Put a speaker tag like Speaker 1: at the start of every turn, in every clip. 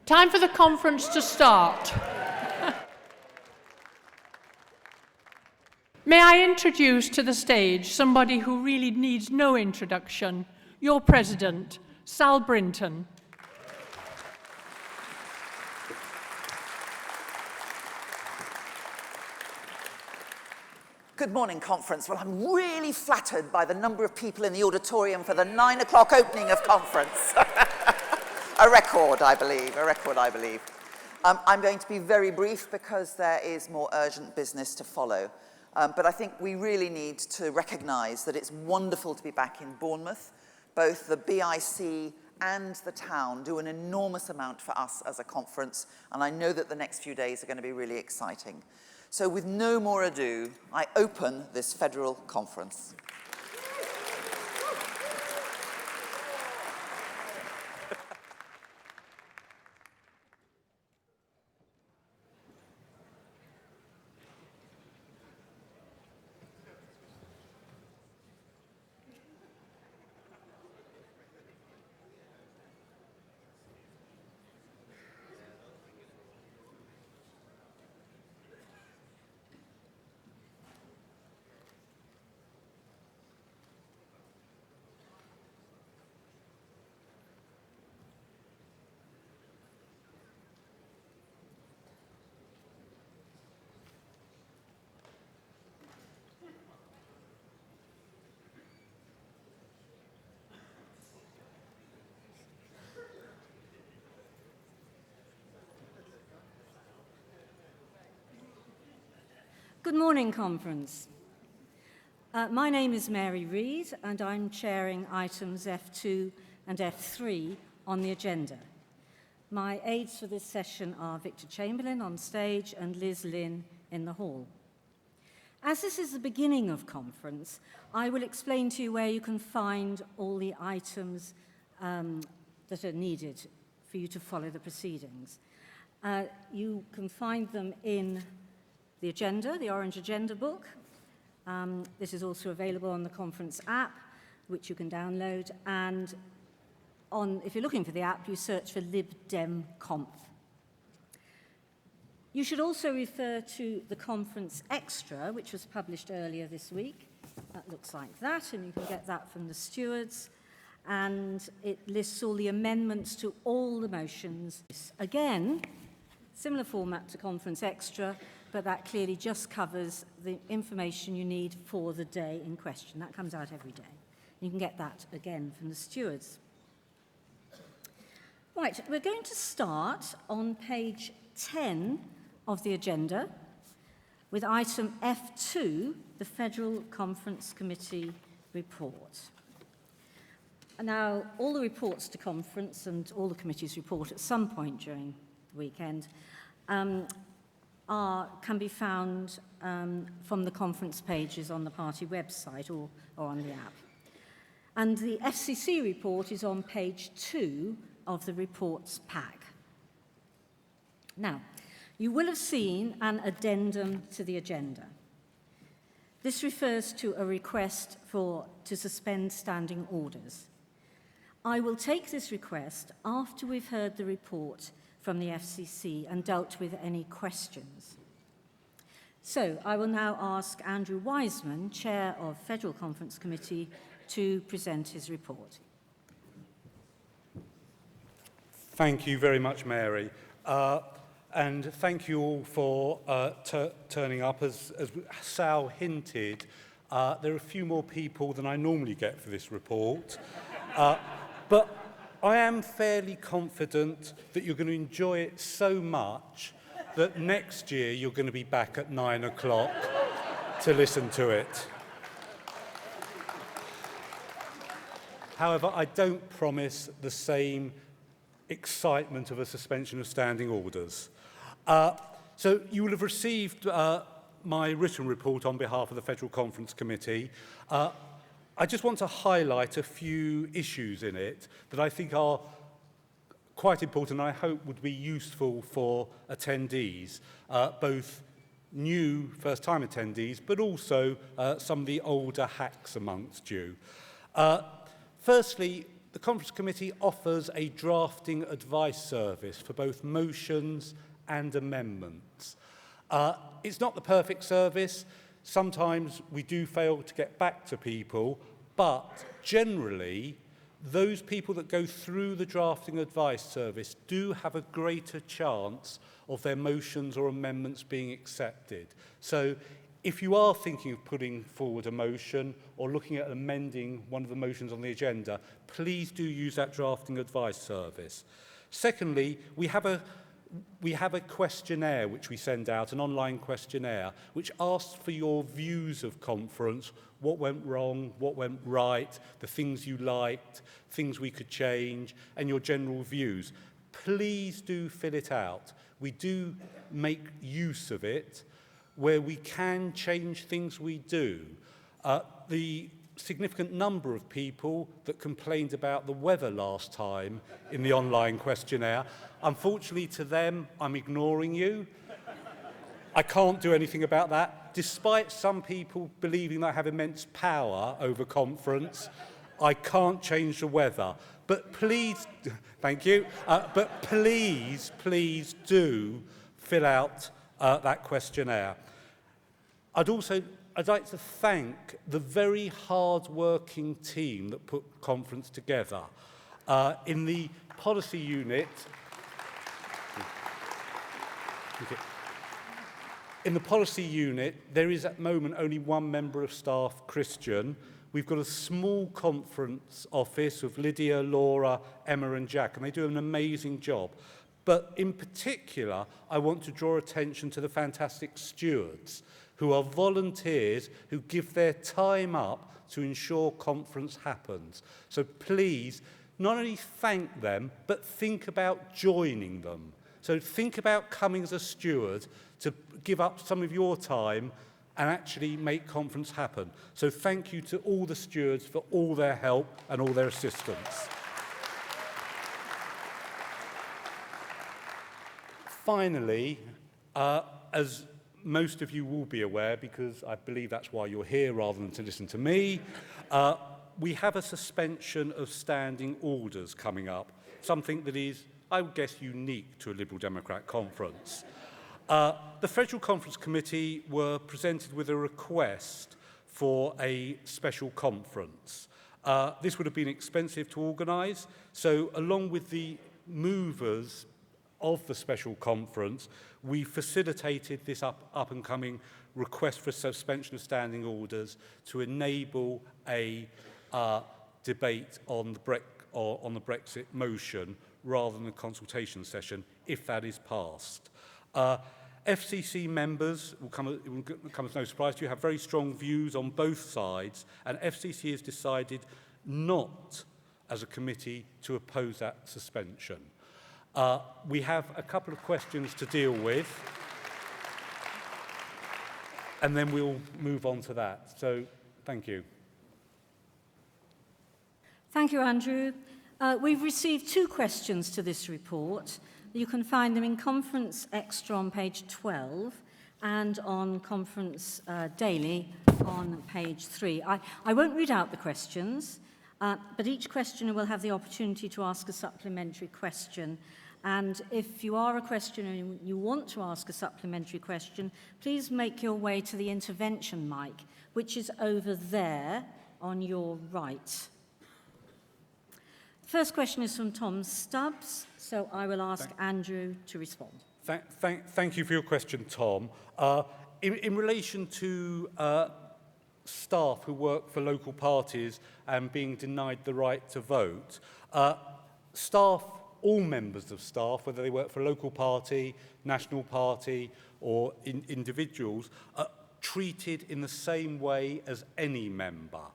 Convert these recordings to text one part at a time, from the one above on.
Speaker 1: Time for the conference to start. May I introduce to the stage somebody who really needs no introduction, your President, Sal Brinton.
Speaker 2: Good morning, conference. Well, I'm really flattered by the number of people in the auditorium for the 9 o'clock opening of conference. A record, I believe. I'm going to be very brief because there is more urgent business to follow. But I think we really need to recognise that it's wonderful to be back in Bournemouth. Both the BIC and the town do an enormous amount for us as a conference, and I know that the next few days are going to be really exciting. So with no more ado, I open this federal conference.
Speaker 3: Good morning, conference. My name is Mary Reid, and I'm chairing items F2 and F3 on the agenda. My aides for this session are Victor Chamberlain on stage and Liz Lynn in the hall. As this is the beginning of conference, I will explain to you where you can find all the items that are needed for you to follow the proceedings. You can find them in the agenda, the orange agenda book. This is also available on the conference app, which you can download. And if you're looking for the app, you search for LibDemConf. You should also refer to the conference extra, which was published earlier this week. That looks like that, and you can get that from the stewards. And it lists all the amendments to all the motions. Again, similar format to conference extra, but that clearly just covers the information you need for the day in question. That comes out every day. You can get that again from the stewards. Right, we're going to start on page 10 of the agenda with item F2, the Federal Conference Committee report. Now, all the reports to conference and all the committees report at some point during the weekend can be found from the conference pages on the party website or on the app. And the FCC report is on page 2 of the reports pack. Now, you will have seen an addendum to the agenda. This refers to a request to suspend standing orders. I will take this request after we've heard the report from the FCC and dealt with any questions. So I will now ask Andrew Wiseman, Chair of Federal Conference Committee, to present his report.
Speaker 4: Thank you very much, Mary. And thank you all for turning up. As Sal hinted, there are a few more people than I normally get for this report. But I am fairly confident that you're going to enjoy it so much that next year you're going to be back at 9 o'clock to listen to it. However, I don't promise the same excitement of a suspension of standing orders. So you will have received my written report on behalf of the Federal Conference Committee. I just want to highlight a few issues in it that I think are quite important and I hope would be useful for attendees, both new first-time attendees, but also some of the older hacks amongst you. Firstly, the Conference Committee offers a drafting advice service for both motions and amendments. It's not the perfect service. Sometimes we do fail to get back to people, but generally, those people that go through the drafting advice service do have a greater chance of their motions or amendments being accepted. So if you are thinking of putting forward a motion or looking at amending one of the motions on the agenda, please do use that drafting advice service. Secondly, we have a questionnaire which we send out, an online questionnaire, which asks for your views of conference, what went wrong, what went right, the things you liked, things we could change, and your general views. Please do fill it out. We do make use of it where we can change things we do. The significant number of people that complained about the weather last time in the online questionnaire, unfortunately to them, I'm ignoring you. I can't do anything about that. Despite some people believing that I have immense power over conference, I can't change the weather. But please, thank you, but please do fill out that questionnaire. I'd like to thank the very hard-working team that put conference together. In the policy unit, there is at the moment only one member of staff, Christian. We've got a small conference office of Lydia, Laura, Emma and Jack, and they do an amazing job. But in particular, I want to draw attention to the fantastic stewards, who are volunteers who give their time up to ensure conference happens. So please, not only thank them, but think about joining them. So think about coming as a steward to give up some of your time and actually make conference happen. So thank you to all the stewards for all their help and all their assistance. Finally, as most of you will be aware, because I believe that's why you're here rather than to listen to me, we have a suspension of standing orders coming up, something that is, I would guess, unique to a Liberal Democrat conference. The Federal Conference Committee were presented with a request for a special conference. This would have been expensive to organise, so along with the movers of the special conference, we facilitated this up-and-coming request for a suspension of standing orders to enable a debate on the Brexit motion rather than a consultation session, if that is passed. FCC members, it will come as no surprise to you, have very strong views on both sides, and FCC has decided not, as a committee, to oppose that suspension. We have a couple of questions to deal with, and then we'll move on to that. So, thank you.
Speaker 3: Thank you, Andrew. We've received 2 questions to this report. You can find them in Conference Extra on page 12 and on Conference Daily on page 3. I won't read out the questions, but each questioner will have the opportunity to ask a supplementary question. And if you are a questioner and you want to ask a supplementary question, please make your way to the intervention mic, which is over there on your right. First question is from Tom Stubbs, so I will ask Andrew to respond.
Speaker 4: Thank you for your question, Tom. In relation to staff who work for local parties and being denied the right to vote, staff, all members of staff, whether they work for a local party, national party, or individuals, are treated in the same way as any member.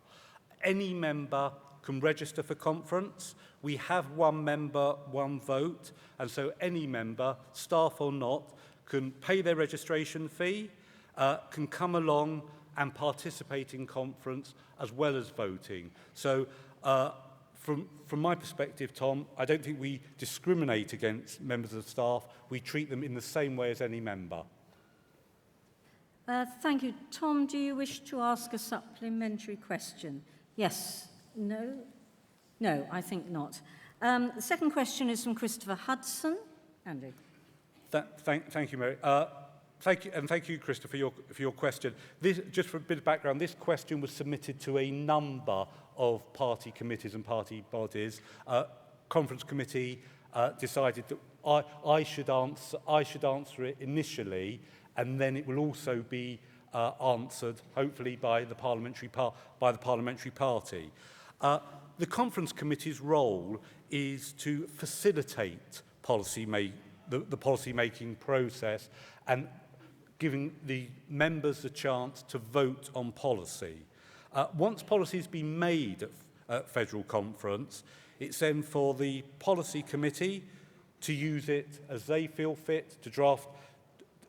Speaker 4: Any member can register for conference. We have one member, one vote, and so any member, staff or not, can pay their registration fee, can come along and participate in conference as well as voting. So from my perspective, Tom, I don't think we discriminate against members of staff. We treat them in the same way as any member.
Speaker 3: Thank you. Tom, do you wish to ask a supplementary question? Yes? No? No, I think not. The second question is from Christopher Hudson. Andrew.
Speaker 4: Thank you, Mary. Thank you, Christopher, for your question. Just for a bit of background, this question was submitted to a number of party committees and party bodies. Conference committee decided that I should answer it initially, and then it will also be answered, hopefully, by the parliamentary party. The conference committee's role is to facilitate the policy-making process and giving the members a chance to vote on policy. Once policy has been made at Federal Conference, it's then for the policy committee to use it as they feel fit to draft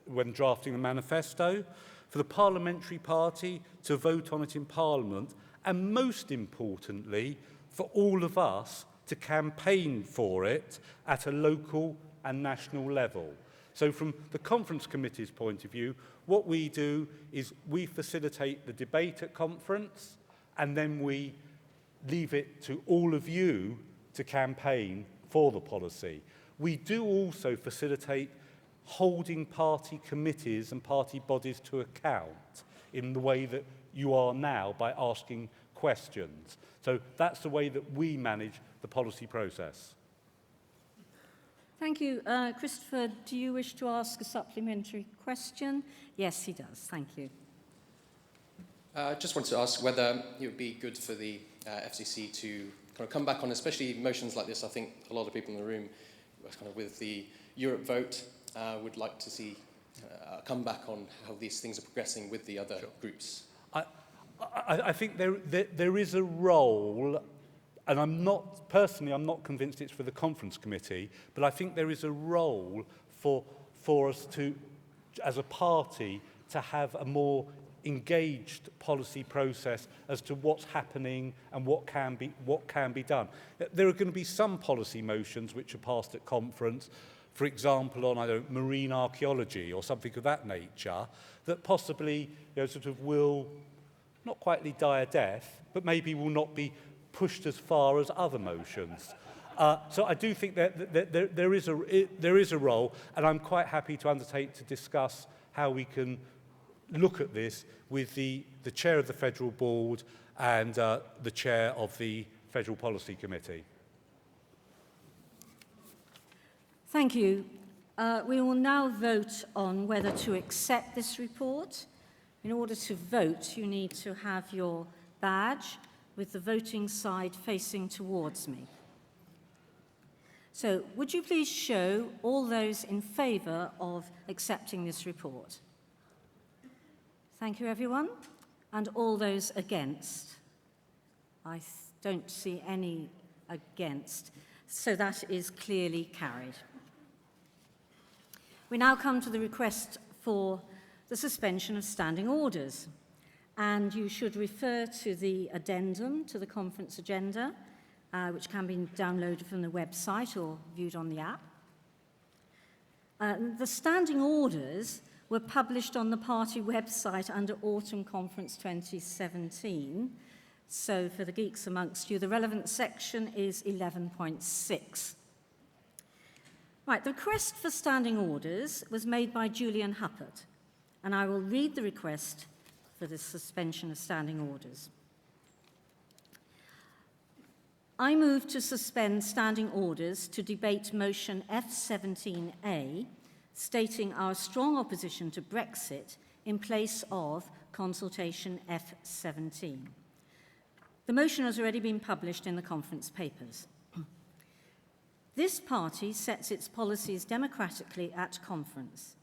Speaker 4: when drafting the manifesto, for the parliamentary party to vote on it in Parliament, and most importantly, for all of us to campaign for it at a local and national level. So from the conference committee's point of view, what we do is we facilitate the debate at conference, and then we leave it to all of you to campaign for the policy. We do also facilitate holding party committees and party bodies to account in the way that you are now by asking questions. So that's the way that we manage the policy process.
Speaker 3: Thank you. Christopher, do you wish to ask a supplementary question? Yes, he does. Thank you.
Speaker 5: Just wanted to ask whether it would be good for the FCC to kind of come back on, especially motions like this. I think a lot of people in the room, kind of with the Europe vote, would like to see come back on how these things are progressing with the other groups.
Speaker 4: I think there is a role, and I'm not convinced it's for the conference committee, but I think there is a role for us to, as a party, to have a more engaged policy process as to what's happening and what can be done. There are going to be some policy motions which are passed at conference, for example, on marine archaeology or something of that nature, that possibly sort of will not quite die a death, but maybe will not be pushed as far as other motions. So I do think that there is a role, and I'm quite happy to undertake to discuss how we can look at this with the chair of the Federal Board and the chair of the Federal Policy Committee.
Speaker 3: Thank you. We will now vote on whether to accept this report. In order to vote, you need to have your badge with the voting side facing towards me. So, would you please show all those in favour of accepting this report? Thank you, everyone. And all those against? I don't see any against. So that is clearly carried. We now come to the request for the suspension of standing orders. And you should refer to the addendum to the conference agenda, which can be downloaded from the website or viewed on the app. The standing orders were published on the party website under Autumn Conference 2017. So for the geeks amongst you, the relevant section is 11.6. Right, the request for standing orders was made by Julian Huppert, and I will read the request for the suspension of standing orders. I move to suspend standing orders to debate motion F17A, stating our strong opposition to Brexit in place of consultation F17. The motion has already been published in the conference papers. This party sets its policies democratically at conference.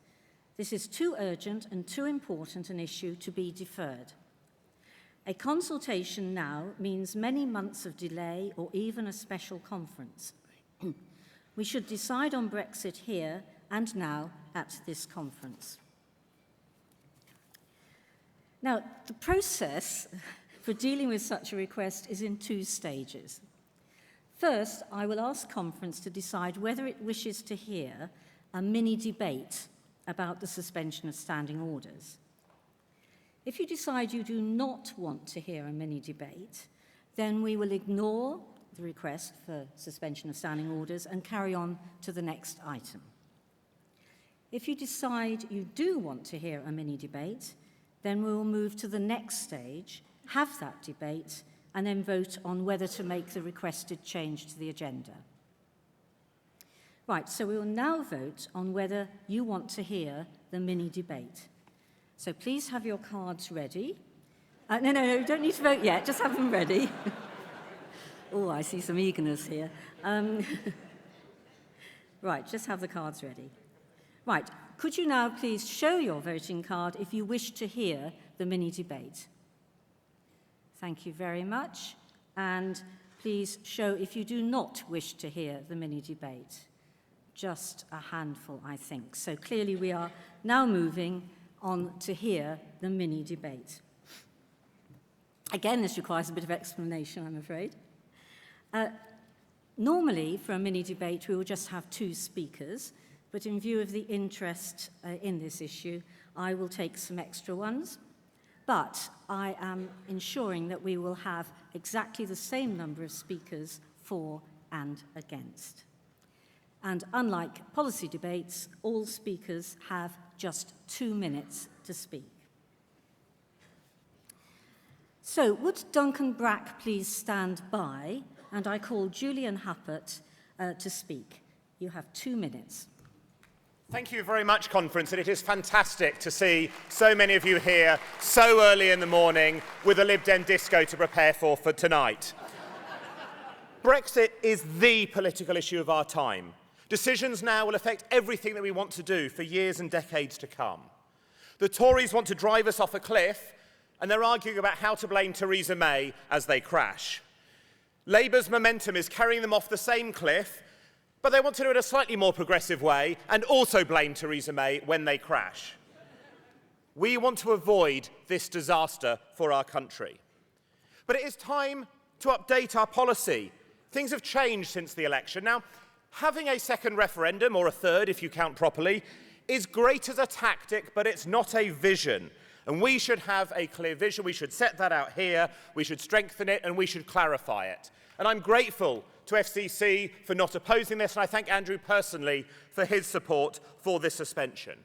Speaker 3: This is too urgent and too important an issue to be deferred. A consultation now means many months of delay or even a special conference. We should decide on Brexit here and now at this conference. Now, the process for dealing with such a request is in two stages. First, I will ask conference to decide whether it wishes to hear a mini debate about the suspension of standing orders. If you decide you do not want to hear a mini debate, then we will ignore the request for suspension of standing orders and carry on to the next item. If you decide you do want to hear a mini-debate, then we will move to the next stage, have that debate, and then vote on whether to make the requested change to the agenda. Right, so we will now vote on whether you want to hear the mini-debate. So please have your cards ready. No, you don't need to vote yet, just have them ready. Oh, I see some eagerness here. Right, just have the cards ready. Right, could you now please show your voting card if you wish to hear the mini-debate? Thank you very much. And please show if you do not wish to hear the mini-debate. Just a handful, I think. So clearly we are now moving on to hear the mini-debate. Again, this requires a bit of explanation, I'm afraid. Normally, for a mini-debate, we will just have two speakers, but in view of the interest in this issue, I will take some extra ones. But I am ensuring that we will have exactly the same number of speakers for and against. And unlike policy debates, all speakers have just 2 minutes to speak. So, would Duncan Brack please stand by, and I call Julian Huppert to speak. You have 2 minutes.
Speaker 6: Thank you very much, Conference, and it is fantastic to see so many of you here so early in the morning with a Lib Dem disco to prepare for tonight. Brexit is the political issue of our time. Decisions now will affect everything that we want to do for years and decades to come. The Tories want to drive us off a cliff, and they're arguing about how to blame Theresa May as they crash. Labour's momentum is carrying them off the same cliff, but they want to do it in a slightly more progressive way and also blame Theresa May when they crash. We want to avoid this disaster for our country. But it is time to update our policy. Things have changed since the election. Now, having a second referendum, or a third if you count properly, is great as a tactic, but it's not a vision. And we should have a clear vision. We should set that out here. We should strengthen it, and we should clarify it. And I'm grateful to FCC for not opposing this, and I thank Andrew personally for his support for this suspension.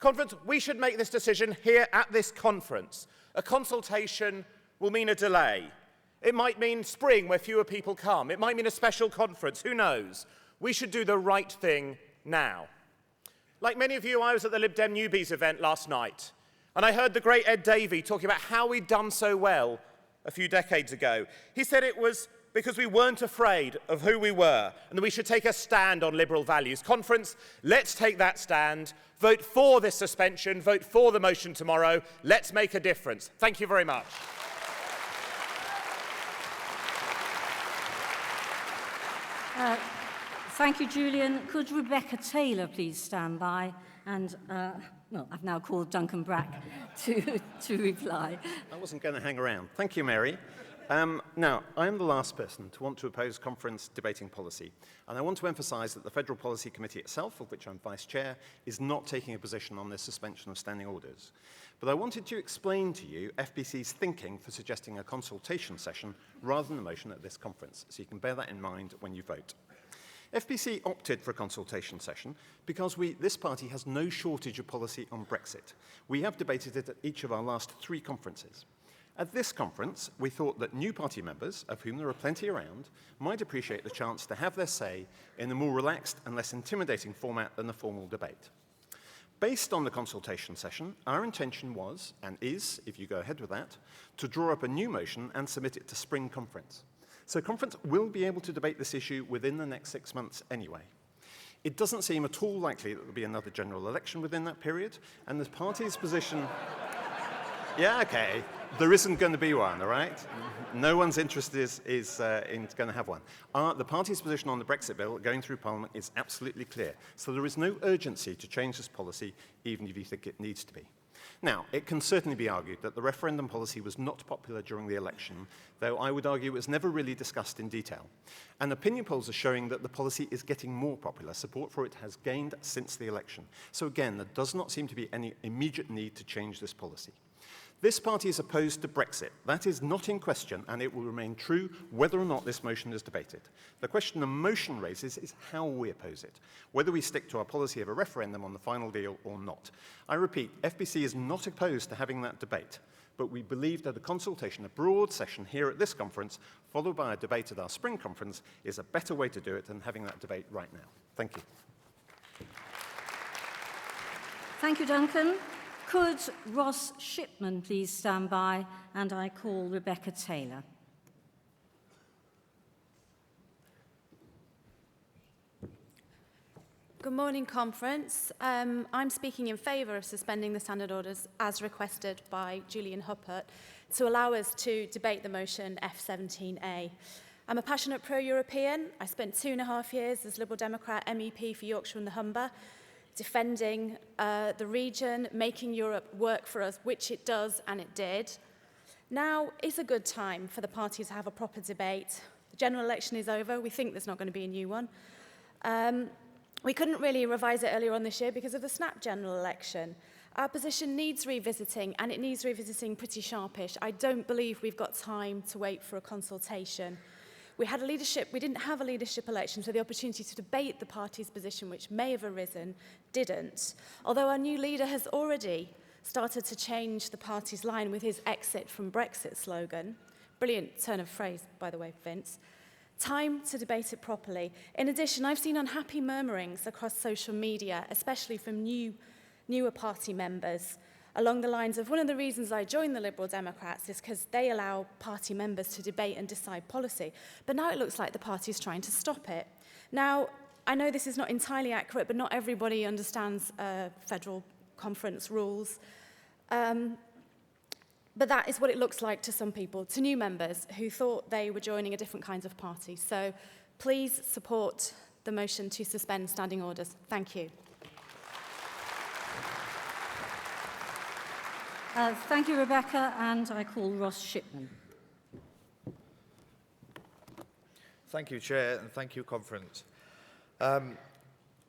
Speaker 6: Conference, we should make this decision here at this conference. A consultation will mean a delay. It might mean spring where fewer people come. It might mean a special conference. Who knows? We should do the right thing now. Like many of you, I was at the Lib Dem Newbies event last night, and I heard the great Ed Davey talking about how we'd done so well a few decades ago. He said it was because we weren't afraid of who we were and that we should take a stand on liberal values. Conference, let's take that stand. Vote for this suspension. Vote for the motion tomorrow. Let's make a difference. Thank you very much.
Speaker 3: Thank you, Julian. Could Rebecca Taylor please stand by? And, well, I've now called Duncan Brack to reply.
Speaker 7: I wasn't going to hang around. Thank you, Mary. Now, I am the last person to want to oppose conference debating policy, and I want to emphasise that the Federal Policy Committee itself, of which I'm Vice Chair, is not taking a position on this suspension of standing orders. But I wanted to explain to you FPC's thinking for suggesting a consultation session rather than a motion at this conference, so you can bear that in mind when you vote. FPC opted for a consultation session because this party has no shortage of policy on Brexit. We have debated it at each of our last 3 conferences. At this conference, we thought that new party members, of whom there are plenty around, might appreciate the chance to have their say in a more relaxed and less intimidating format than a formal debate. Based on the consultation session, our intention was, and is, if you go ahead with that, to draw up a new motion and submit it to spring conference. So conference will be able to debate this issue within the next 6 months anyway. It doesn't seem at all likely that there will be another general election within that period, and the party's position... Yeah, okay. There isn't going to be one, all right? No one's interest is in going to have one. The party's position on the Brexit bill going through Parliament is absolutely clear. So there is no urgency to change this policy, even if you think it needs to be. Now, it can certainly be argued that the referendum policy was not popular during the election, though I would argue it was never really discussed in detail. And opinion polls are showing that the policy is getting more popular. Support for it has gained since the election. So again, there does not seem to be any immediate need to change this policy. This party is opposed to Brexit. That is not in question, and it will remain true whether or not this motion is debated. The question the motion raises is how we oppose it, whether we stick to our policy of a referendum on the final deal or not. I repeat, FBC is not opposed to having that debate, but we believe that a consultation, a broad session here at this conference, followed by a debate at our spring conference, is a better way to do it than having that debate right now. Thank you.
Speaker 3: Thank you, Duncan. Could Ross Shipman please stand by, and I call Rebecca Taylor.
Speaker 8: Good morning, Conference. I'm speaking in favour of suspending the standard orders as requested by Julian Huppert to allow us to debate the motion F17A. I'm a passionate pro-European. I spent 2.5 years as Liberal Democrat MEP for Yorkshire and the Humber, defending the region, making Europe work for us, which it does, and it did. Now is a good time for the party to have a proper debate. The general election is over. We think there's not going to be a new one. We couldn't really revise it earlier on this year because of the snap general election. Our position needs revisiting, and it needs revisiting pretty sharpish. I don't believe we've got time to wait for a consultation. We didn't have a leadership election, so the opportunity to debate the party's position, which may have arisen, didn't. Although our new leader has already started to change the party's line with his exit from Brexit slogan. Brilliant turn of phrase, by the way, Vince. Time to debate it properly. In addition, I've seen unhappy murmurings across social media, especially from newer party members, along the lines of one of the reasons I joined the Liberal Democrats is because they allow party members to debate and decide policy. But now it looks like the party is trying to stop it. Now, I know this is not entirely accurate, but not everybody understands federal conference rules. But that is what it looks like to some people, to new members who thought they were joining a different kinds of party. So please support the motion to suspend standing orders. Thank you.
Speaker 3: Thank you, Rebecca, and I call Ross Shipman.
Speaker 9: Thank you, Chair, and thank you, Conference.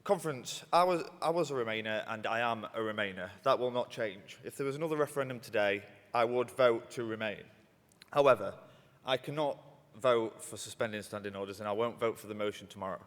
Speaker 9: Conference, I was a Remainer, and I am a Remainer. That will not change. If there was another referendum today, I would vote to remain. However, I cannot vote for suspending standing orders, and I won't vote for the motion tomorrow.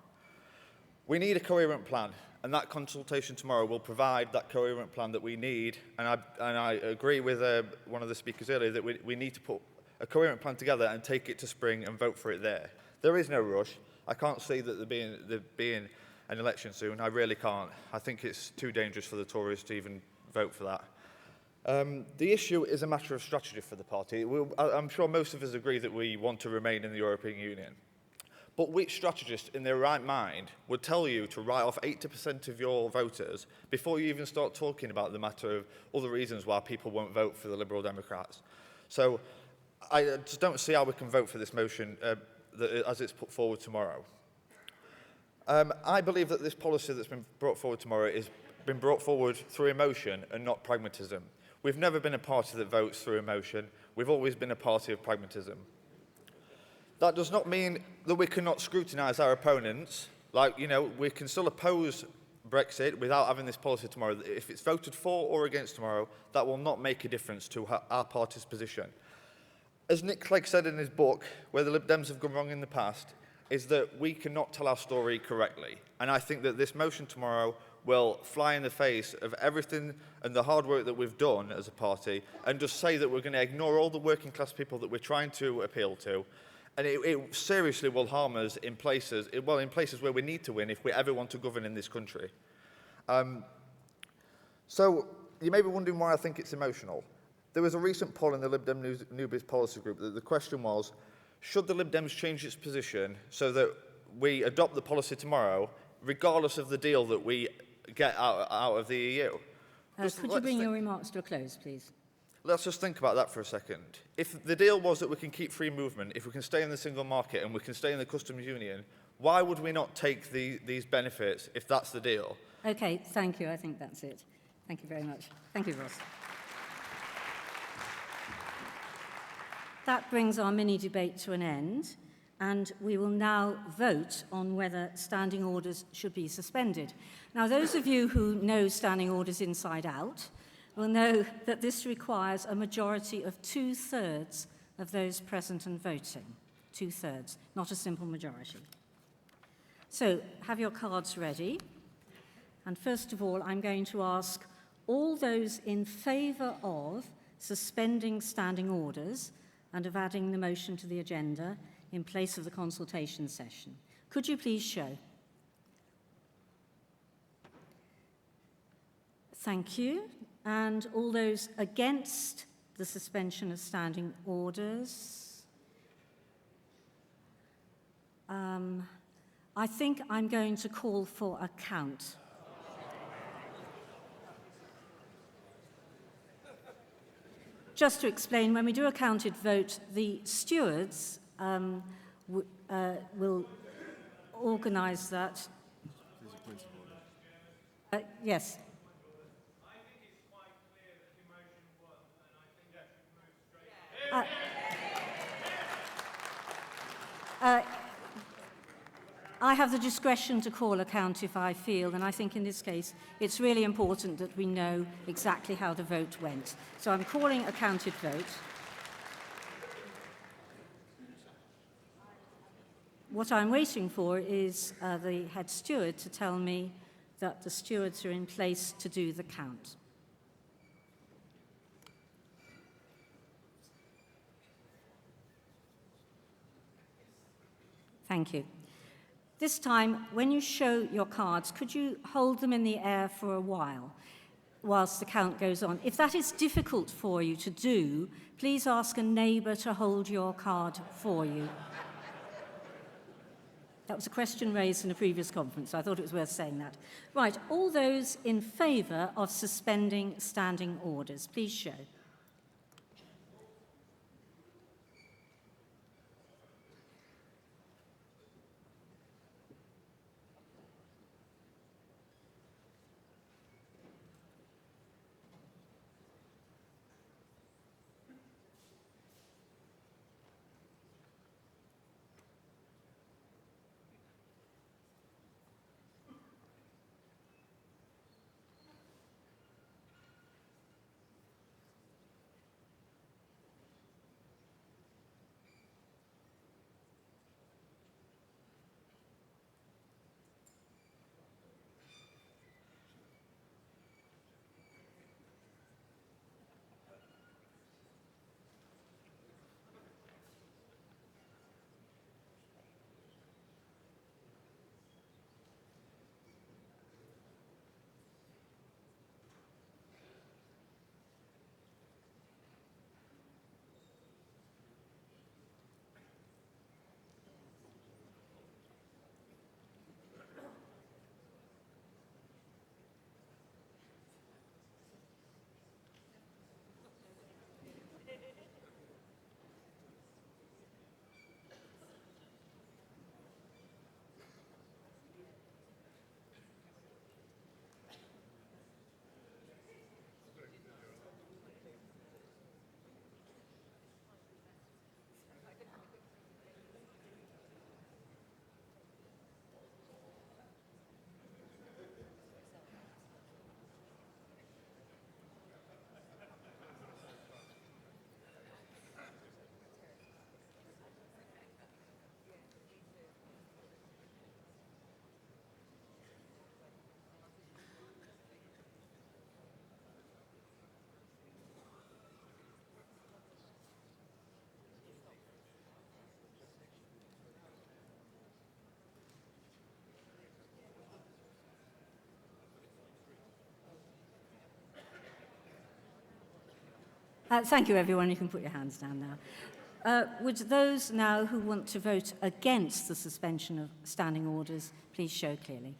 Speaker 9: We need a coherent plan, and that consultation tomorrow will provide that coherent plan that we need. And I agree with one of the speakers earlier that we need to put a coherent plan together and take it to spring and vote for it there. There is no rush. I can't see that there being an election soon. I really can't. I think it's too dangerous for the Tories to even vote for that. The issue is a matter of strategy for the party. I'm sure most of us agree that we want to remain in the European Union. But which strategist in their right mind would tell you to write off 80% of your voters before you even start talking about the matter of other reasons why people won't vote for the Liberal Democrats? So I just don't see how we can vote for this motion as it's put forward tomorrow. I believe that this policy that's been brought forward tomorrow has been brought forward through emotion and not pragmatism. We've never been a party that votes through emotion. We've always been a party of pragmatism. That does not mean that we cannot scrutinise our opponents. Like, you know, we can still oppose Brexit without having this policy tomorrow. If it's voted for or against tomorrow, that will not make a difference to our party's position. As Nick Clegg said in his book, Where the Lib Dems Have Gone Wrong in the Past, is that we cannot tell our story correctly. And I think that this motion tomorrow will fly in the face of everything and the hard work that we've done as a party and just say that we're going to ignore all the working class people that we're trying to appeal to. And it seriously will harm us in places where we need to win if we ever want to govern in this country. So you may be wondering why I think it's emotional. There was a recent poll in the Lib Dem Newbies policy group that the question was, should the Lib Dems change its position so that we adopt the policy tomorrow, regardless of the deal that we get out of the EU?
Speaker 3: Could you bring your remarks to a close, please?
Speaker 9: Let's just think about that for a second. If the deal was that we can keep free movement, if we can stay in the single market and we can stay in the customs union, why would we not take these benefits if that's the deal?
Speaker 3: Okay, thank you. I think that's it. Thank you very much. Thank you, Ross. That brings our mini-debate to an end, and we will now vote on whether standing orders should be suspended. Now, those of you who know standing orders inside out will know that this requires a majority of 2/3 of those present and voting. 2/3, not a simple majority. So, have your cards ready. And first of all, I'm going to ask all those in favour of suspending standing orders and of adding the motion to the agenda in place of the consultation session. Could you please show? Thank you. And all those against the suspension of standing orders? I think I'm going to call for a count. Just to explain, when we do a counted vote, the stewards will organise that. Yes.
Speaker 6: I think it's quite clear that the motion won, and I think that should move straight.
Speaker 3: I have the discretion to call a count if I feel, and I think in this case it's really important that we know exactly how the vote went. So I'm calling a counted vote. What I'm waiting for is the head steward to tell me that the stewards are in place to do the count. Thank you. This time, when you show your cards, could you hold them in the air for a while whilst the count goes on? If that is difficult for you to do, please ask a neighbour to hold your card for you. That was a question raised in a previous conference, so I thought it was worth saying that. Right, all those in favour of suspending standing orders, please show. Thank you, everyone. You can put your hands down now. Would those now who want to vote against the suspension of standing orders please show clearly?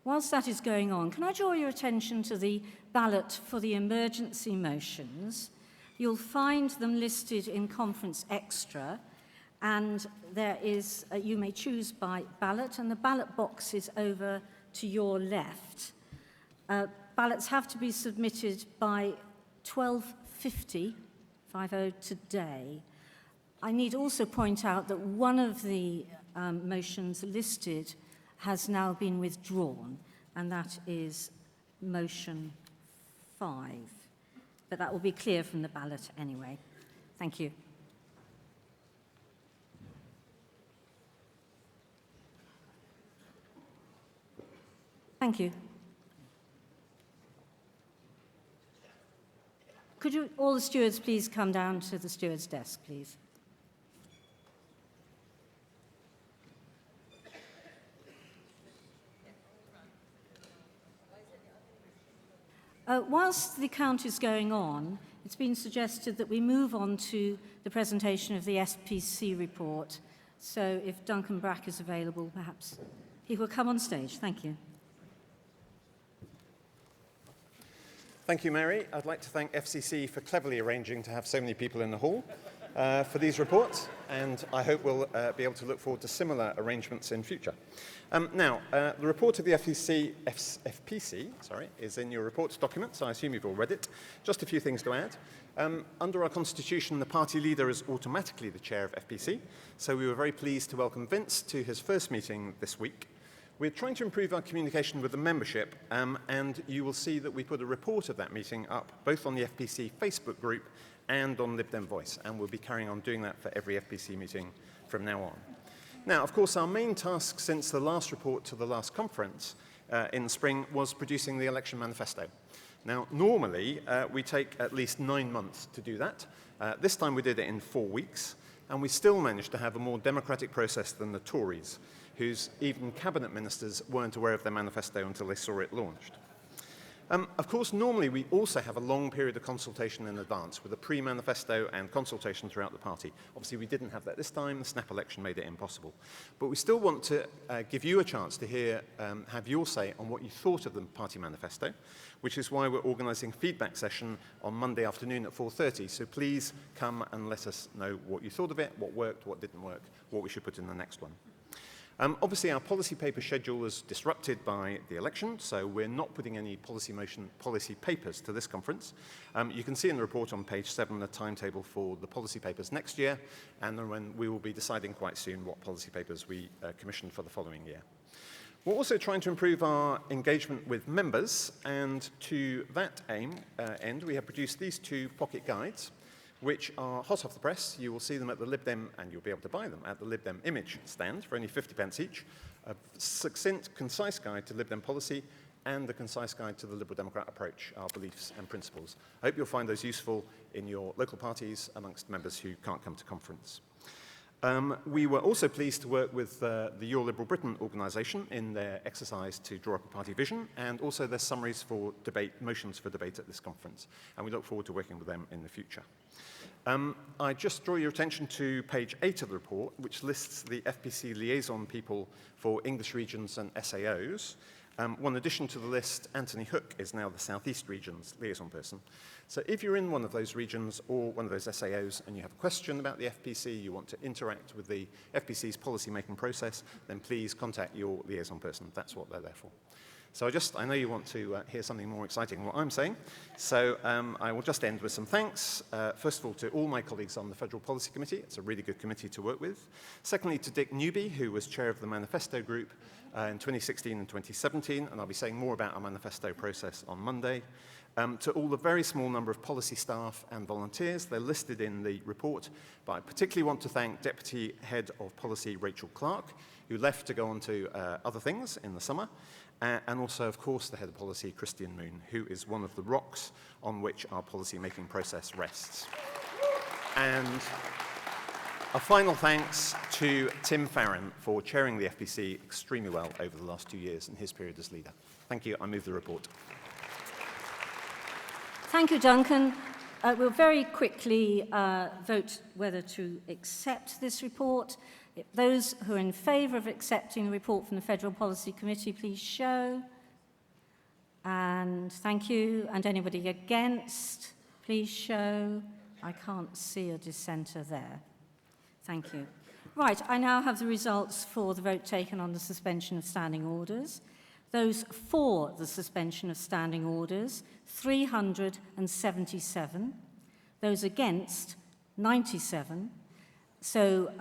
Speaker 3: Whilst that is going on, can I draw your attention to the ballot for the emergency motions? You'll find them listed in Conference Extra, And there is, you may choose by ballot, and the ballot box is over to your left. Ballots have to be submitted by 12:50 today. I need also point out that one of the motions listed has now been withdrawn, and that is motion 5. But that will be clear from the ballot anyway. Thank you. Thank you. Could you, all the stewards, please come down to the steward's desk, please? Whilst the count is going on, it's been suggested that we move on to the presentation of the SPC report. So if Duncan Brack is available, perhaps he will come on stage. Thank you.
Speaker 7: Thank you, Mary. I'd like to thank FCC for cleverly arranging to have so many people in the hall for these reports, and I hope we'll be able to look forward to similar arrangements in future. The report of the FPC is in your reports document, so I assume you've all read it. Just a few things to add. Under our constitution, the party leader is automatically the chair of FPC, so we were very pleased to welcome Vince to his first meeting this week. We're trying to improve our communication with the membership, and you will see that we put a report of that meeting up both on the FPC Facebook group and on Lib Dem Voice, and we'll be carrying on doing that for every FPC meeting from now on. Now, of course, our main task since the last report to the last conference in the spring was producing the election manifesto. Now, normally, we take at least 9 months to do that. This time we did it in 4 weeks, and we still managed to have a more democratic process than the Tories, whose even cabinet ministers weren't aware of their manifesto until they saw it launched. Of course, normally we also have a long period of consultation in advance with a pre-manifesto and consultation throughout the party. Obviously, we didn't have that this time. The snap election made it impossible. But we still want to give you a chance to hear, have your say on what you thought of the party manifesto, which is why we're organising a feedback session on Monday afternoon at 4:30. So please come and let us know what you thought of it, what worked, what didn't work, what we should put in the next one. Obviously, our policy paper schedule was disrupted by the election, so we're not putting any policy papers to this conference. You can see in the report on page 7 the timetable for the policy papers next year, and then when we will be deciding quite soon what policy papers we commission for the following year. We're also trying to improve our engagement with members, and to that end, we have produced these 2 pocket guides, which are hot off the press. You will see them at the Lib Dem, and you'll be able to buy them at the Lib Dem image stand for only 50p each. A succinct, concise guide to Lib Dem policy and a concise guide to the Liberal Democrat approach, our beliefs and principles. I hope you'll find those useful in your local parties amongst members who can't come to conference. We were also pleased to work with the Your Liberal Britain organisation in their exercise to draw up a party vision, and also their summaries for debate, motions for debate at this conference. And we look forward to working with them in the future. I just draw your attention to page 8 of the report, which lists the FPC liaison people for English regions and SAOs. One addition to the list, Anthony Hook is now the South East region's liaison person. So if you're in one of those regions or one of those SAOs and you have a question about the FPC, you want to interact with the FPC's policy-making process, then please contact your liaison person. That's what they're there for. So I know you want to hear something more exciting than what I'm saying. So I will just end with some thanks. First of all, to all my colleagues on the Federal Policy Committee. It's a really good committee to work with. Secondly, to Dick Newby, who was chair of the Manifesto Group in 2016 and 2017, and I'll be saying more about our manifesto process on Monday. To all the very small number of policy staff and volunteers, they're listed in the report, but I particularly want to thank Deputy Head of Policy Rachel Clark, who left to go on to other things in the summer, and also, of course, the Head of Policy, Christian Moon, who is one of the rocks on which our policy-making process rests. And a final thanks to Tim Farron for chairing the FPC extremely well over the last 2 years in his period as leader. Thank you. I move the report.
Speaker 3: Thank you, Duncan. We'll very quickly vote whether to accept this report. If those who are in favour of accepting the report from the Federal Policy Committee, please show. And thank you. And anybody against, please show. I can't see a dissenter there. Thank you. Right, I now have the results for the vote taken on the suspension of standing orders. Those for the suspension of standing orders, 377. Those against, 97. So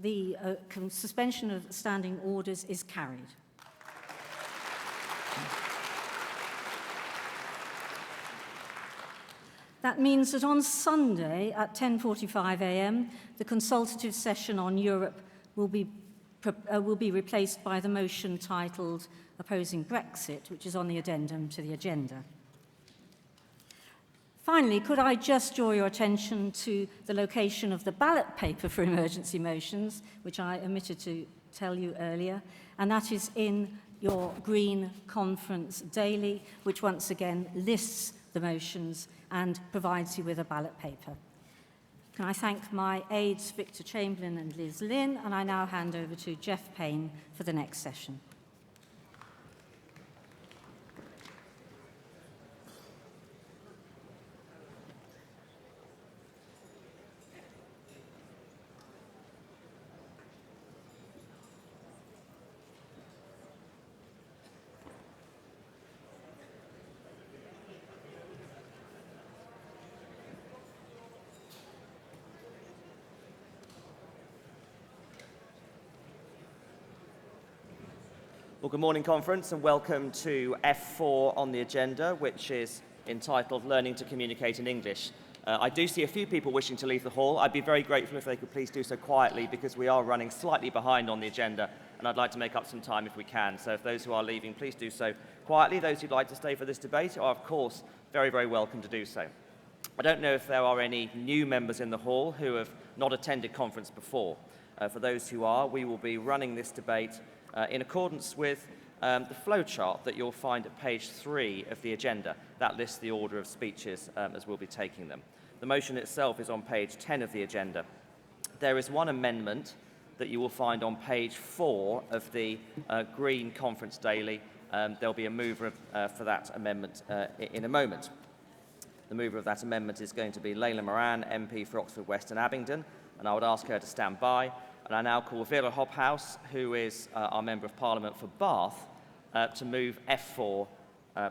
Speaker 3: the suspension of standing orders is carried. That means that on Sunday at 10:45 a.m., the consultative session on Europe will be replaced by the motion titled Opposing Brexit, which is on the addendum to the agenda. Finally, could I just draw your attention to the location of the ballot paper for emergency motions, which I omitted to tell you earlier, and that is in your green conference daily, which once again lists the motions and provides you with a ballot paper. Can I thank my aides, Victor Chamberlain and Liz Lynn, and I now hand over to Jeff Payne for the next session.
Speaker 10: Well, good morning, conference, and welcome to F4 on the agenda, which is entitled Learning to Communicate in English. I do see a few people wishing to leave the hall. I'd be very grateful if they could please do so quietly, because we are running slightly behind on the agenda, and I'd like to make up some time if we can. So if those who are leaving, please do so quietly. Those who'd like to stay for this debate are, of course, very, very welcome to do so. I don't know if there are any new members in the hall who have not attended conference before. For those who are, we will be running this debate in accordance with the flowchart that you'll find at page 3 of the agenda. That lists the order of speeches as we'll be taking them. The motion itself is on page 10 of the agenda. There is one amendment that you will find on page 4 of the Green Conference Daily. There'll be a mover for that amendment in a moment. The mover of that amendment is going to be Layla Moran, MP for Oxford West and Abingdon, and I would ask her to stand by. And I now call Vera Hobhouse, who is our Member of Parliament for Bath, to move F4,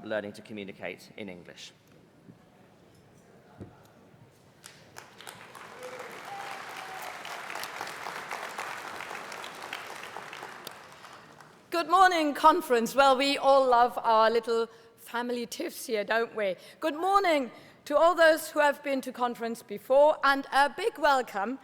Speaker 10: Learning to Communicate in English.
Speaker 11: Good morning, conference. Well, we all love our little family tiffs here, don't we? Good morning to all those who have been to conference before, and a big welcome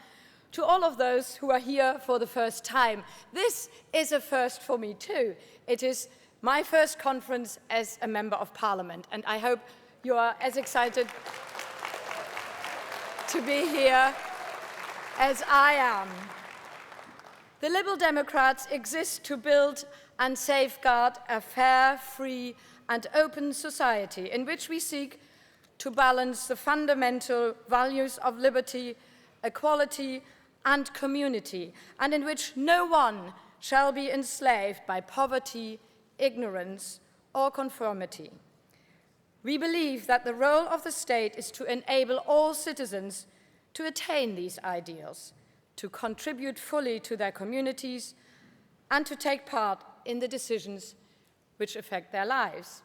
Speaker 11: to all of those who are here for the first time. This is a first for me too. It is my first conference as a Member of Parliament, and I hope you are as excited to be here as I am. The Liberal Democrats exist to build and safeguard a fair, free and open society in which we seek to balance the fundamental values of liberty, equality and community, and in which no one shall be enslaved by poverty, ignorance, or conformity. We believe that the role of the state is to enable all citizens to attain these ideals, to contribute fully to their communities, and to take part in the decisions which affect their lives.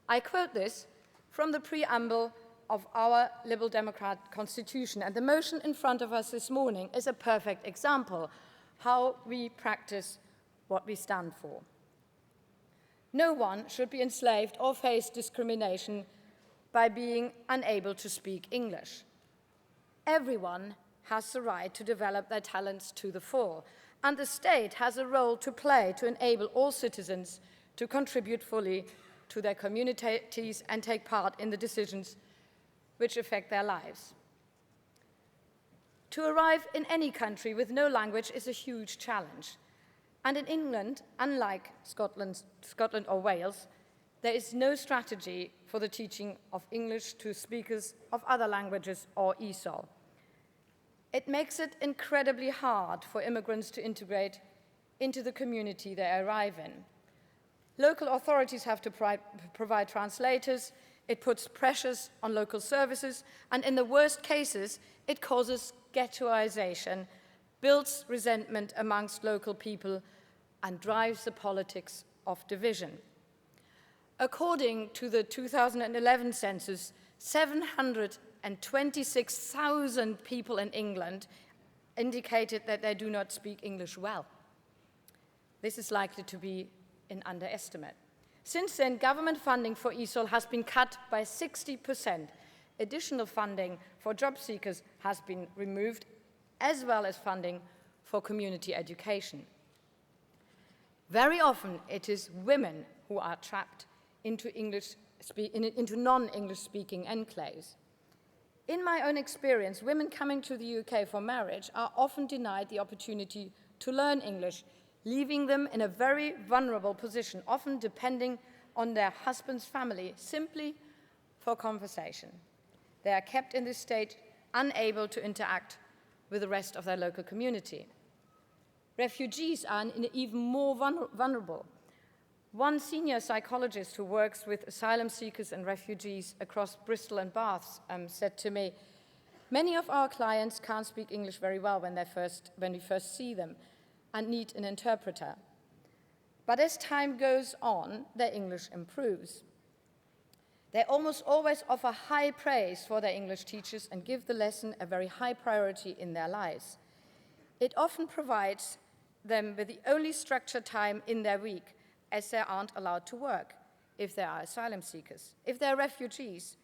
Speaker 11: I quote this from the preamble of our Liberal Democrat Constitution, and the motion in front of us this morning is a perfect example how we practice what we stand for. No one should be enslaved or face discrimination by being unable to speak English. Everyone has the right to develop their talents to the full, and the state has a role to play to enable all citizens to contribute fully to their communities and take part in the decisions which affect their lives. To arrive in any country with no language is a huge challenge. And in England, unlike Scotland or Wales, there is no strategy for the teaching of English to speakers of other languages or ESOL. It makes it incredibly hard for immigrants to integrate into the community they arrive in. Local authorities have to provide translators. It puts pressures on local services, and in the worst cases, it causes ghettoization builds resentment amongst local people, and drives the politics of division. According to the 2011 census, 726,000 people in England indicated that they do not speak English well. This is likely to be an underestimate. Since then, government funding for ESOL has been cut by 60%. Additional funding for job seekers has been removed, as well as funding for community education. Very often, it is women who are trapped into non-English speaking enclaves. In my own experience, women coming to the UK for marriage are often denied the opportunity to learn English, leaving them in a very vulnerable position, often depending on their husband's family simply for conversation. They are kept in this state, unable to interact with the rest of their local community. Refugees are even more vulnerable. One senior psychologist who works with asylum seekers and refugees across Bristol and Bath said to me, "Many of our clients can't speak English very well when we first see them and need an interpreter. But as time goes on, their English improves. They almost always offer high praise for their English teachers and give the lesson a very high priority in their lives. It often provides them with the only structured time in their week, as they aren't allowed to work if they are asylum seekers. If they're refugees,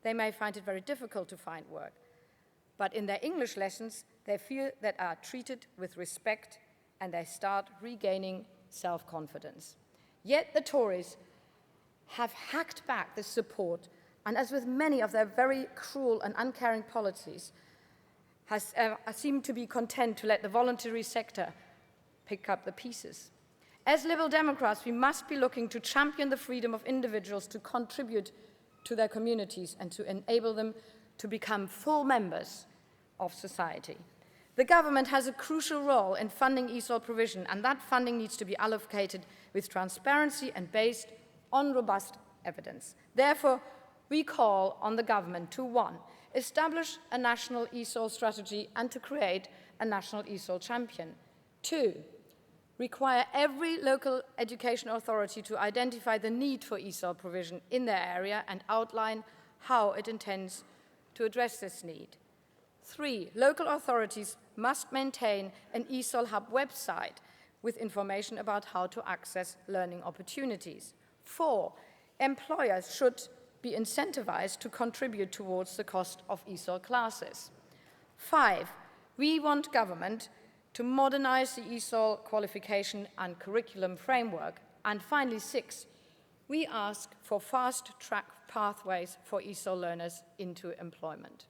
Speaker 11: they may find it very difficult to find work. But in their English lessons, they feel that are treated with respect and they start regaining self-confidence. Yet the Tories have hacked back this support, and as with many of their very cruel and uncaring policies, seem to be content to let the voluntary sector pick up the pieces. As Liberal Democrats, we must be looking to champion the freedom of individuals to contribute to their communities and to enable them to become full members of society. The government has a crucial role in funding ESOL provision, and that funding needs to be allocated with transparency and based on robust evidence. Therefore, we call on the government to 1. Establish a national ESOL strategy and to create a national ESOL champion. 2. Require every local education authority to identify the need for ESOL provision in their area and outline how it intends to address this need. 3. Local authorities must maintain an ESOL Hub website with information about how to access learning opportunities. 4. Employers should be incentivized to contribute towards the cost of ESOL classes. 5. We want government to modernize the ESOL qualification and curriculum framework. And finally, 6, we ask for fast-track pathways for ESOL learners into employment.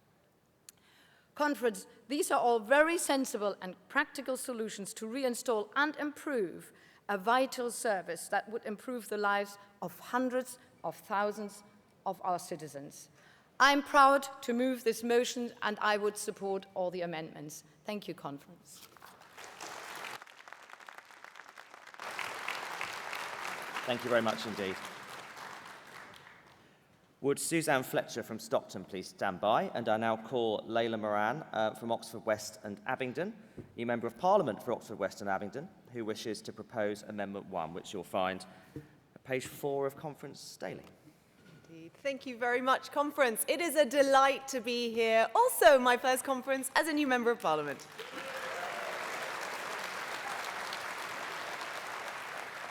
Speaker 11: Conference, these are all very sensible and practical solutions to reinstall and improve a vital service that would improve the lives of hundreds of thousands of our citizens. I'm proud to move this motion, and I would support all the amendments. Thank you, Conference.
Speaker 10: Thank you very much indeed. Would Suzanne Fletcher from Stockton please stand by? And I now call Layla Moran from Oxford West and Abingdon, new Member of Parliament for Oxford West and Abingdon, who wishes to propose Amendment 1, which you'll find at page 4 of Conference Daily.
Speaker 12: Indeed. Thank you very much, Conference. It is a delight to be here. Also, my first conference as a new Member of Parliament.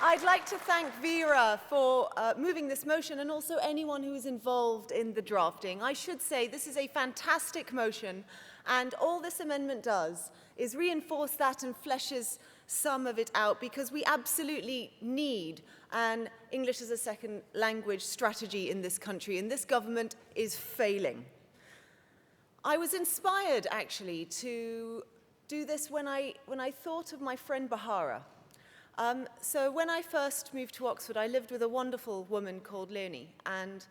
Speaker 12: I'd like to thank Vera for moving this motion and also anyone who is involved in the drafting. I should say this is a fantastic motion, and all this amendment does is reinforce that and fleshes some of it out, because we absolutely need an English as a second language strategy in this country, and this government is failing. I was inspired, actually, to do this when I thought of my friend Bahara. So when I first moved to Oxford, I lived with a wonderful woman called Leonie, and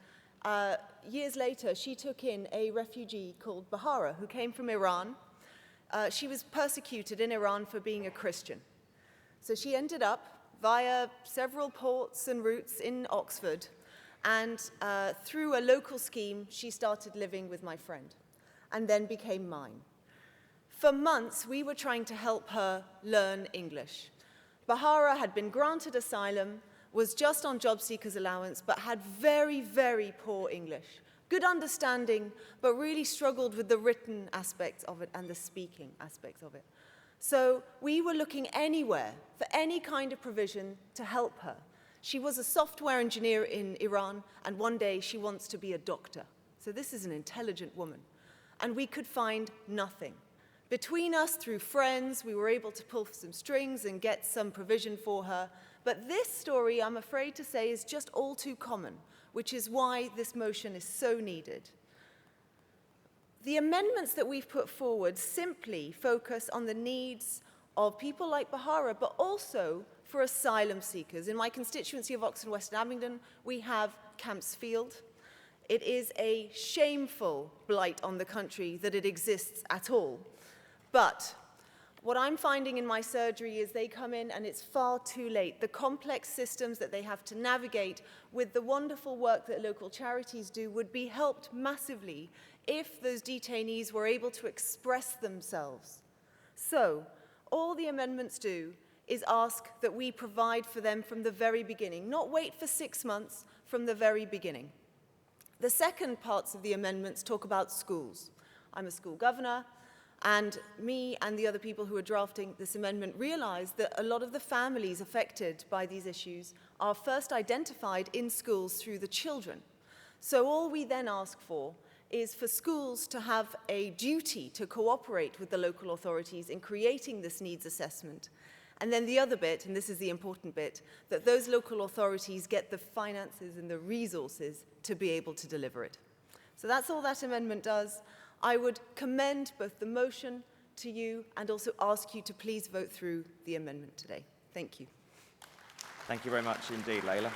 Speaker 12: years later, she took in a refugee called Bahara, who came from Iran. She was persecuted in Iran for being a Christian. So she ended up via several ports and routes in Oxford, and through a local scheme, she started living with my friend, and then became mine. For months, we were trying to help her learn English. Bahara had been granted asylum, was just on job seekers allowance, but had very, very poor English. Good understanding, but really struggled with the written aspects of it and the speaking aspects of it. So we were looking anywhere for any kind of provision to help her. She was a software engineer in Iran, and one day she wants to be a doctor. So this is an intelligent woman. And we could find nothing. Between us, through friends, we were able to pull some strings and get some provision for her. But this story, I'm afraid to say, is just all too common, which is why this motion is so needed. The amendments that we've put forward simply focus on the needs of people like Bahara, but also for asylum seekers. In my constituency of Oxford and West Abingdon, we have Campsfield. It is a shameful blight on the country that it exists at all. But what I'm finding in my surgery is they come in and it's far too late. The complex systems that they have to navigate with the wonderful work that local charities do would be helped massively if those detainees were able to express themselves. So, all the amendments do is ask that we provide for them from the very beginning, not wait for 6 months, from the very beginning. The second parts of the amendments talk about schools. I'm a school governor, and me and the other people who are drafting this amendment realize that a lot of the families affected by these issues are first identified in schools through the children. So all we then ask for is for schools to have a duty to cooperate with the local authorities in creating this needs assessment. And then the other bit, and this is the important bit, that those local authorities get the finances and the resources to be able to deliver it. So that's all that amendment does. I would commend both the motion to you and also ask you to please vote through the amendment today. Thank you.
Speaker 10: Thank you very much indeed, Layla.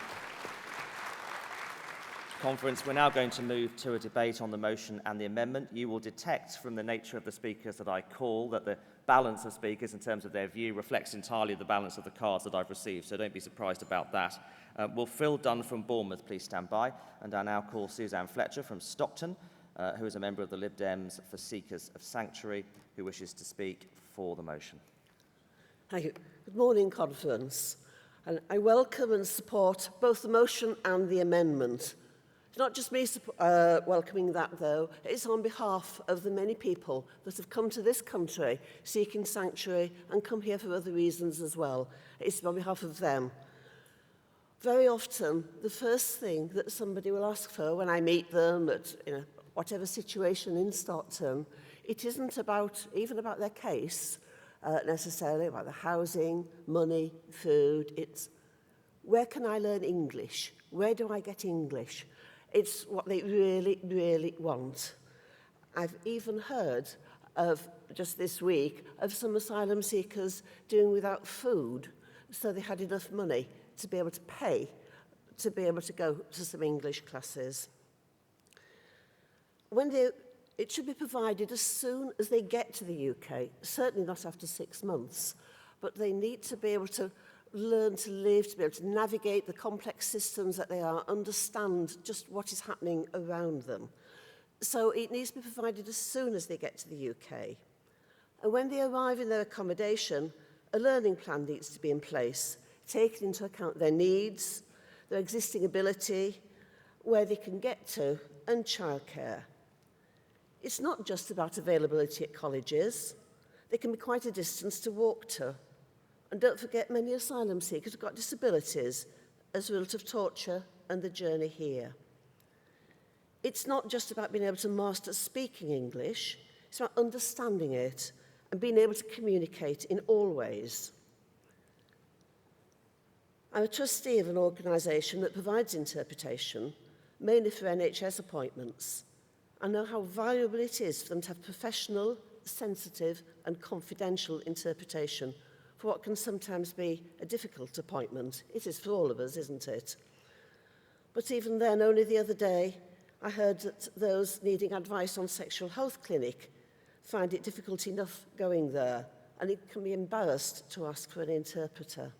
Speaker 10: Conference, we're now going to move to a debate on the motion and the amendment. You will detect from the nature of the speakers that I call that the balance of speakers in terms of their view reflects entirely the balance of the cards that I've received, so don't be surprised about that. Will Phil Dunn from Bournemouth please stand by? And I now call Suzanne Fletcher from Stockton, who is a member of the Lib Dems for Seekers of Sanctuary, who wishes to speak for the motion.
Speaker 13: Thank you. Good morning, Conference. And I welcome and support both the motion and the amendment. It's not just me welcoming that, though. It's on behalf of the many people that have come to this country seeking sanctuary and come here for other reasons as well. It's on behalf of them. Very often, the first thing that somebody will ask for when I meet them at whatever situation in Stockton, it isn't even about their case necessarily, about the housing, money, food. It's, where can I learn English? Where do I get English? It's what they really, really want. I've even heard of, just this week, of some asylum seekers doing without food, so they had enough money to be able to pay, to be able to go to some English classes. It should be provided as soon as they get to the UK, certainly not after 6 months, but they need to be able to learn to live, to be able to navigate the complex systems that they are, understand just what is happening around them. So it needs to be provided as soon as they get to the UK. And when they arrive in their accommodation, a learning plan needs to be in place, taking into account their needs, their existing ability, where they can get to, and childcare. It's not just about availability at colleges. They can be quite a distance to walk to. And don't forget, many asylum seekers have got disabilities as a result of torture and the journey here. It's not just about being able to master speaking English, it's about understanding it and being able to communicate in all ways. I'm a trustee of an organisation that provides interpretation, mainly for NHS appointments. I know how valuable it is for them to have professional, sensitive and confidential interpretation for what can sometimes be a difficult appointment. It is for all of us, isn't it? But even then, only the other day, I heard that those needing advice on sexual health clinic find it difficult enough going there, and it can be embarrassed to ask for an interpreter.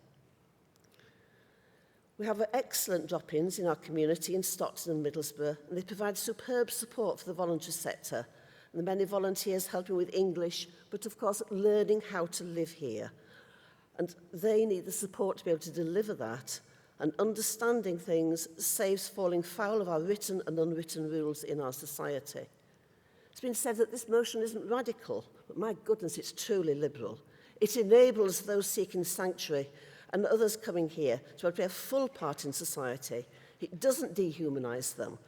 Speaker 13: We have excellent drop-ins in our community in Stockton and Middlesbrough, and they provide superb support for the voluntary sector, the many volunteers helping with English, but of course learning how to live here. And they need the support to be able to deliver that. And understanding things saves falling foul of our written and unwritten rules in our society. It's been said that this motion isn't radical, but my goodness, it's truly liberal. It enables those seeking sanctuary and others coming here to play a full part in society. It doesn't dehumanise them.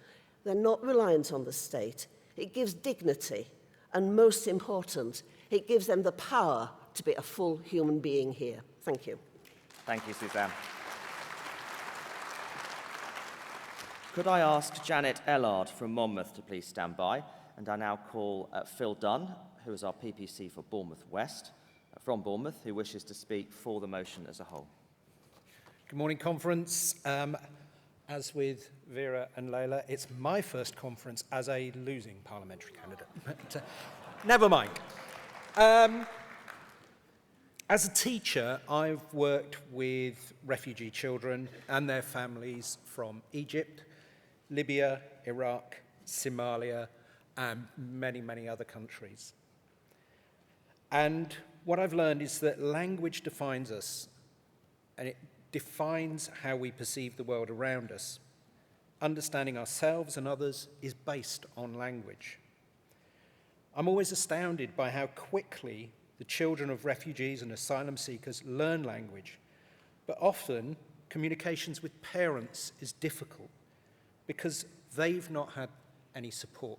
Speaker 13: They're not reliant on the state. It gives dignity, and most important, it gives them the power to be a full human being here. Thank you.
Speaker 10: Thank you, Suzanne. Could I ask Janet Ellard from Monmouth to please stand by? And I now call Phil Dunn, who is our PPC for Bournemouth West, from Bournemouth, who wishes to speak for the motion as a whole.
Speaker 14: Good morning, conference. As with Vera and Leila, it's my first conference as a losing parliamentary candidate. But, never mind. As a teacher, I've worked with refugee children and their families from Egypt, Libya, Iraq, Somalia, and many, many other countries. And what I've learned is that language defines us, and it defines how we perceive the world around us. Understanding ourselves and others is based on language. I'm always astounded by how quickly the children of refugees and asylum seekers learn language, but often communications with parents is difficult because they've not had any support.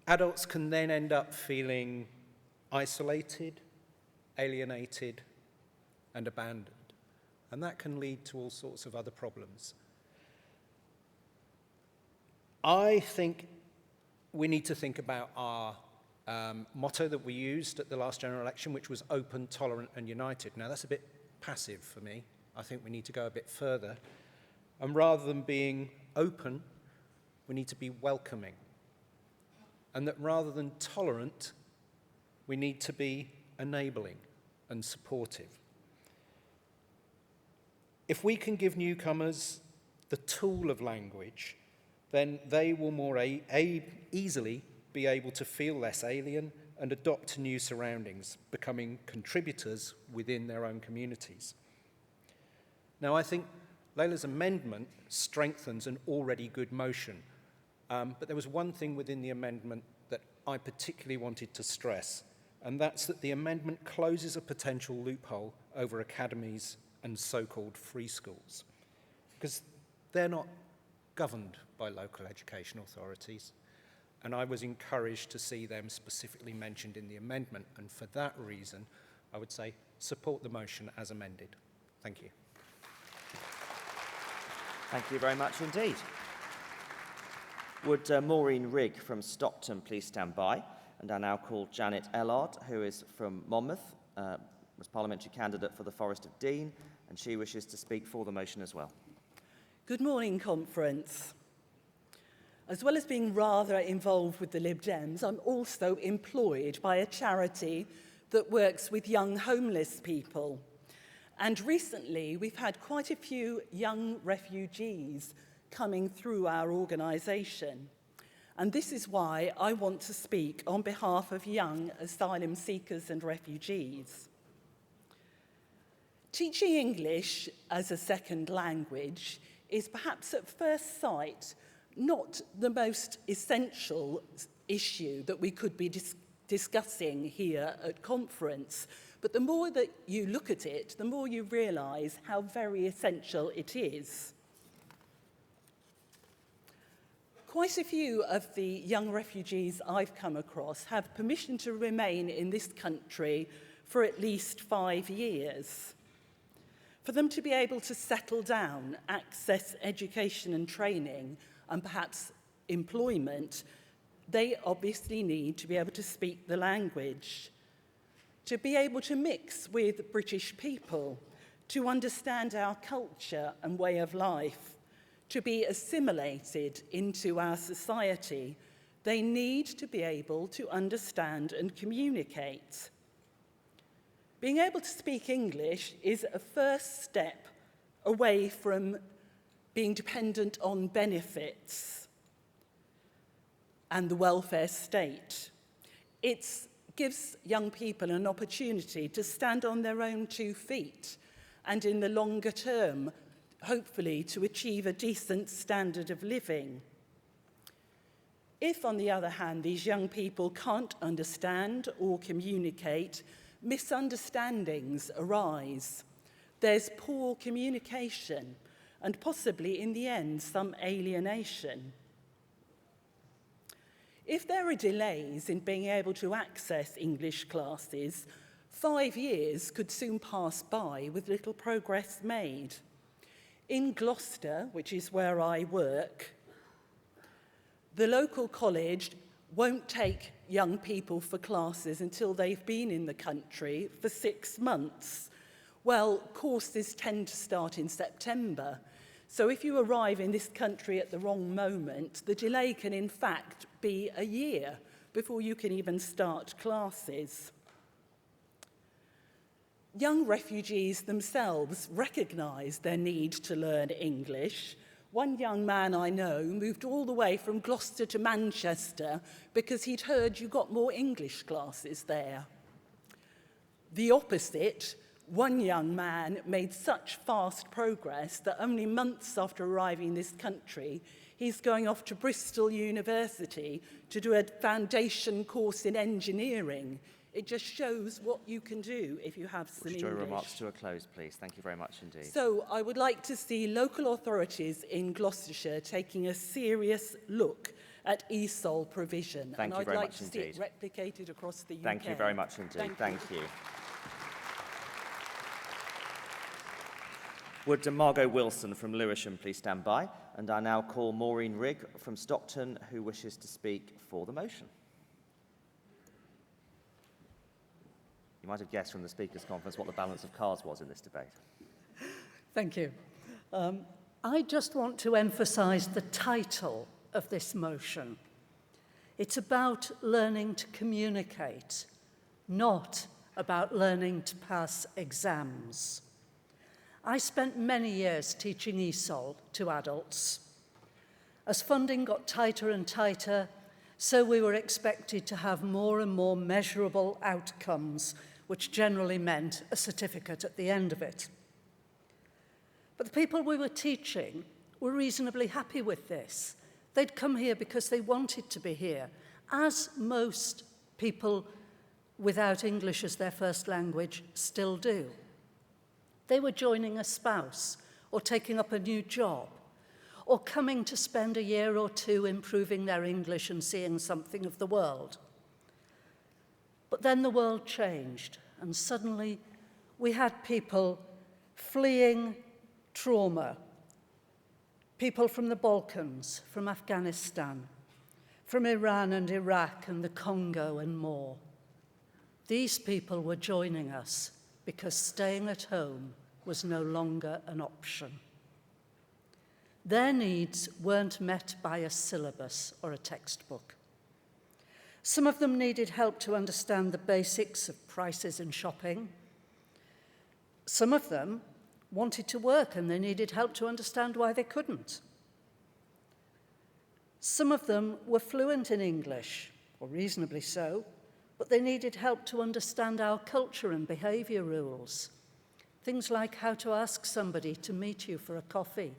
Speaker 14: Adults can then end up feeling isolated, alienated, and abandoned, and that can lead to all sorts of other problems. I think we need to think about our motto that we used at the last general election, which was open, tolerant, and united. Now, that's a bit passive for me. I think we need to go a bit further. And rather than being open, we need to be welcoming. And that rather than tolerant, we need to be enabling and supportive. If we can give newcomers the tool of language, then they will more easily be able to feel less alien and adopt to new surroundings, becoming contributors within their own communities. Now, I think Leila's amendment strengthens an already good motion, but there was one thing within the amendment that I particularly wanted to stress, and that's that the amendment closes a potential loophole over academies and so-called free schools, because they're not governed by local education authorities, and I was encouraged to see them specifically mentioned in the amendment, and for that reason, I would say support the motion as amended. Thank you.
Speaker 10: Thank you very much indeed. Would Maureen Rigg from Stockton please stand by? And I now call Janet Ellard, who is from Monmouth, was parliamentary candidate for the Forest of Dean, and she wishes to speak for the motion as well.
Speaker 15: Good morning, conference. As well as being rather involved with the Lib Dems, I'm also employed by a charity that works with young homeless people. And recently, we've had quite a few young refugees coming through our organisation. And this is why I want to speak on behalf of young asylum seekers and refugees. Teaching English as a second language is perhaps at first sight not the most essential issue that we could be discussing here at conference, but the more that you look at it, the more you realise how very essential it is. Quite a few of the young refugees I've come across have permission to remain in this country for at least 5 years. For them to be able to settle down, access education and training, and perhaps employment, they obviously need to be able to speak the language, to be able to mix with British people, to understand our culture and way of life, to be assimilated into our society. They need to be able to understand and communicate. Being able to speak English is a first step away from being dependent on benefits. and the welfare state. It gives young people an opportunity to stand on their own 2 feet and in the longer term, hopefully to achieve a decent standard of living. If, on the other hand, these young people can't understand or communicate, misunderstandings arise. There's poor communication and possibly, in the end, some alienation. If there are delays in being able to access English classes, 5 years could soon pass by with little progress made. In Gloucester, which is where I work, the local college won't take young people for classes until they've been in the country for 6 months. Well, courses tend to start in September. So if you arrive in this country at the wrong moment, the delay can in fact be a year before you can even start classes. Young refugees themselves recognise their need to learn English. One young man I know moved all the way from Gloucester to Manchester because he'd heard you got more English classes there. The opposite, one young man made such fast progress that only months after arriving in this country, he's going off to Bristol University to do a foundation course in engineering. It just shows what you can do if you have some
Speaker 10: Would you draw your
Speaker 15: English.
Speaker 10: remarks to a close, please? Thank you very much indeed.
Speaker 15: So I would like to see local authorities in Gloucestershire taking a serious look at ESOL provision.
Speaker 10: Thank you
Speaker 15: and
Speaker 10: very
Speaker 15: I'd like
Speaker 10: much
Speaker 15: to see it
Speaker 10: indeed.
Speaker 15: replicated across the UK.
Speaker 10: Thank you very much indeed. Thank you. Would Margot Wilson from Lewisham please stand by? And I now call Maureen Rigg from Stockton, who wishes to speak for the motion. You might have guessed from the Speakers' Conference what the balance of cards was in this debate.
Speaker 1: Thank you. I just want to emphasise the title of this motion. It's about learning to communicate, not about learning to pass exams. I spent many years teaching ESOL to adults. As funding got tighter and tighter, so we were expected to have more and more measurable outcomes, which generally meant a certificate at the end of it. But the people we were teaching were reasonably happy with this. They'd come here because they wanted to be here, as most people without English as their first language still do. They were joining a spouse, or taking up a new job, or coming to spend a year or two improving their English and seeing something of the world. But then the world changed, and suddenly we had people fleeing trauma, people from the Balkans, from Afghanistan, from Iran and Iraq and the Congo and more. These people were joining us because staying at home was no longer an option. Their needs weren't met by a syllabus or a textbook. Some of them needed help to understand the basics of prices and shopping. Some of them wanted to work and they needed help to understand why they couldn't. Some of them were fluent in English, or reasonably so, but they needed help to understand our culture and behaviour rules. Things like how to ask somebody to meet you for a coffee,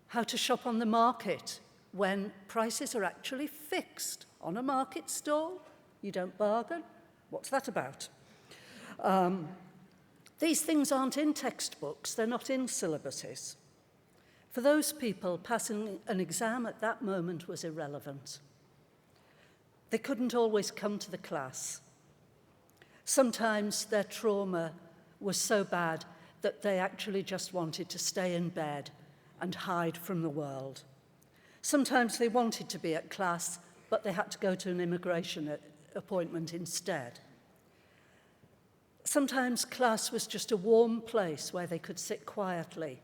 Speaker 1: how to shop on the market when prices are actually fixed on a market stall. You don't bargain. What's that about? These things aren't in textbooks. They're not in syllabuses. For those people, passing an exam at that moment was irrelevant. They couldn't always come to the class. Sometimes their trauma was so bad that they actually just wanted to stay in bed and hide from the world. Sometimes they wanted to be at class, but they had to go to an immigration appointment instead. Sometimes class was just a warm place where they could sit quietly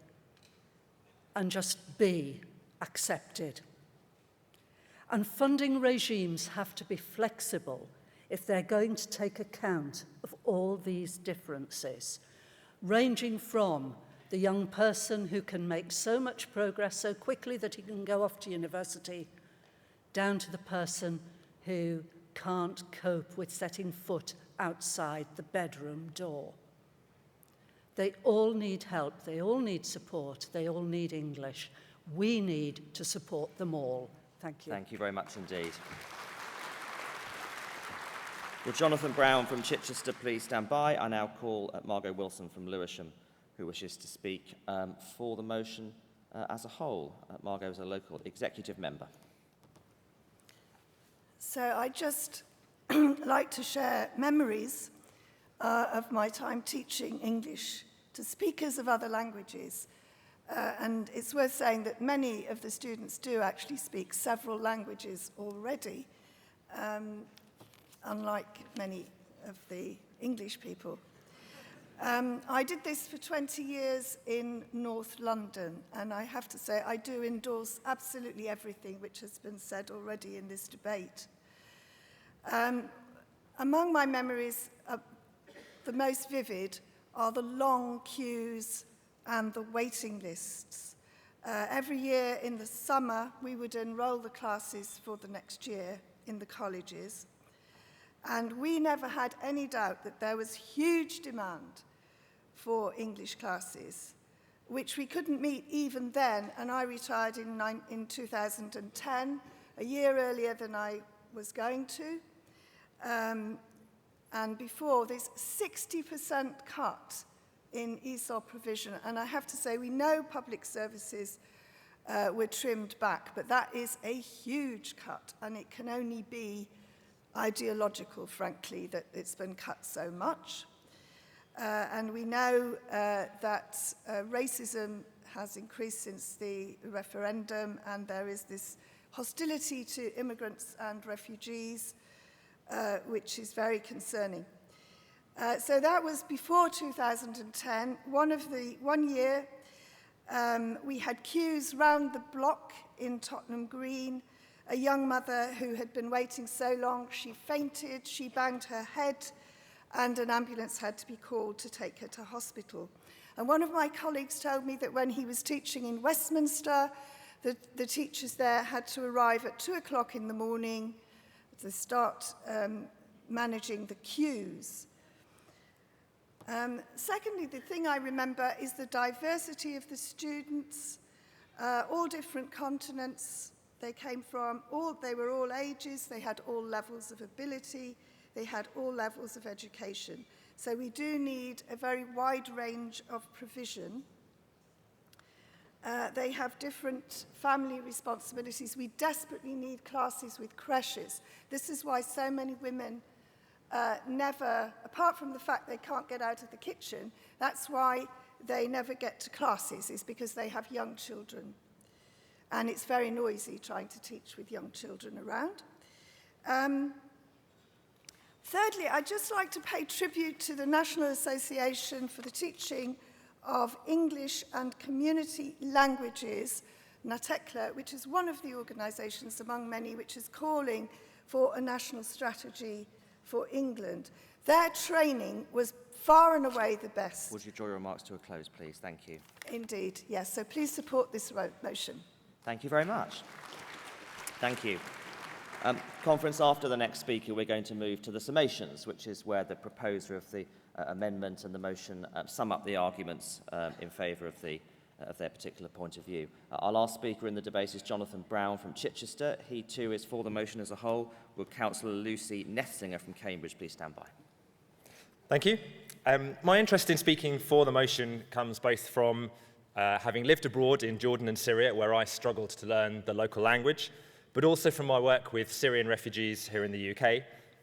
Speaker 1: and just be accepted. And funding regimes have to be flexible if they're going to take account of all these differences, ranging from the young person who can make so much progress so quickly that he can go off to university, down to the person who can't cope with setting foot outside the bedroom door. They all need help, they all need support, they all need English. We need to support them all. Thank you.
Speaker 10: Thank you very much indeed. Will Jonathan Brown from Chichester please stand by? I now call Margot Wilson from Lewisham, who wishes to speak for the motion as a whole. Margot is a local executive member.
Speaker 16: So I just like to share memories of my time teaching English to speakers of other languages. And it's worth saying that many of the students do actually speak several languages already, unlike many of the English people. I did this for 20 years in North London, and I have to say I do endorse absolutely everything which has been said already in this debate. Among my memories, the most vivid are the long queues and the waiting lists. Every year in the summer, we would enroll the classes for the next year in the colleges. And we never had any doubt that there was huge demand for English classes, which we couldn't meet even then. And I retired in 2010, a year earlier than I was going to. And before, there's 60% cut in ESOL provision. And I have to say, we know public services were trimmed back, but that is a huge cut, and it can only be ideological, frankly, that it's been cut so much. And we know that racism has increased since the referendum, and there is this hostility to immigrants and refugees, which is very concerning. So that was before 2010. One year, we had queues round the block in Tottenham Green. A young mother who had been waiting so long, she fainted, she banged her head, and an ambulance had to be called to take her to hospital. And one of my colleagues told me that when he was teaching in Westminster, the teachers there had to arrive at 2 o'clock in the morning to start managing the queues. Secondly, the thing I remember is the diversity of the students, all different continents they came from. They were all ages, they had all levels of ability, they had all levels of education. So we do need a very wide range of provision. They have different family responsibilities. We desperately need classes with creches. This is why so many women never, apart from the fact they can't get out of the kitchen, that's why they never get to classes, is because they have young children. And it's very noisy trying to teach with young children around. Thirdly, I'd just like to pay tribute to the National Association for the Teaching of English and Community Languages, NATECLA, which is one of the organisations among many which is calling for a national strategy for England. Their training was far and away the best.
Speaker 10: Would you draw your remarks to a close, please? Thank you.
Speaker 16: Indeed, yes. So please support this motion.
Speaker 10: Thank you very much. Thank you. Conference, after the next speaker, we're going to move to the summations, which is where the proposer of the amendment and the motion sum up the arguments in favour of their particular point of view. Our last speaker in the debate is Jonathan Brown from Chichester. He too is for the motion as a whole. Will Councillor Lucy Nethsinger from Cambridge please stand by?
Speaker 17: Thank you. My interest in speaking for the motion comes both from having lived abroad in Jordan and Syria, where I struggled to learn the local language, but also from my work with Syrian refugees here in the UK,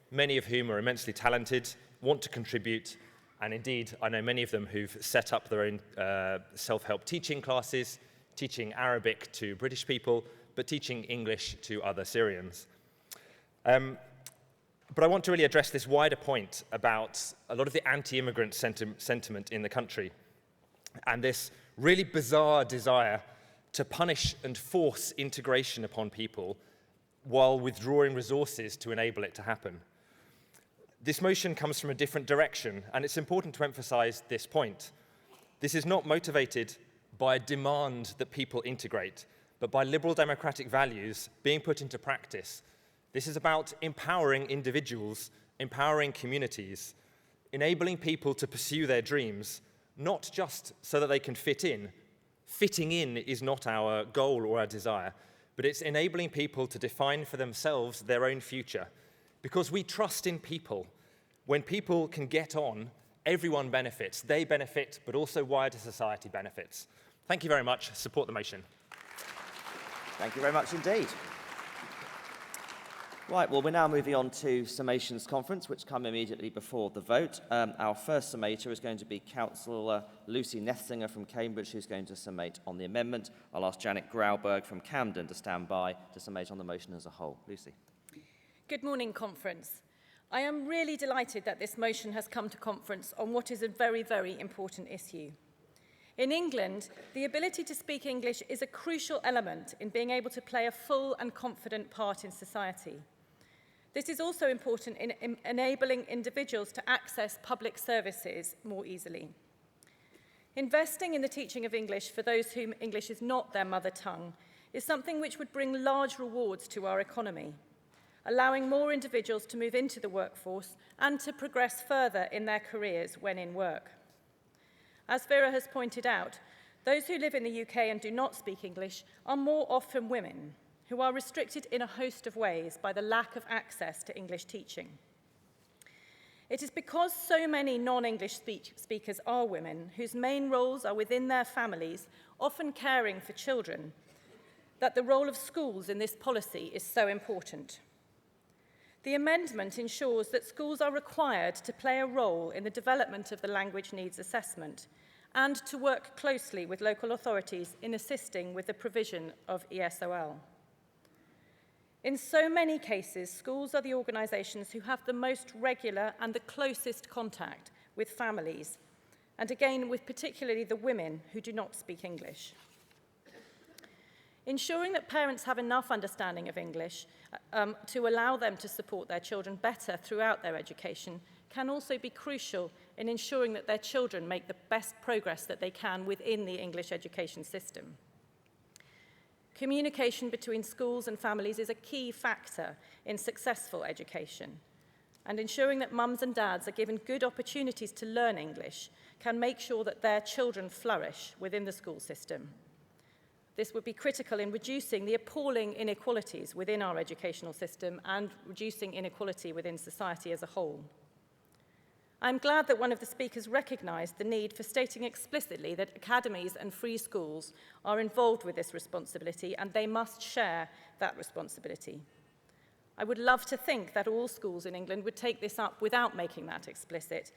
Speaker 17: many of whom are immensely talented, want to contribute, and indeed, I know many of them who've set up their own self-help teaching classes, teaching Arabic to British people, but teaching English to other Syrians. But I want to really address this wider point about a lot of the anti-immigrant sentiment in the country, and this really bizarre desire to punish and force integration upon people while withdrawing resources to enable it to happen. This motion comes from a different direction, and it's important to emphasize this point. This is not motivated by a demand that people integrate, but by liberal democratic values being put into practice. This is about empowering individuals, empowering communities, enabling people to pursue their dreams, not just so that they can fit in. Fitting in is not our goal or our desire, but it's enabling people to define for themselves their own future. Because we trust in people. When people can get on, everyone benefits. They benefit, but also wider society benefits. Thank you very much. Support the motion.
Speaker 10: Thank you very much indeed. Right, well, we're now moving on to summations conference, which come immediately before the vote. Our first summator is going to be Councillor Lucy Nethsinger from Cambridge, who's going to summate on the amendment. I'll ask Janet Grauberg from Camden to stand by to summate on the motion as a whole. Lucy.
Speaker 18: Good morning, Conference. I am really delighted that this motion has come to conference on what is a very, very important issue. In England, the ability to speak English is a crucial element in being able to play a full and confident part in society. This is also important in enabling individuals to access public services more easily. Investing in the teaching of English for those whom English is not their mother tongue is something which would bring large rewards to our economy, allowing more individuals to move into the workforce and to progress further in their careers when in work. As Vera has pointed out, those who live in the UK and do not speak English are more often women, who are restricted in a host of ways by the lack of access to English teaching. It is because so many non-English speakers are women, whose main roles are within their families, often caring for children, that the role of schools in this policy is so important. The amendment ensures that schools are required to play a role in the development of the language needs assessment and to work closely with local authorities in assisting with the provision of ESOL. In so many cases, schools are the organisations who have the most regular and the closest contact with families, and again with particularly the women who do not speak English. Ensuring that parents have enough understanding of English to allow them to support their children better throughout their education can also be crucial in ensuring that their children make the best progress that they can within the English education system. Communication between schools and families is a key factor in successful education, and ensuring that mums and dads are given good opportunities to learn English can make sure that their children flourish within the school system. This would be critical in reducing the appalling inequalities within our educational system and reducing inequality within society as a whole. I'm glad that one of the speakers recognised the need for stating explicitly that academies and free schools are involved with this responsibility and they must share that responsibility. I would love to think that all schools in England would take this up without making that explicit,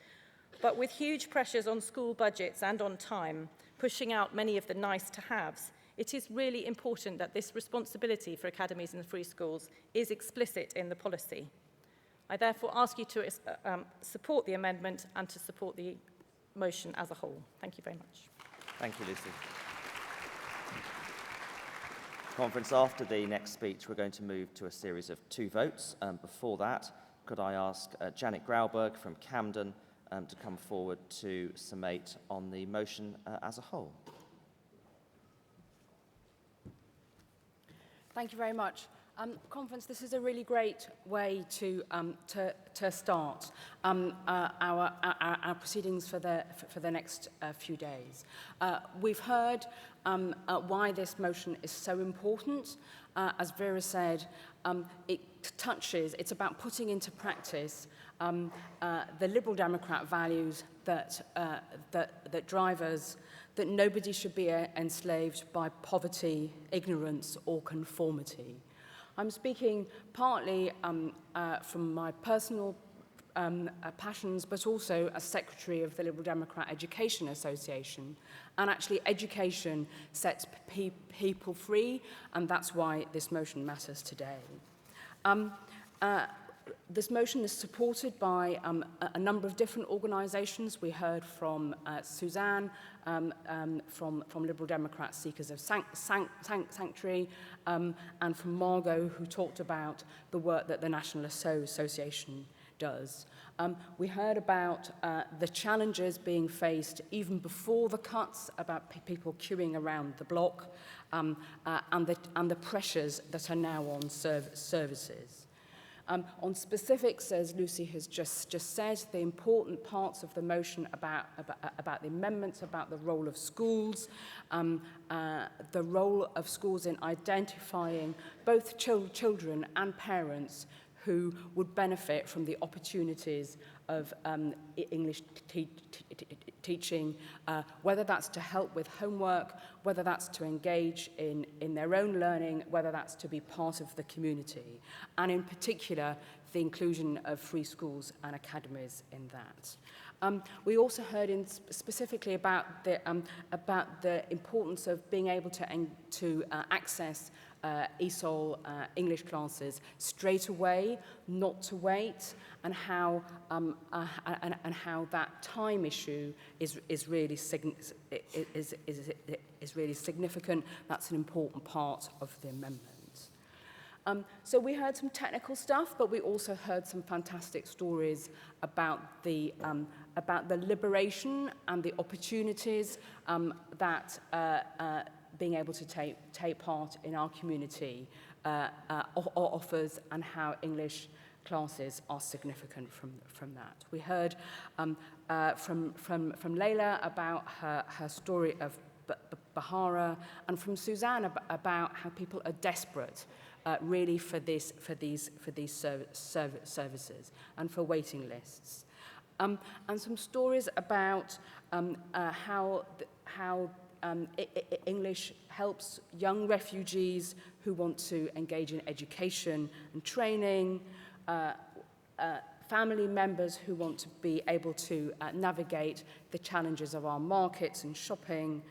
Speaker 18: but with huge pressures on school budgets and on time, pushing out many of the nice-to-haves, it is really important that this responsibility for academies and free schools is explicit in the policy. I therefore ask you to support the amendment and to support the motion as a whole. Thank you very much.
Speaker 10: Thank you, Lucy. Conference, after the next speech, we're going to move to a series of 2 votes. Before that, could I ask Janet Grauberg from Camden to come forward to summate on the motion as a whole?
Speaker 19: Thank you very much. Conference, this is a really great way to start our proceedings for the next few days. We've heard why this motion is so important. As Vera said, it's about putting into practice the Liberal Democrat values that drive us, that nobody should be enslaved by poverty, ignorance, or conformity. I'm speaking partly from my personal passions, but also as Secretary of the Liberal Democrat Education Association. And actually, education sets people free, and that's why this motion matters today. This motion is supported by a number of different organisations. We heard from Suzanne, from Liberal Democrat Seekers of Sanctuary, and from Margot, who talked about the work that the National Association does. We heard about the challenges being faced even before the cuts, about people queuing around the block, and the pressures that are now on services. On specifics, as Lucy has just said, the important parts of the motion about the amendments, about the role of schools, the role of schools in identifying both children and parents who would benefit from the opportunities of English teaching, whether that's to help with homework, whether that's to engage in their own learning, whether that's to be part of the community, and in particular, the inclusion of free schools and academies in that. We also heard specifically about the importance of being able to access ESOL English classes straight away, not to wait, and how that time issue is really significant. That's an important part of the amendment. So we heard some technical stuff, but we also heard some fantastic stories about the liberation and the opportunities that being able to take part in our community offers, and how English classes are significant from that. We heard from Layla about her story of Bahara, and from Suzanne about how people are desperate really for these services and for waiting lists. And some stories about how English helps young refugees who want to engage in education and training, family members who want to be able to navigate the challenges of our markets and shopping,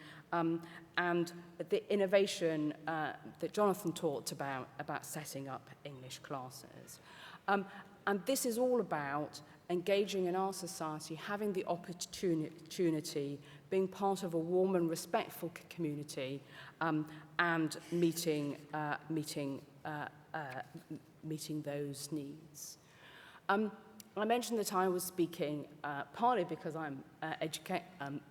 Speaker 19: and the innovation that Jonathan talked about setting up English classes. And this is all about engaging in our society, having the opportunity, being part of a warm and respectful community, and meeting those needs. I mentioned that I was speaking partly because I'm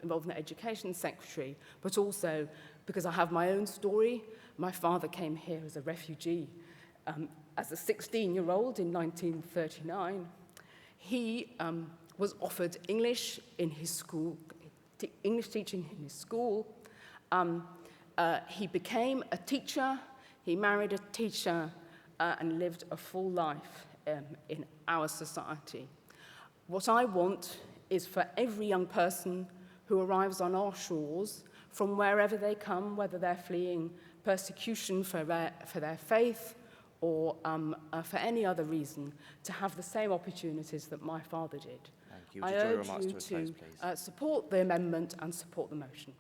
Speaker 19: involved in the Education Secretary, but also because I have my own story. My father came here as a refugee as a 16-year-old in 1939. He was offered English in his school, English teaching in his school. He became a teacher, he married a teacher, and lived a full life in our society. What I want is for every young person who arrives on our shores, from wherever they come, whether they're fleeing persecution for their faith or for any other reason, to have the same opportunities that my father did.
Speaker 10: Thank you.
Speaker 19: I urge you to support the amendment and support the motion.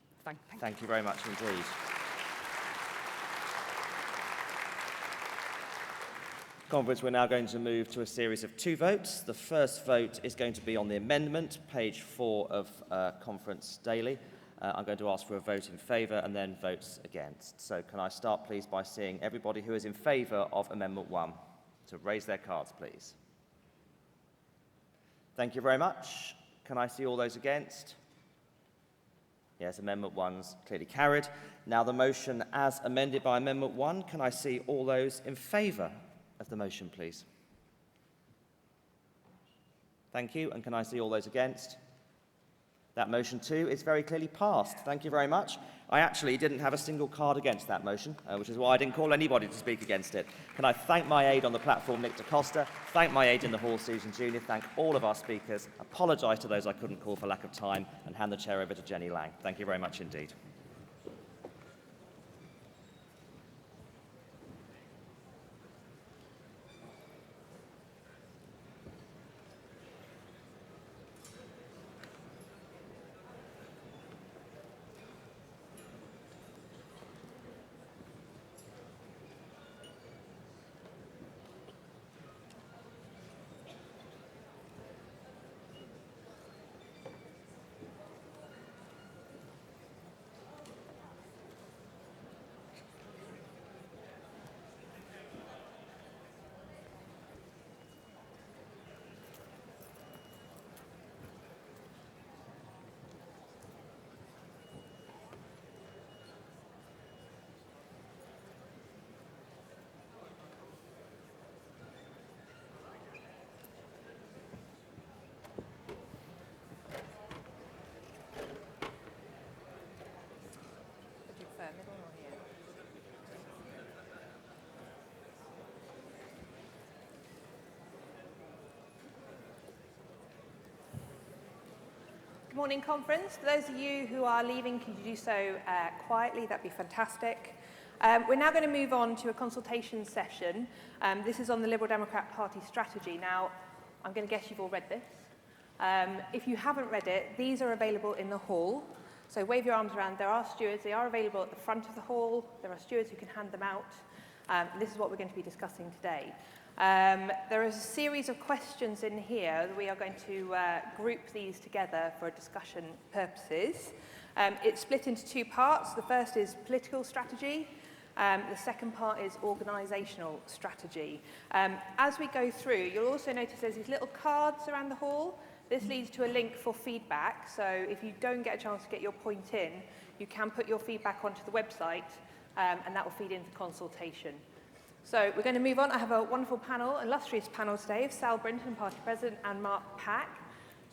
Speaker 10: Thank you very much indeed. Conference, we're now going to move to a series of two votes. The first vote is going to be on the amendment, page 4 of Conference Daily. I'm going to ask for a vote in favour and then votes against. So can I start, please, by seeing everybody who is in favour of Amendment 1 to raise their cards, please. Thank you very much. Can I see all those against? Yes, Amendment 1's clearly carried. Now the motion as amended by Amendment 1, can I see all those in favour of the motion, please? Thank you. And can I see all those against? That motion too is very clearly passed. Thank you very much. I actually didn't have a single card against that motion, which is why I didn't call anybody to speak against it. Can I thank my aide on the platform, Nick DaCosta, thank my aide in the hall, Susan Junior, thank all of our speakers, apologise to those I couldn't call for lack of time, and hand the chair over to Jenny Lang. Thank you very much indeed.
Speaker 20: Good morning, conference. For those of you who are leaving, can you do so quietly? That'd be fantastic. We're now going to move on to a consultation session. This is on the Liberal Democrat Party strategy. Now, I'm going to guess you've all read this. If you haven't read it, these are available in the hall. So wave your arms around. There are stewards. They are available at the front of the hall. There are stewards who can hand them out. This is what we're going to be discussing today. There is a series of questions in here. We are going to group these together for discussion purposes. It's split into two parts. The first is political strategy. The second part is organisational strategy. As we go through, you'll also notice there's these little cards around the hall. This leads to a link for feedback. So if you don't get a chance to get your point in, you can put your feedback onto the website, and that will feed into consultation. So we're going to move on. I have a wonderful panel, illustrious panel today of Sal Brinton, Party President, and Mark Pack.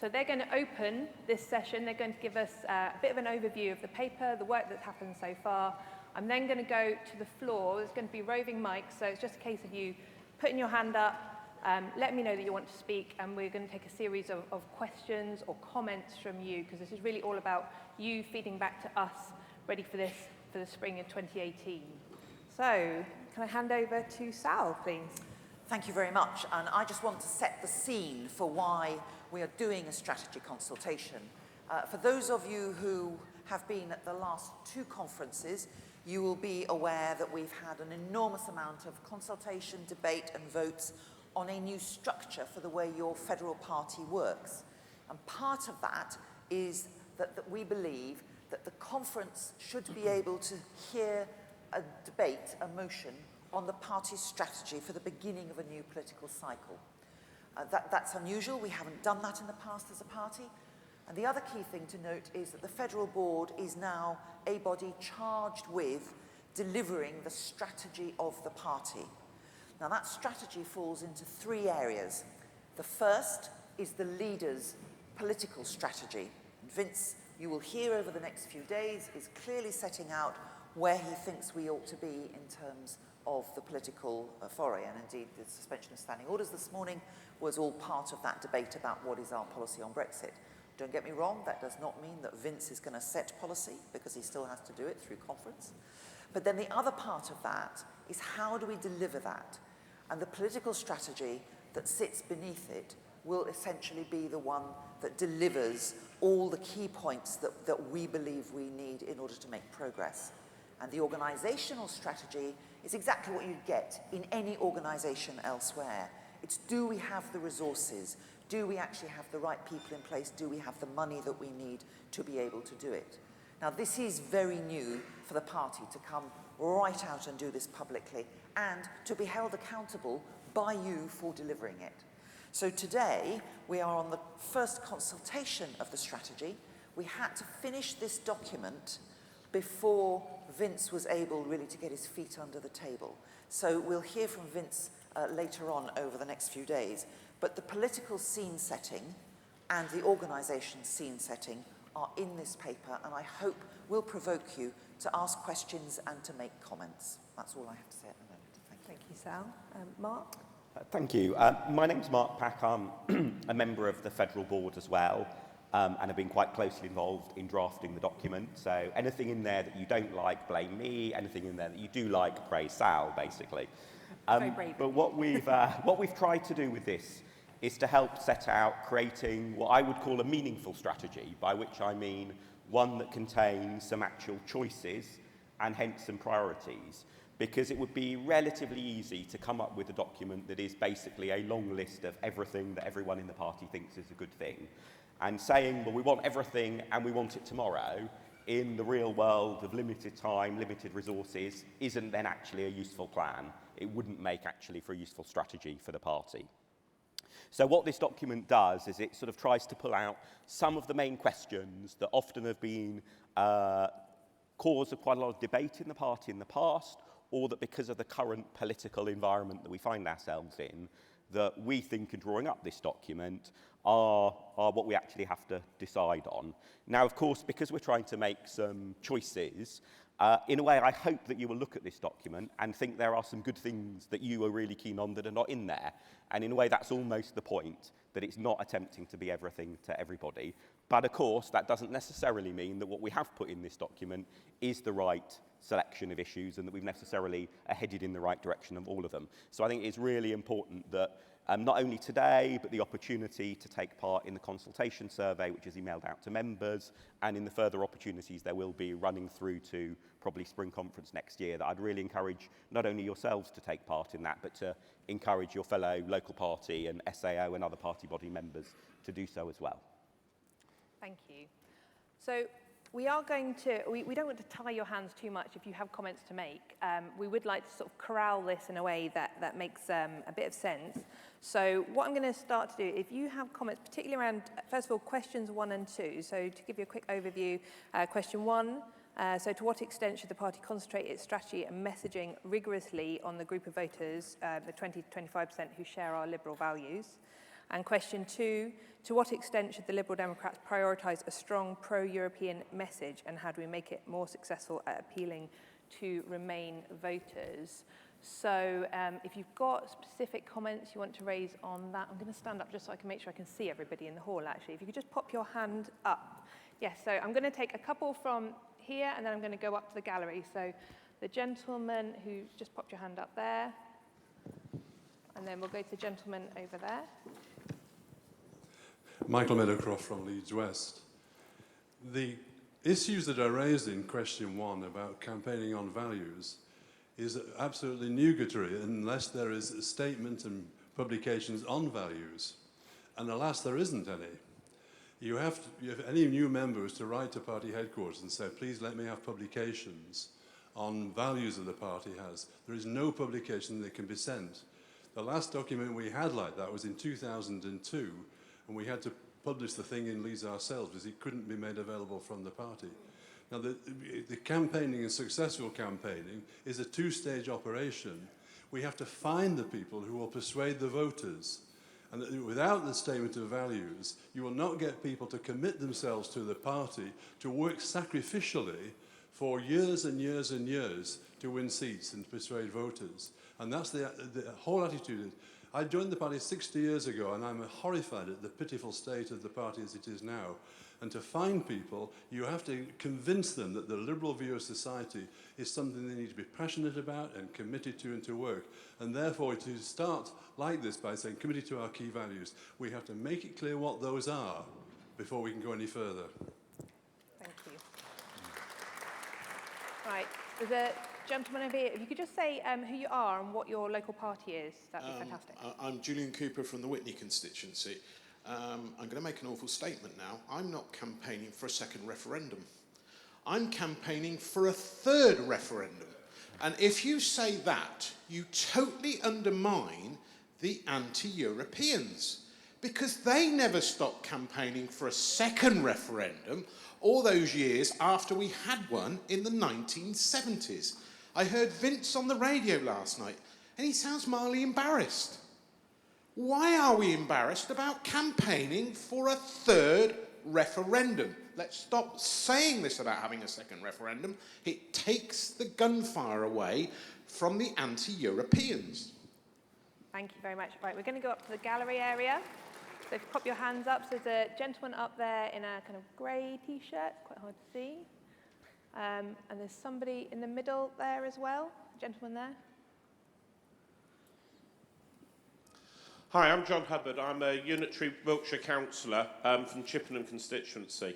Speaker 20: So they're going to open this session. They're going to give us a bit of an overview of the paper, the work that's happened so far. I'm then going to go to the floor. There's going to be roving mics, so it's just a case of you putting your hand up, let me know that you want to speak, and we're going to take a series of questions or comments from you, because this is really all about you feeding back to us, ready for this for the spring of 2018. So, can I hand over to Sal, please?
Speaker 2: Thank you very much. And I just want to set the scene for why we are doing a strategy consultation. For those of you who have been at the last two conferences, you will be aware that we've had an enormous amount of consultation, debate and votes on a new structure for the way your federal party works. And part of that is that we believe that the conference should be able to hear a debate, a motion, on the party's strategy for the beginning of a new political cycle. That's unusual. We haven't done that in the past as a party. And the other key thing to note is that the Federal Board is now a body charged with delivering the strategy of the party. Now, that strategy falls into three areas. The first is the leader's political strategy. Vince, you will hear over the next few days, is clearly setting out where he thinks we ought to be in terms of the political foray. And indeed, the suspension of standing orders this morning was all part of that debate about what is our policy on Brexit. Don't get me wrong, that does not mean that Vince is going to set policy, because he still has to do it through conference. But then the other part of that is, how do we deliver that? And the political strategy that sits beneath it will essentially be the one that delivers all the key points that we believe we need in order to make progress. And the organisational strategy is exactly what you'd get in any organisation elsewhere. It's, do we have the resources? Do we actually have the right people in place? Do we have the money that we need to be able to do it? Now, this is very new for the party to come right out and do this publicly, and to be held accountable by you for delivering it. So today, we are on the first consultation of the strategy. We had to finish this document before Vince was able really to get his feet under the table. So we'll hear from Vince later on over the next few days. But the political scene setting and the organisation scene setting are in this paper, and I hope will provoke you to ask questions and to make comments. That's all I have to say at the moment. Thank you.
Speaker 20: Sal. Mark?
Speaker 21: Thank you. My name's Mark Pack. I'm a member of the Federal Board as well, and have been quite closely involved in drafting the document. So anything in there that you don't like, blame me. Anything in there that you do like, praise Sal, basically. But what we've tried to do with this is to help set out creating what I would call a meaningful strategy, by which I mean one that contains some actual choices and hence some priorities. Because it would be relatively easy to come up with a document that is basically a long list of everything that everyone in the party thinks is a good thing. And saying, well, we want everything and we want it tomorrow, in the real world of limited time, limited resources, isn't then actually a useful plan. It wouldn't make actually for a useful strategy for the party. So what this document does is it sort of tries to pull out some of the main questions that often have been cause of quite a lot of debate in the party in the past, or that because of the current political environment that we find ourselves in, that we think in drawing up this document are what we actually have to decide on. Now, of course, because we're trying to make some choices, in a way, I hope that you will look at this document and think there are some good things that you are really keen on that are not in there. And in a way, that's almost the point, that it's not attempting to be everything to everybody, But of course, that doesn't necessarily mean that what we have put in this document is the right selection of issues and that we've necessarily headed in the right direction of all of them. So I think it's really important that not only today, but the opportunity to take part in the consultation survey, which is emailed out to members, and in the further opportunities there will be running through to probably spring conference next year, that I'd really encourage not only yourselves to take part in that, but to encourage your fellow local party and SAO and other party body members to do so as well.
Speaker 20: Thank you. So we are going to, we don't want to tie your hands too much if you have comments to make. We would like to sort of corral this in a way that makes a bit of sense. So what I'm going to start to do, if you have comments, particularly around, first of all, questions 1 and 2. So to give you a quick overview, question 1, so to what extent should the party concentrate its strategy and messaging rigorously on the group of voters, the 20 to 25% who share our liberal values? And question 2, to what extent should the Liberal Democrats prioritise a strong pro-European message, and how do we make it more successful at appealing to Remain voters? So if you've got specific comments you want to raise on that, I'm going to stand up just so I can make sure I can see everybody in the hall, actually. If you could just pop your hand up. Yes, so I'm going to take a couple from here, and then I'm going to go up to the gallery. So the gentleman who just popped your hand up there, and then we'll go to the gentleman over there.
Speaker 5: Michael Meadowcroft from Leeds West. The issues that are raised in question 1 about campaigning on values is absolutely nugatory unless there is a statement and publications on values. And alas, there isn't any. You have to, if any new member is to write to party headquarters and say, please let me have publications on values that the party has, there is no publication that can be sent. The last document we had like that was in 2002, and we had to publish the thing in Leeds ourselves because it couldn't be made available from the party. Now, the campaigning and successful campaigning is a two-stage operation. We have to find the people who will persuade the voters. And without the statement of values, you will not get people to commit themselves to the party, to work sacrificially for years and years and years to win seats and persuade voters. And that's the whole attitude. I joined the party 60 years ago, and I'm horrified at the pitiful state of the party as it is now. And to find people, you have to convince them that the liberal view of society is something they need to be passionate about and committed to and to work. And therefore, to start like this by saying, committed to our key values, we have to make it clear what those are before we can go any further.
Speaker 20: Thank you. Right, there's a gentleman over here. If you could just say who you are and what your local party is, that'd be fantastic.
Speaker 22: I'm Julian Cooper from the Witney constituency. I'm going to make an awful statement now. I'm not campaigning for a second referendum. I'm campaigning for a third referendum. And if you say that, you totally undermine the anti-Europeans, because they never stopped campaigning for a second referendum all those years after we had one in the 1970s. I heard Vince on the radio last night, and he sounds mildly embarrassed. Why are we embarrassed about campaigning for a third referendum? Let's stop saying this about having a second referendum. It takes the gunfire away from the anti-Europeans.
Speaker 20: Thank you very much. Right, we're going to go up to the gallery area. So if you pop your hands up, so there's a gentleman up there in a kind of grey T-shirt, quite hard to see. And there's somebody in the middle there as well, gentleman there.
Speaker 23: Hi, I'm John Hubbard. I'm a unitary Wiltshire councillor from Chippenham constituency.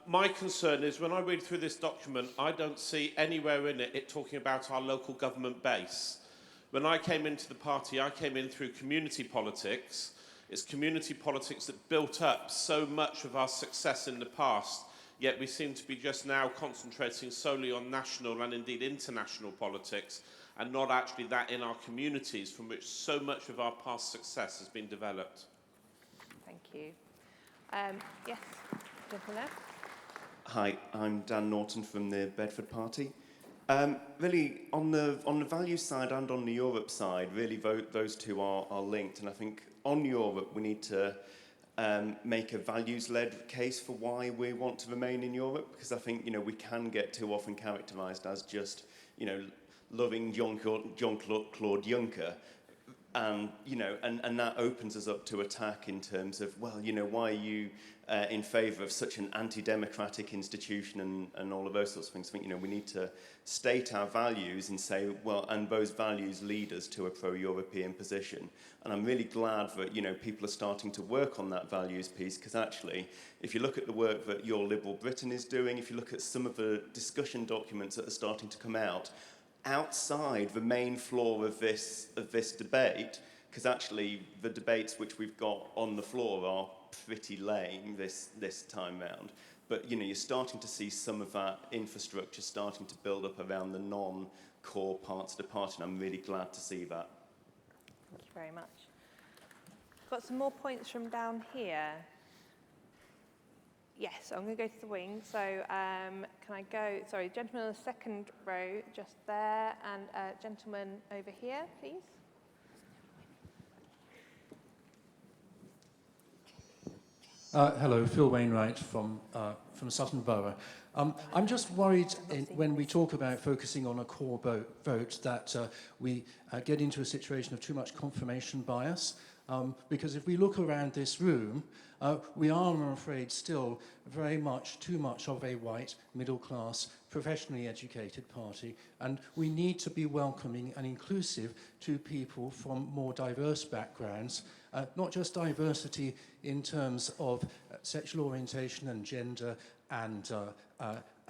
Speaker 23: My concern is when I read through this document, I don't see anywhere in it talking about our local government base. When I came into the party, I came in through community politics. It's community politics that built up so much of our success in the past, yet we seem to be just now concentrating solely on national and indeed international politics, and not actually that in our communities from which so much of our past success has been developed.
Speaker 20: Thank you. Yes, gentleman there.
Speaker 24: Hi, I'm Dan Norton from the Bedford Party. Really, on the values side and on the Europe side, really those two are linked. And I think on Europe, we need to make a values-led case for why we want to remain in Europe, because I think, we can get too often characterised as just, loving Jean-Claude Juncker. And, you know, and that opens us up to attack in terms of, well, you know, why are you in favour of such an anti-democratic institution and all of those sorts of things. I think, you know, we need to state our values and say, well, and those values lead us to a pro-European position. And I'm really glad that, you know, people are starting to work on that values piece, because actually, if you look at the work that Your Liberal Britain is doing, if you look at some of the discussion documents that are starting to come out, outside the main floor of this debate, because actually the debates which we've got on the floor are pretty lame this time round. But, you know, you're starting to see some of that infrastructure starting to build up around the non-core parts of the party, and I'm really glad to see that.
Speaker 20: Thank you very much. Got some more points from down here. Yes, I'm going to go to the wing. So can I go, sorry, gentleman on the second row just there, and gentleman over here, please.
Speaker 4: Hello, Phil Wainwright from Sutton Borough. I'm just worried when we talk about focusing on a core vote that we get into a situation of too much confirmation bias. Because if we look around this room, we are, I'm afraid, still very much too much of a white, middle-class, professionally educated party, and we need to be welcoming and inclusive to people from more diverse backgrounds, not just diversity in terms of sexual orientation and gender and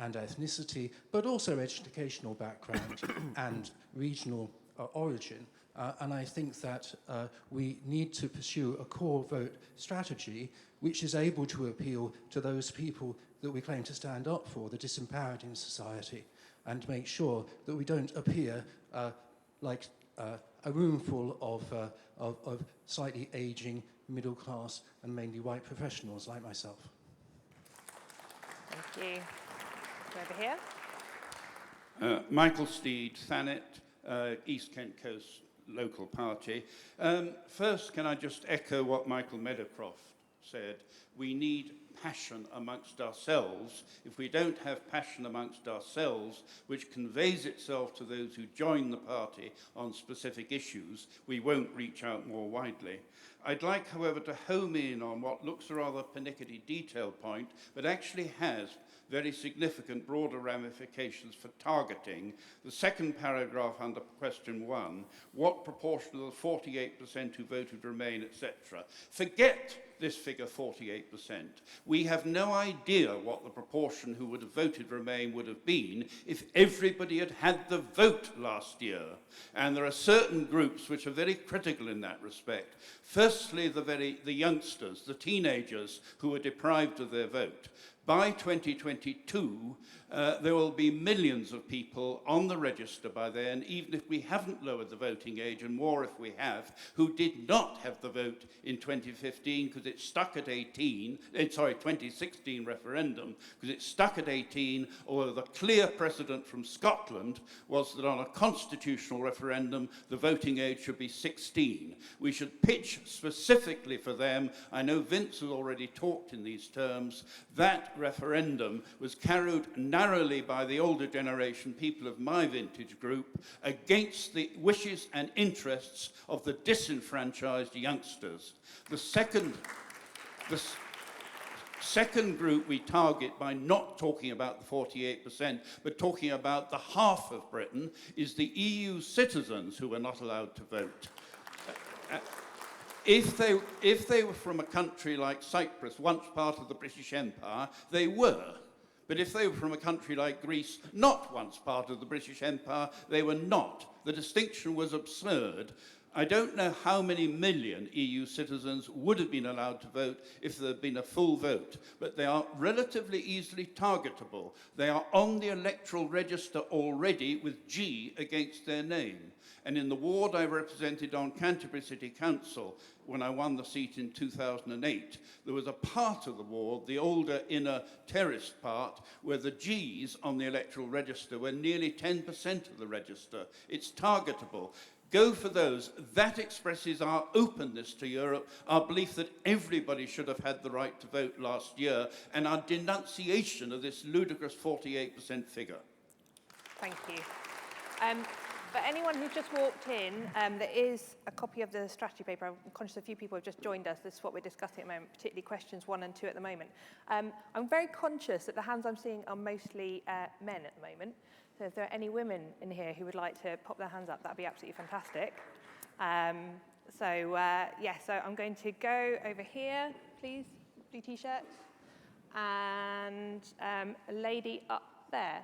Speaker 4: ethnicity, but also educational background and regional origin. And I think that we need to pursue a core vote strategy which is able to appeal to those people that we claim to stand up for, the disempowered in society, and make sure that we don't appear like a room full of slightly aging, middle class, and mainly white professionals like myself.
Speaker 20: Thank you. Over here.
Speaker 6: Michael Steed, Thanet, East Kent Coast local party. First, can I just echo what Michael Meadowcroft said? We need passion amongst ourselves. If we don't have passion amongst ourselves, which conveys itself to those who join the party on specific issues, we won't reach out more widely. I'd like, however, to home in on what looks a rather pernickety detail point, but actually has very significant broader ramifications for targeting. The second paragraph under question 1, what proportion of the 48% who voted Remain, etc. Forget this figure 48%. We have no idea what the proportion who would have voted Remain would have been if everybody had had the vote last year. And there are certain groups which are very critical in that respect. Firstly, the youngsters, the teenagers who were deprived of their vote. By 2022, there will be millions of people on the register by then, even if we haven't lowered the voting age, and more if we have, who did not have the vote in 2015 because it stuck at 18, 2016 referendum, because it stuck at 18, although the clear precedent from Scotland was that on a constitutional referendum, the voting age should be 16. We should pitch specifically for them. I know Vince has already talked in these terms. That referendum was carried narrowly by the older generation, people of my vintage group, against the wishes and interests of the disenfranchised youngsters. The second group we target by not talking about the 48%, but talking about the half of Britain, is the EU citizens who were not allowed to vote. If they were from a country like Cyprus, once part of the British Empire, they were. But if they were from a country like Greece, not once part of the British Empire, they were not. The distinction was absurd. I don't know how many million EU citizens would have been allowed to vote if there had been a full vote, but they are relatively easily targetable. They are on the electoral register already with G against their name. And in the ward I represented on Canterbury City Council, when I won the seat in 2008, there was a part of the ward, the older inner terraced part, where the Gs on the electoral register were nearly 10% of the register. It's targetable. Go for those. That expresses our openness to Europe, our belief that everybody should have had the right to vote last year, and our denunciation of this ludicrous 48% figure.
Speaker 20: Thank you. For anyone who's just walked in, there is a copy of the strategy paper. I'm conscious a few people have just joined us. This is what we're discussing at the moment, particularly questions 1 and 2 at the moment. I'm very conscious that the hands I'm seeing are mostly men at the moment. So if there are any women in here who would like to pop their hands up, that'd be absolutely fantastic. So I'm going to go over here, please, blue t-shirts, and a lady up there.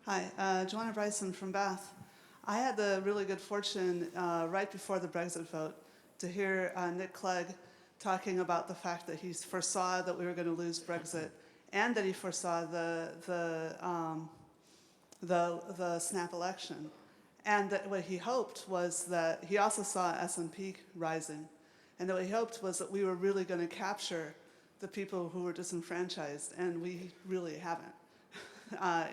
Speaker 3: Hi, Joanna Bryson from Bath. I had the really good fortune right before the Brexit vote to hear Nick Clegg talking about the fact that he foresaw that we were going to lose Brexit and that he foresaw the snap election. And that what he hoped was that he also saw S&P rising. And that what he hoped was that we were really going to capture the people who were disenfranchised, and we really haven't.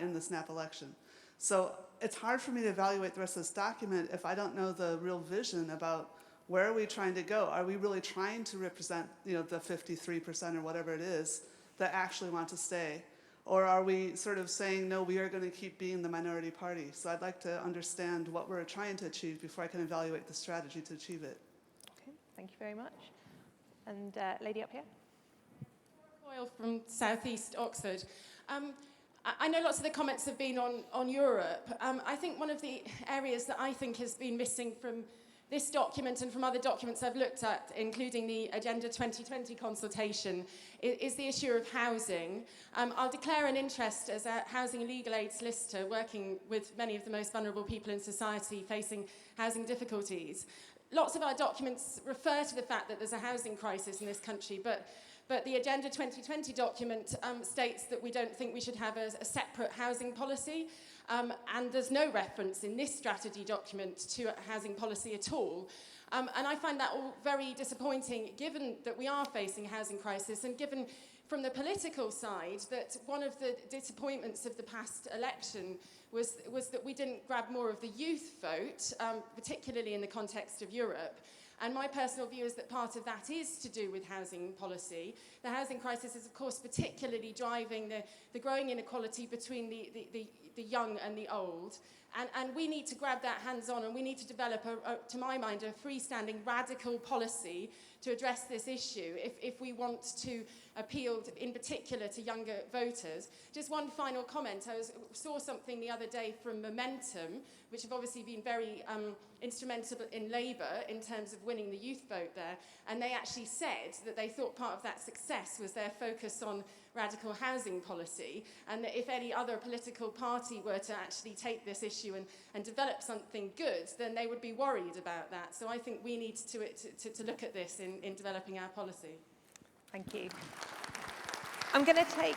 Speaker 3: In the snap election. So it's hard for me to evaluate the rest of this document if I don't know the real vision about where are we trying to go. Are we really trying to represent, the 53% or whatever it is that actually want to stay? Or are we sort of saying, no, we are going to keep being the minority party? So I'd like to understand what we're trying to achieve before I can evaluate the strategy to achieve it.
Speaker 20: Okay, thank you very much. And lady up here.
Speaker 7: Coyle from Southeast Oxford. I know lots of the comments have been on Europe. I think one of the areas that I think has been missing from this document and from other documents I've looked at, including the Agenda 2020 consultation, is the issue of housing. I'll declare an interest as a housing legal aid solicitor working with many of the most vulnerable people in society facing housing difficulties. Lots of our documents refer to the fact that there's a housing crisis in this country, but the Agenda 2020 document states that we don't think we should have a separate housing policy, and there's no reference in this strategy document to a housing policy at all. And I find that all very disappointing, given that we are facing a housing crisis, and given from the political side that one of the disappointments of the past election was that we didn't grab more of the youth vote, particularly in the context of Europe. And my personal view is that part of that is to do with housing policy. The housing crisis is, of course, particularly driving the growing inequality between the young and the old. And we need to grab that hands-on, and we need to develop, to my mind, a freestanding radical policy to address this issue if we want to appeal, in particular, to younger voters. Just one final comment. I saw something the other day from Momentum, which have obviously been very instrumental in Labour in terms of winning the youth vote there, and they actually said that they thought part of that success was their focus on radical housing policy, and that if any other political party were to actually take this issue and develop something good, then they would be worried about that. So I think we need to look at this in developing our policy.
Speaker 20: Thank you. I'm going to take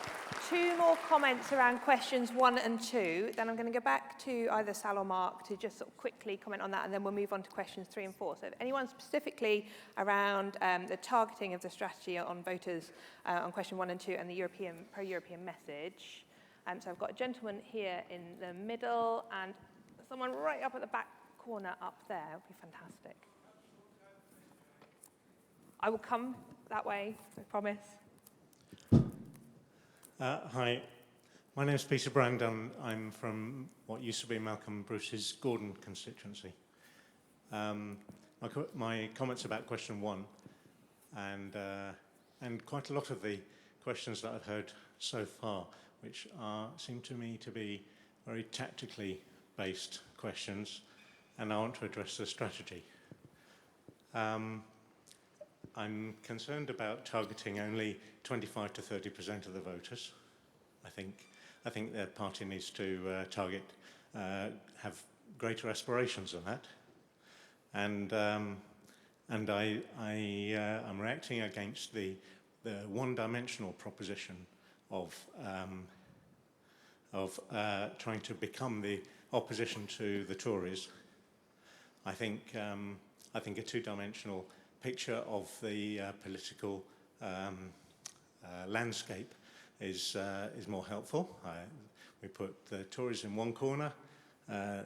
Speaker 20: 2 more comments around questions 1 and 2. Then I'm going to go back to either Sal or Mark to just sort of quickly comment on that, and then we'll move on to questions 3 and 4. So if anyone specifically around the targeting of the strategy on voters on question 1 and 2 and the pro-European message. So I've got a gentleman here in the middle and someone right up at the back corner up there. That would be fantastic. I will come that way, I promise.
Speaker 8: Hi, my name is Peter Brand. I'm from what used to be Malcolm Bruce's Gordon constituency. My comments about question 1 and quite a lot of the questions that I've heard so far, which seem to me to be very tactically based questions, and I want to address the strategy. I'm concerned about targeting only 25 to 30% of the voters. I think their party needs to have greater aspirations than that. And I'm reacting against the one-dimensional proposition of trying to become the opposition to the Tories. I think a two-dimensional picture of the political landscape is more helpful. We put the Tories in one corner,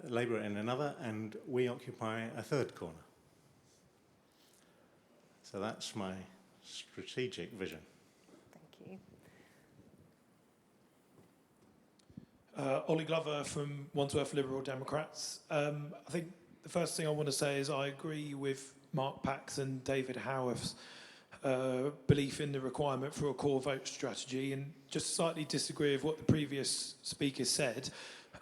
Speaker 8: Labour in another, and we occupy a third corner. So that's my strategic vision.
Speaker 20: Thank you.
Speaker 9: Ollie Glover from Wandsworth Liberal Democrats. I think the first thing I want to say is I agree with Mark Pack's and David Howarth's belief in the requirement for a core vote strategy, and just slightly disagree with what the previous speaker said.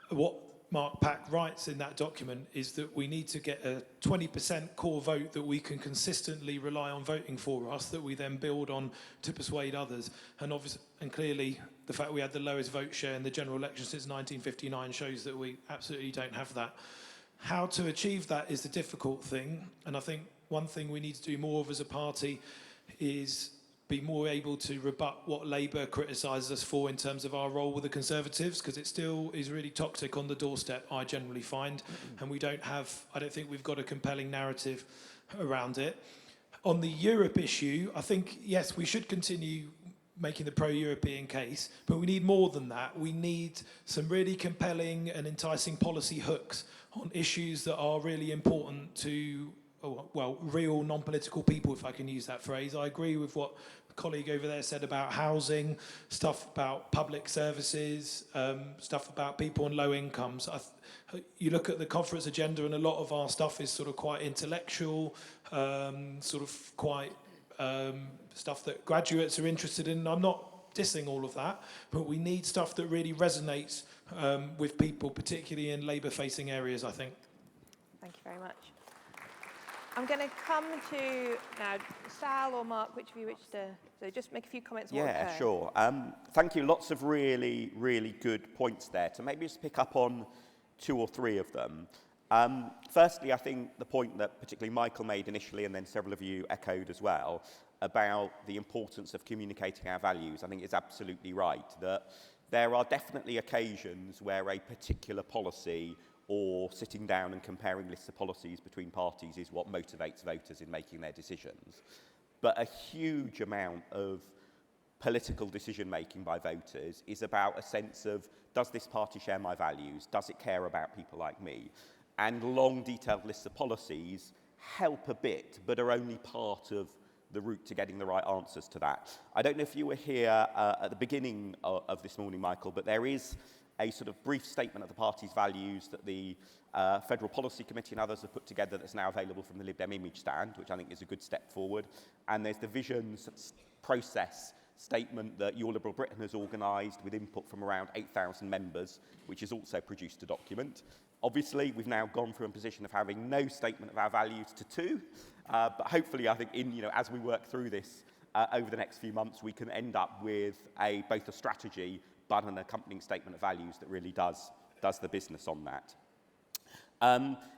Speaker 9: What Mark Pack writes in that document is that we need to get a 20% core vote that we can consistently rely on voting for us, that we then build on to persuade others. And obviously, and clearly, the fact we had the lowest vote share in the general election since 1959 shows that we absolutely don't have that. How to achieve that is the difficult thing, and I think one thing we need to do more of as a party is be more able to rebut what Labour criticises us for in terms of our role with the Conservatives, because it still is really toxic on the doorstep, I generally find, and I don't think we've got a compelling narrative around it. On the Europe issue, I think, yes, we should continue making the pro-European case, but we need more than that. We need some really compelling and enticing policy hooks on issues that are really important to real non-political people, if I can use that phrase. I agree with what a colleague over there said about housing, stuff about public services, stuff about people on low incomes. You look at the conference agenda and a lot of our stuff is sort of quite intellectual, sort of quite stuff that graduates are interested in. I'm not dissing all of that, but we need stuff that really resonates with people, particularly in Labour-facing areas, I think.
Speaker 20: Thank you very much. I'm going to come to now Sal or Mark, which of you wish to so just make a few comments.
Speaker 21: Yeah, sure. Thank you. Lots of really, really good points there. To maybe just pick up on 2 or 3 of them. Firstly, I think the point that particularly Michael made initially, and then several of you echoed as well, about the importance of communicating our values, I think is absolutely right. That there are definitely occasions where a particular policy or sitting down and comparing lists of policies between parties is what motivates voters in making their decisions. But a huge amount of political decision-making by voters is about a sense of, does this party share my values? Does it care about people like me? And long, detailed lists of policies help a bit, but are only part of the route to getting the right answers to that. I don't know if you were here at the beginning of this morning, Michael, but there is a sort of brief statement of the party's values that the Federal Policy Committee and others have put together that's now available from the Lib Dem image stand, which I think is a good step forward. And there's the visions process statement that Your Liberal Britain has organised with input from around 8,000 members, which has also produced a document. Obviously, we've now gone from a position of having no statement of our values to 2, but hopefully, I think, as we work through this over the next few months, we can end up with both a strategy but an accompanying statement of values that really does the business on that.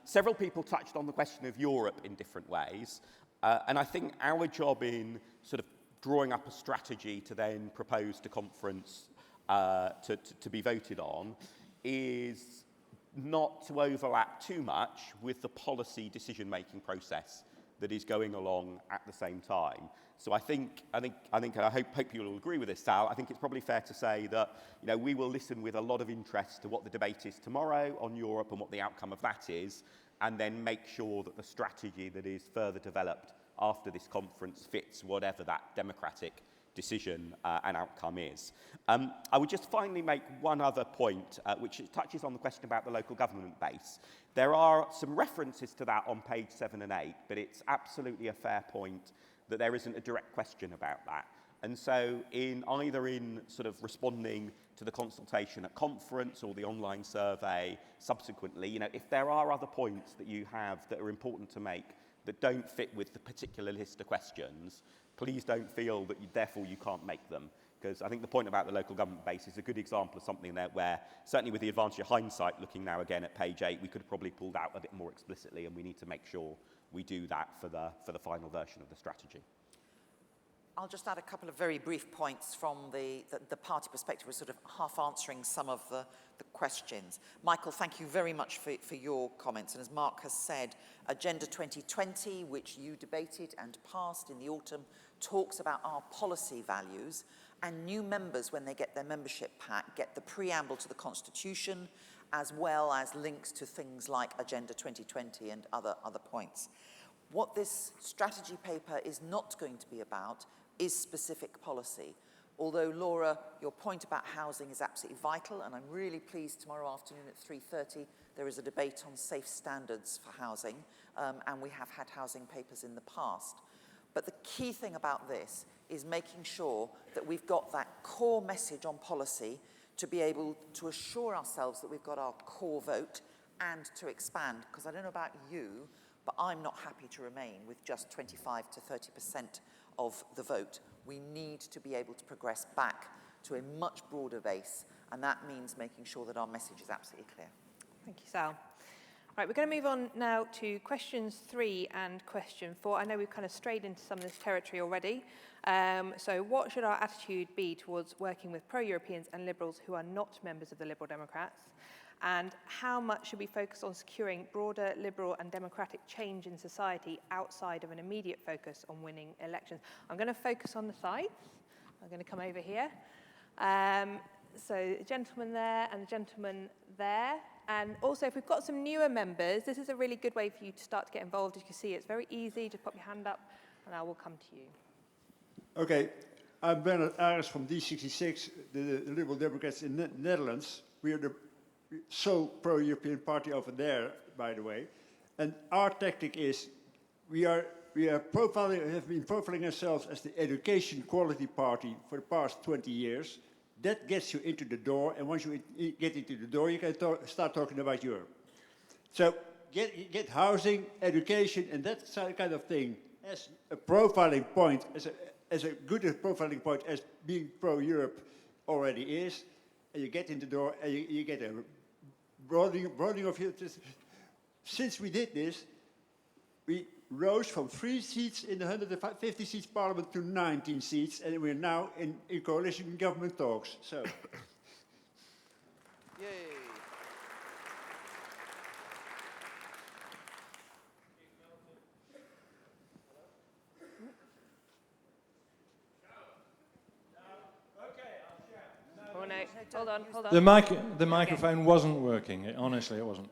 Speaker 21: Several people touched on the question of Europe in different ways, and I think our job in sort of drawing up a strategy to then propose to conference to be voted on is not to overlap too much with the policy decision-making process that is going along at the same time. So I think, and I hope you'll agree with this, Sal. I think it's probably fair to say that we will listen with a lot of interest to what the debate is tomorrow on Europe and what the outcome of that is, and then make sure that the strategy that is further developed after this conference fits whatever that democratic decision and outcome is. I would just finally make one other point, which touches on the question about the local government base. There are some references to that on page 7 and 8, but it's absolutely a fair point that there isn't a direct question about that. And so either in sort of responding to the consultation at conference or the online survey subsequently, if there are other points that you have that are important to make that don't fit with the particular list of questions, please don't feel that therefore you can't make them. Because I think the point about the local government base is a good example of something there where, certainly with the advantage of hindsight, looking now again at page 8, we could have probably pulled out a bit more explicitly, and we need to make sure we do that for the final version of the strategy.
Speaker 2: I'll just add a couple of very brief points from the party perspective. We're sort of half answering some of the questions. Michael, thank you very much for your comments. And as Mark has said, Agenda 2020, which you debated and passed in the autumn, talks about our policy values. And new members, when they get their membership pack, get the preamble to the Constitution, as well as links to things like Agenda 2020 and other points. What this strategy paper is not going to be about is specific policy. Although, Laura, your point about housing is absolutely vital, and I'm really pleased tomorrow afternoon at 3:30 there is a debate on safe standards for housing, and we have had housing papers in the past. But the key thing about this is making sure that we've got that core message on policy to be able to assure ourselves that we've got our core vote and to expand. Because I don't know about you, but I'm not happy to remain with just 25 to 30% of the vote. We need to be able to progress back to a much broader base, and that means making sure that our message is absolutely clear.
Speaker 20: Thank you, Sal. Right, we're going to move on now to questions 3 and question 4. I know we've kind of strayed into some of this territory already. So what should our attitude be towards working with pro-Europeans and Liberals who are not members of the Liberal Democrats? And how much should we focus on securing broader Liberal and Democratic change in society outside of an immediate focus on winning elections? I'm going to focus on the sides. I'm going to come over here. So the gentleman there and the gentleman there. And also, if we've got some newer members, this is a really good way for you to start to get involved. As you can see, it's very easy. Just pop your hand up, and I will come to you.
Speaker 11: Okay, I'm Bernard Ares from D66, the Liberal Democrats in the Netherlands. We are the so pro-European party over there, by the way. And our tactic is we have been profiling ourselves as the education quality party for the past 20 years. That gets you into the door, and once you get into the door, you can start talking about Europe. So get housing, education, and that kind of thing as a profiling point, as a good profiling point as being pro-Europe already is, and you get in the door, and you get a broadening of your... Since we did this, we rose from 3 seats in the 150 seats parliament to 19 seats, and we're now in coalition government talks. So,
Speaker 2: Yay.
Speaker 20: Oh no, hold on.
Speaker 12: The microphone wasn't working, honestly it wasn't.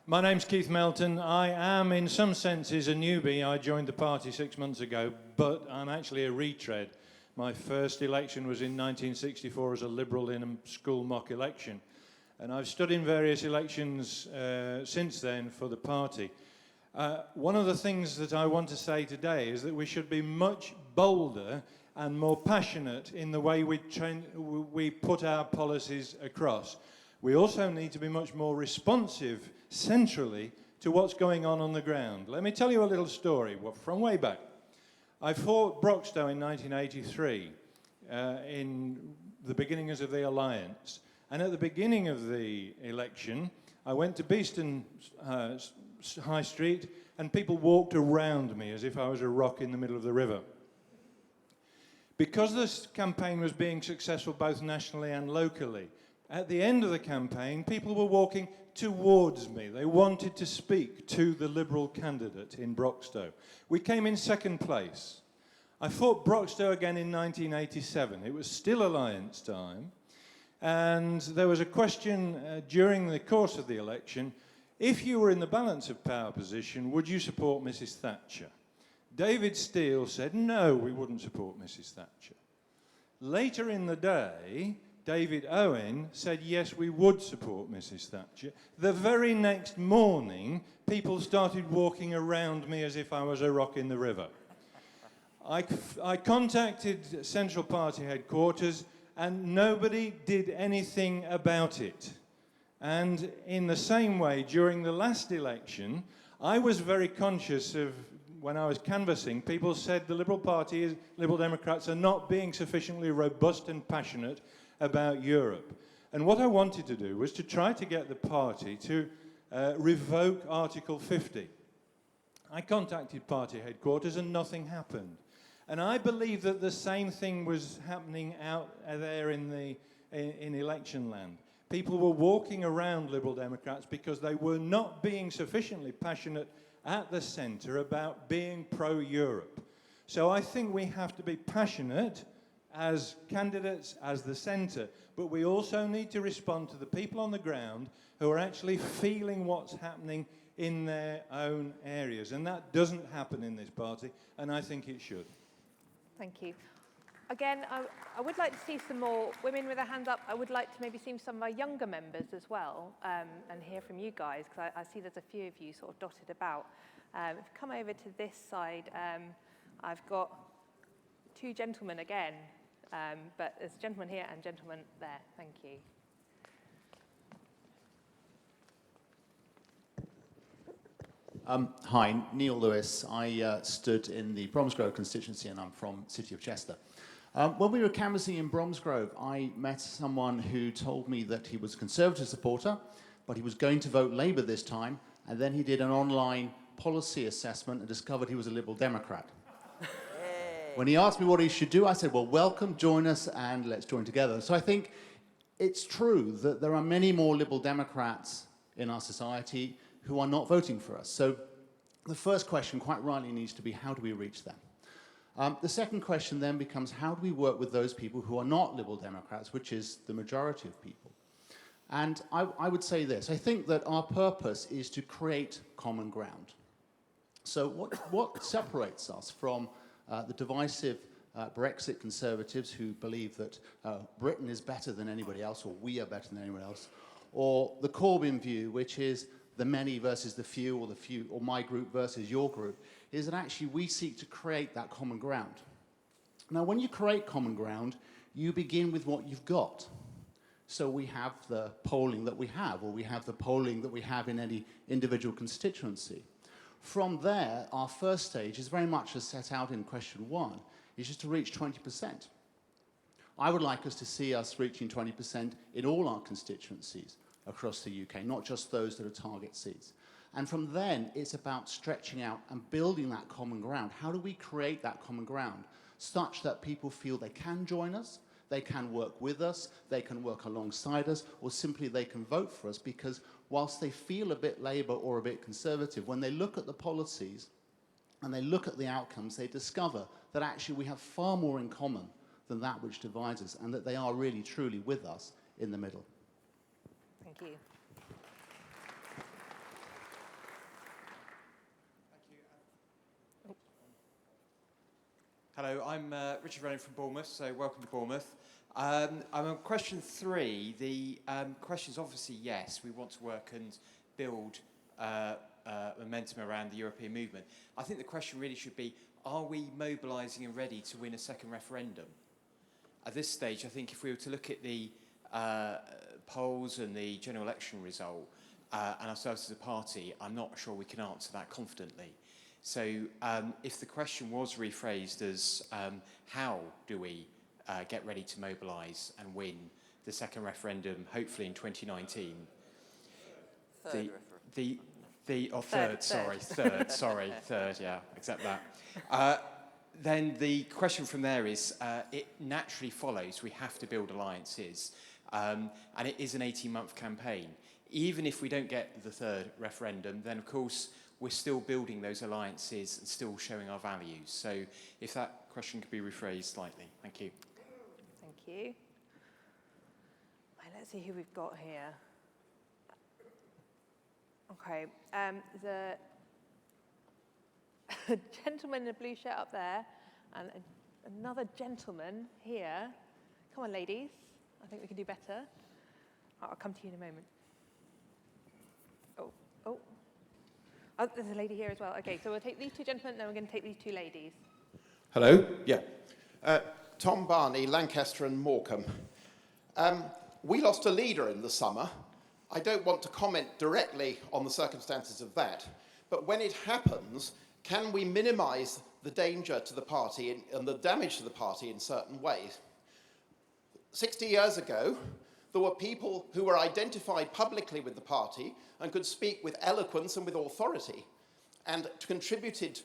Speaker 12: My name's Keith Melton. I am, in some senses, a newbie. I joined the party 6 months ago, but I'm actually a retread. My first election was in 1964 as a Liberal in a school mock election. And I've stood in various elections since then for the party. One of the things that I want to say today is that we should be much bolder and more passionate in the way we put our policies across. We also need to be much more responsive centrally to what's going on the ground. Let me tell you a little story from way back. I fought Broxtowe in 1983 in the beginnings of the alliance. And at the beginning of the election, I went to Beeston High Street and people walked around me as if I was a rock in the middle of the river. Because this campaign was being successful both nationally and locally, at the end of the campaign, people were walking towards me. They wanted to speak to the Liberal candidate in Broxtowe. We came in second place. I fought Broxtowe again in 1987. It was still alliance time. And there was a question during the course of the election, if you were in the balance of power position, would you support Mrs. Thatcher? David Steele said, no, we wouldn't support Mrs. Thatcher. Later in the day, David Owen said, yes, we would support Mrs. Thatcher. The very next morning, people started walking around me as if I was a rock in the river. I contacted Central Party headquarters, and nobody did anything about it. And in the same way, during the last election, I was very conscious of, when I was canvassing, people said the Liberal Party, Liberal Democrats are not being sufficiently robust and passionate about Europe. And what I wanted to do was to try to get the party to revoke Article 50. I contacted party headquarters and nothing happened. And I believe that the same thing was happening out there in election land. People were walking around Liberal Democrats because they were not being sufficiently passionate at the centre about being pro-Europe. So I think we have to be passionate as candidates, as the centre, but we also need to respond to the people on the ground who are actually feeling what's happening in their own areas. And that doesn't happen in this party, and I think it should.
Speaker 20: Thank you. Again, I would like to see some more women with their hands up. I would like to maybe see some of our younger members as well, and hear from you guys, because I see there's a few of you sort of dotted about. If you come over to this side, I've got two gentlemen again, but there's a gentleman here and a gentleman there. Thank you.
Speaker 1: Hi, Neil Lewis. I stood in the Bromsgrove constituency, and I'm from the City of Chester. When we were canvassing in Bromsgrove, I met someone who told me that he was a Conservative supporter, but he was going to vote Labour this time, and then he did an online policy assessment and discovered he was a Liberal Democrat. When he asked me what he should do, I said, well, welcome, join us, and let's join together. So I think it's true that there are many more Liberal Democrats in our society who are not voting for us. So the first question, quite rightly, needs to be, how do we reach them? The second question then becomes, how do we work with those people who are not Liberal Democrats, which is the majority of people? And I would say this. I think that our purpose is to create common ground. So what separates us from the divisive Brexit conservatives who believe that Britain is better than anybody else, or we are better than anyone else, or the Corbyn view, which is the many versus the few, or my group versus your group, is that actually we seek to create that common ground. Now, when you create common ground, you begin with what you've got. So we have the polling that we have, or we have the polling that we have in any individual constituency. From there, our first stage is very much as set out in question 1, is just to reach 20%. I would like us to see us reaching 20% in all our constituencies across the UK, not just those that are target seats. And from then, it's about stretching out and building that common ground. How do we create that common ground such that people feel they can join us, they can work with us, they can work alongside us, or simply they can vote for us? Because whilst they feel a bit Labour or a bit Conservative, when they look at the policies and they look at the outcomes, they discover that actually we have far more in common than that which divides us, and that they are really, truly with us in the middle.
Speaker 20: Thank you.
Speaker 13: Hello, I'm Richard Rowan from Bournemouth, so welcome to Bournemouth. I'm on question 3. The question is obviously yes, we want to work and build momentum around the European movement. I think the question really should be, are we mobilising and ready to win a second referendum? At this stage, I think if we were to look at the polls and the general election result and ourselves as a party, I'm not sure we can answer that confidently. So if the question was rephrased as how do we get ready to mobilise and win the second referendum, hopefully in 2019? Third, yeah, accept that. Then the question from there is, it naturally follows we have to build alliances, and it is an 18-month campaign. Even if we don't get the third referendum, then of course we're still building those alliances and still showing our values. So if that question could be rephrased slightly. Thank you.
Speaker 20: Thank you. Right, let's see who we've got here. Okay, there's a gentleman in a blue shirt up there and another gentleman here. Come on, ladies. I think we can do better. I'll come to you in a moment. Oh, there's a lady here as well. Okay, so we'll take these two gentlemen, then we're going to take these two ladies.
Speaker 22: Hello? Yeah. Tom Barney, Lancaster and Morecambe. We lost a leader in the summer. I don't want to comment directly on the circumstances of that, but when it happens, can we minimise the danger to the party and the damage to the party in certain ways? 60 years ago, there were people who were identified publicly with the party and could speak with eloquence and with authority and contributed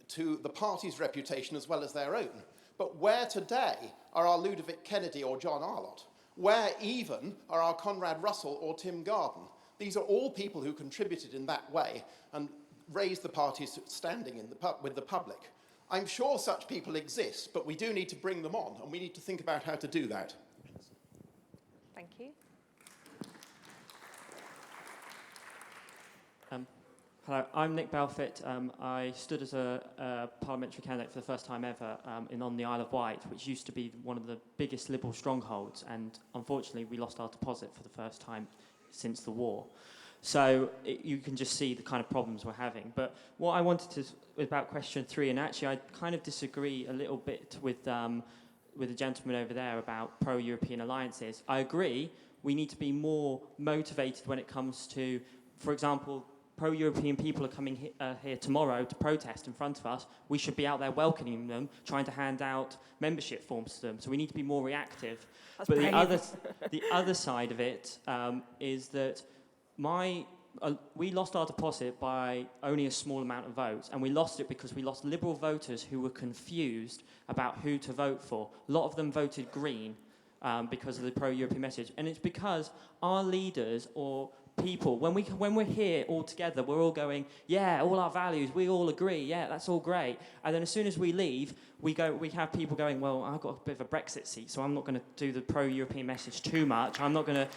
Speaker 22: to the party's reputation as well as their own. But where today are our Ludovic Kennedy or John Arlott? Where even are our Conrad Russell or Tim Garden? These are all people who contributed in that way and raised the party's standing with the public. I'm sure such people exist, but we do need to bring them on, and we need to think about how to do that.
Speaker 20: Thank you.
Speaker 14: Hello, I'm Nick Belfit. I stood as a parliamentary candidate for the first time ever on the Isle of Wight, which used to be one of the biggest Liberal strongholds, and unfortunately we lost our deposit for the first time since the war. So you can just see the kind of problems we're having. But what I wanted to, about question 3, and actually I kind of disagree a little bit with the gentleman over there about pro-European alliances. I agree we need to be more motivated when it comes to, for example, pro-European people are coming here tomorrow to protest in front of us. We should be out there welcoming them, trying to hand out membership forms to them. So we need to be more reactive.
Speaker 18: That's
Speaker 14: but
Speaker 18: brave.
Speaker 14: the other side of it is that we lost our deposit by only a small amount of votes, and we lost it because we lost Liberal voters who were confused about who to vote for. A lot of them voted Green because of the pro-European message, and it's because our leaders or people, when we're here all together, we're all going, yeah, all our values, we all agree, yeah, that's all great. And then as soon as we leave, we have people going, well, I've got a bit of a Brexit seat, so I'm not going to do the pro-European message too much. I'm not going to.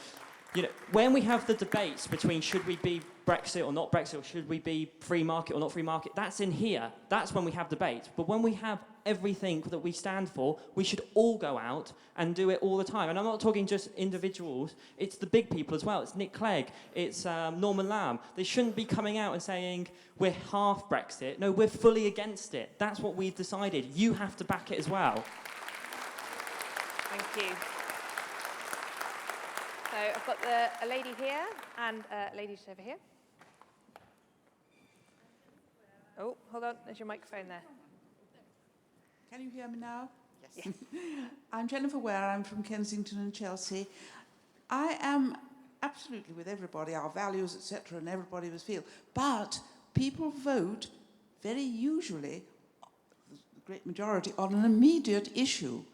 Speaker 14: You know, when we have the debates between should we be Brexit or not Brexit, or should we be free market or not free market, that's in here. That's when we have debates. But when we have everything that we stand for, we should all go out and do it all the time. And I'm not talking just individuals. It's the big people as well. It's Nick Clegg. It's Norman Lamb. They shouldn't be coming out and saying we're half Brexit. No, we're fully against it. That's what we've decided. You have to back it as well.
Speaker 20: Thank you. So I've got a lady here and a lady just over here. Oh, hold on. There's your microphone there.
Speaker 15: Can you hear me now?
Speaker 20: Yes.
Speaker 15: I'm Jennifer Ware. I'm from Kensington and Chelsea. I am absolutely with everybody, our values, etc., and everybody was feel. But people vote very usually, the great majority, on an immediate issue.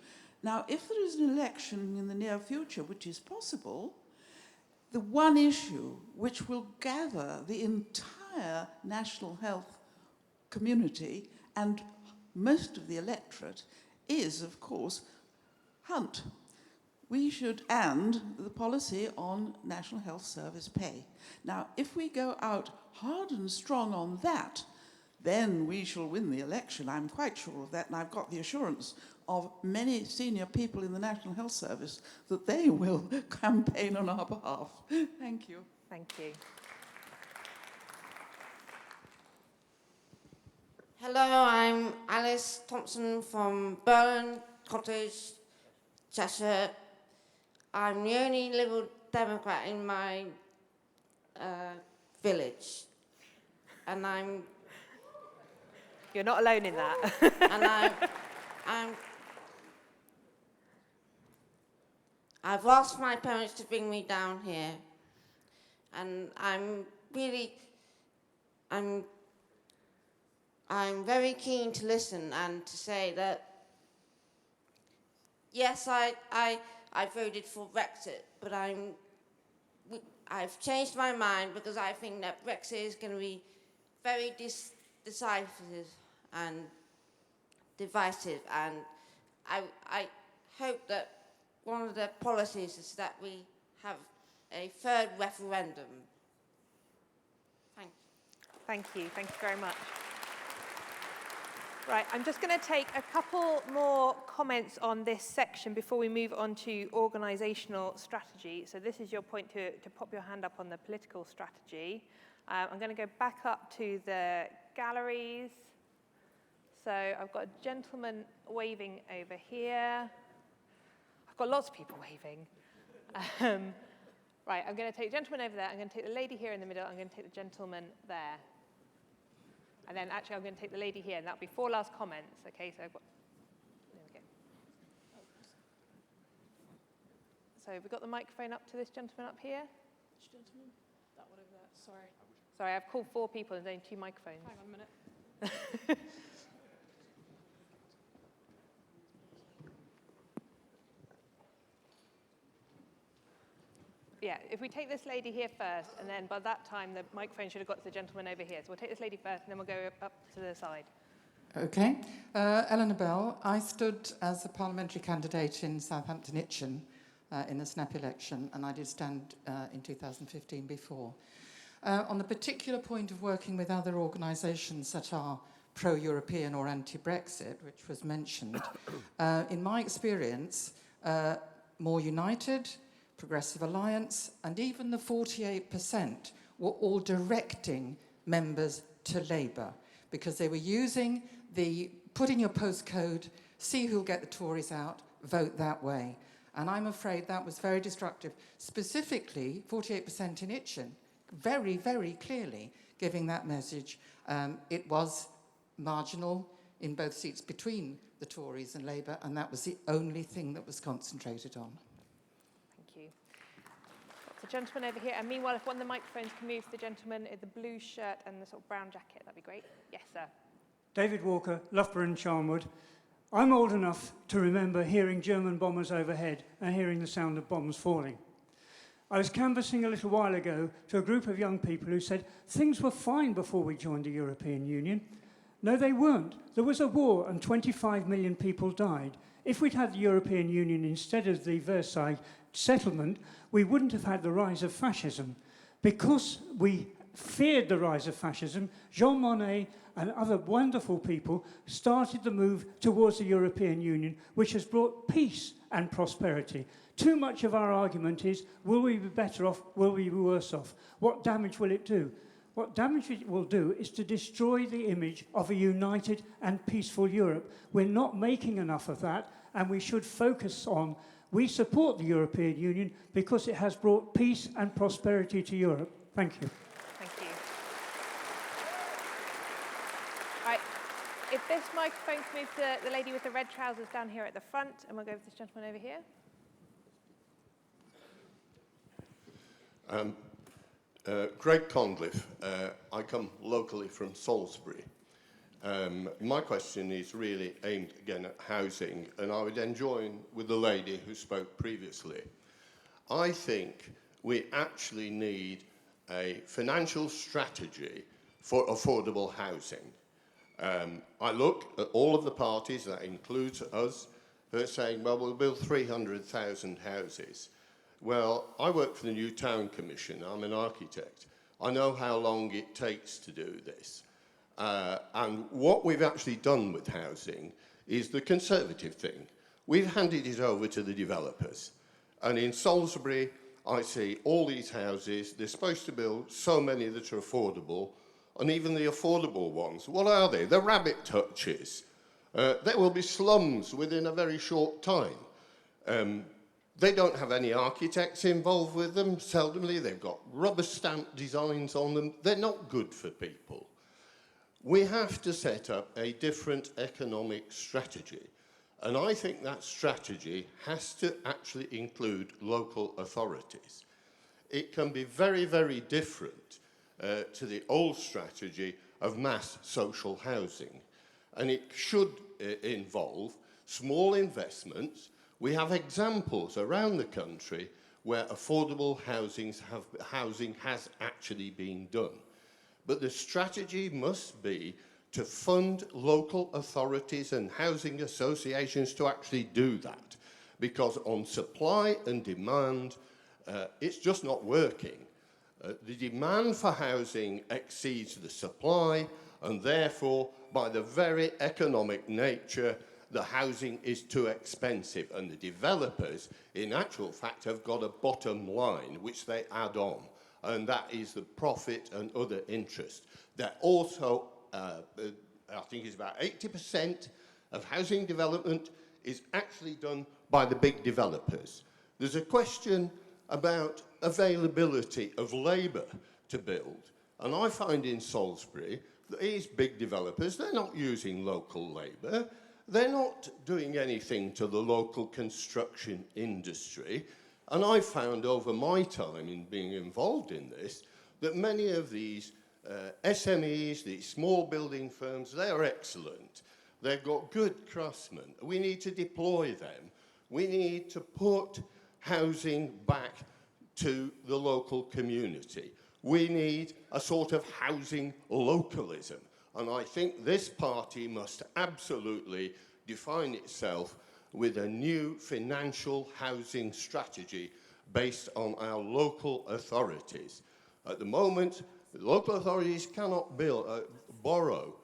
Speaker 15: Now, if there is an election in the near future, which is possible, the one issue which will gather the entire national health community and most of the electorate is, of course, Hunt. We should end the policy on National Health Service pay. Now, if we go out hard and strong on that, then we shall win the election. I'm quite sure of that, and I've got the assurance of many senior people in the National Health Service that they will campaign on our behalf. Thank you.
Speaker 20: Thank you.
Speaker 16: Hello, I'm Alice Thompson from Bournemouth Cottage, Cheshire. I'm the only Liberal Democrat in my village, and I'm.
Speaker 20: You're not alone in that.
Speaker 16: And I've asked my parents to bring me down here, and I'm very keen to listen and to say that, yes, I voted for Brexit, but I've changed my mind because I think that Brexit is going to be very decisive and divisive, and I hope that one of the policies is that we have a third referendum. Thank you.
Speaker 20: Thank you. Thank you very much. Right, I'm just going to take a couple more comments on this section before we move on to organisational strategy. So this is your point to pop your hand up on the political strategy. I'm going to go back up to the galleries. So I've got a gentleman waving over here. I've got lots of people waving. Right, I'm going to take the gentleman over there. I'm going to take the lady here in the middle. I'm going to take the gentleman there. And then actually I'm going to take the lady here, and that'll be 4 last comments. Okay, so I've got, there we go. So have we got the microphone up to this gentleman up here?
Speaker 7: Which gentleman? That one over there, sorry.
Speaker 20: Sorry, I've called 4 people and there's only 2 microphones.
Speaker 7: Hang on a minute.
Speaker 20: Yeah, if we take this lady here first, and then by that time the microphone should have got to the gentleman over here. So we'll take this lady first, and then we'll go up to the side.
Speaker 17: Okay. Eleanor Bell. I stood as a parliamentary candidate in Southampton Itchen in the snap election, and I did stand in 2015 before. On the particular point of working with other organisations that are pro-European or anti-Brexit, which was mentioned, in my experience, More United, Progressive Alliance, and even the 48% were all directing members to Labour because they were using the put in your postcode, see who'll get the Tories out, vote that way. And I'm afraid that was very destructive. Specifically, 48% in Itchen, very, very clearly giving that message. It was marginal in both seats between the Tories and Labour, and that was the only thing that was concentrated on.
Speaker 20: Thank you. The gentleman over here, and meanwhile, if one of the microphones can move to the gentleman in the blue shirt and the sort of brown jacket, that'd be great. Yes, sir.
Speaker 5: David Walker, Loughborough and Charnwood. I'm old enough to remember hearing German bombers overhead and hearing the sound of bombs falling. I was canvassing a little while ago to a group of young people who said things were fine before we joined the European Union. No, they weren't. There was a war and 25 million people died. If we'd had the European Union instead of the Versailles settlement, we wouldn't have had the rise of fascism. Because we feared the rise of fascism, Jean Monnet and other wonderful people started the move towards the European Union, which has brought peace and prosperity. Too much of our argument is, will we be better off, will we be worse off? What damage will it do? What damage it will do is to destroy the image of a united and peaceful Europe. We're not making enough of that, and we should focus on, we support the European Union because it has brought peace and prosperity to Europe. Thank you.
Speaker 20: Thank you. All right. If this microphone can move to the lady with the red trousers down here at the front, and we'll go with this gentleman over here.
Speaker 10: Greg Conliffe. I come locally from Salisbury. My question is really aimed again at housing, and I would join with the lady who spoke previously. I think we actually need a financial strategy for affordable housing. I look at all of the parties, that includes us, who are saying, well, we'll build 300,000 houses. Well, I work for the New Town Commission. I'm an architect. I know how long it takes to do this. And what we've actually done with housing is the conservative thing. We've handed it over to the developers. And in Salisbury, I see all these houses. They're supposed to build so many that are affordable, and even the affordable ones. What are they? They're rabbit hutches. There will be slums within a very short time. They don't have any architects involved with them. Seldomly, they've got rubber stamp designs on them. They're not good for people. We have to set up a different economic strategy. And I think that strategy has to actually include local authorities. It can be very, very different to the old strategy of mass social housing. And it should involve small investments. We have examples around the country where affordable housing has actually been done. But the strategy must be to fund local authorities and housing associations to actually do that. Because on supply and demand, it's just not working. The demand for housing exceeds the supply, and therefore, by the very economic nature, the housing is too expensive, and the developers, in actual fact, have got a bottom line which they add on, and that is the profit and other interest. They're also, I think it's about 80% of housing development is actually done by the big developers. There's a question about availability of labour to build, and I find in Salisbury that these big developers, they're not using local labour. They're not doing anything to the local construction industry. And I've found over my time in being involved in this, that many of these SMEs, these small building firms, they are excellent. They've got good craftsmen. We need to deploy them. We need to put housing back to the local community. We need a sort of housing localism. And I think this party must absolutely define itself with a new financial housing strategy based on our local authorities. At the moment, local authorities cannot borrow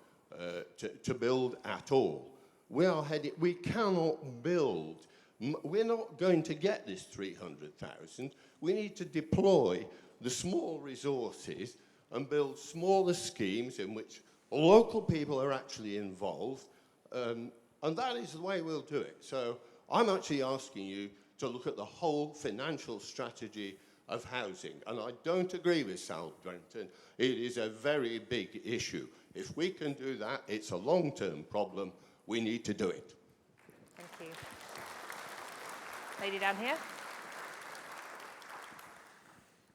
Speaker 10: to build at all. We cannot build. We're not going to get this 300,000. We need to deploy the small resources and build smaller schemes in which local people are actually involved, and that is the way we'll do it. So I'm actually asking you to look at the whole financial strategy of housing, and I don't agree with Sal Brenton. It is a very big issue. If we can do that, it's a long-term problem. We need to do it.
Speaker 20: Thank you. Lady down here.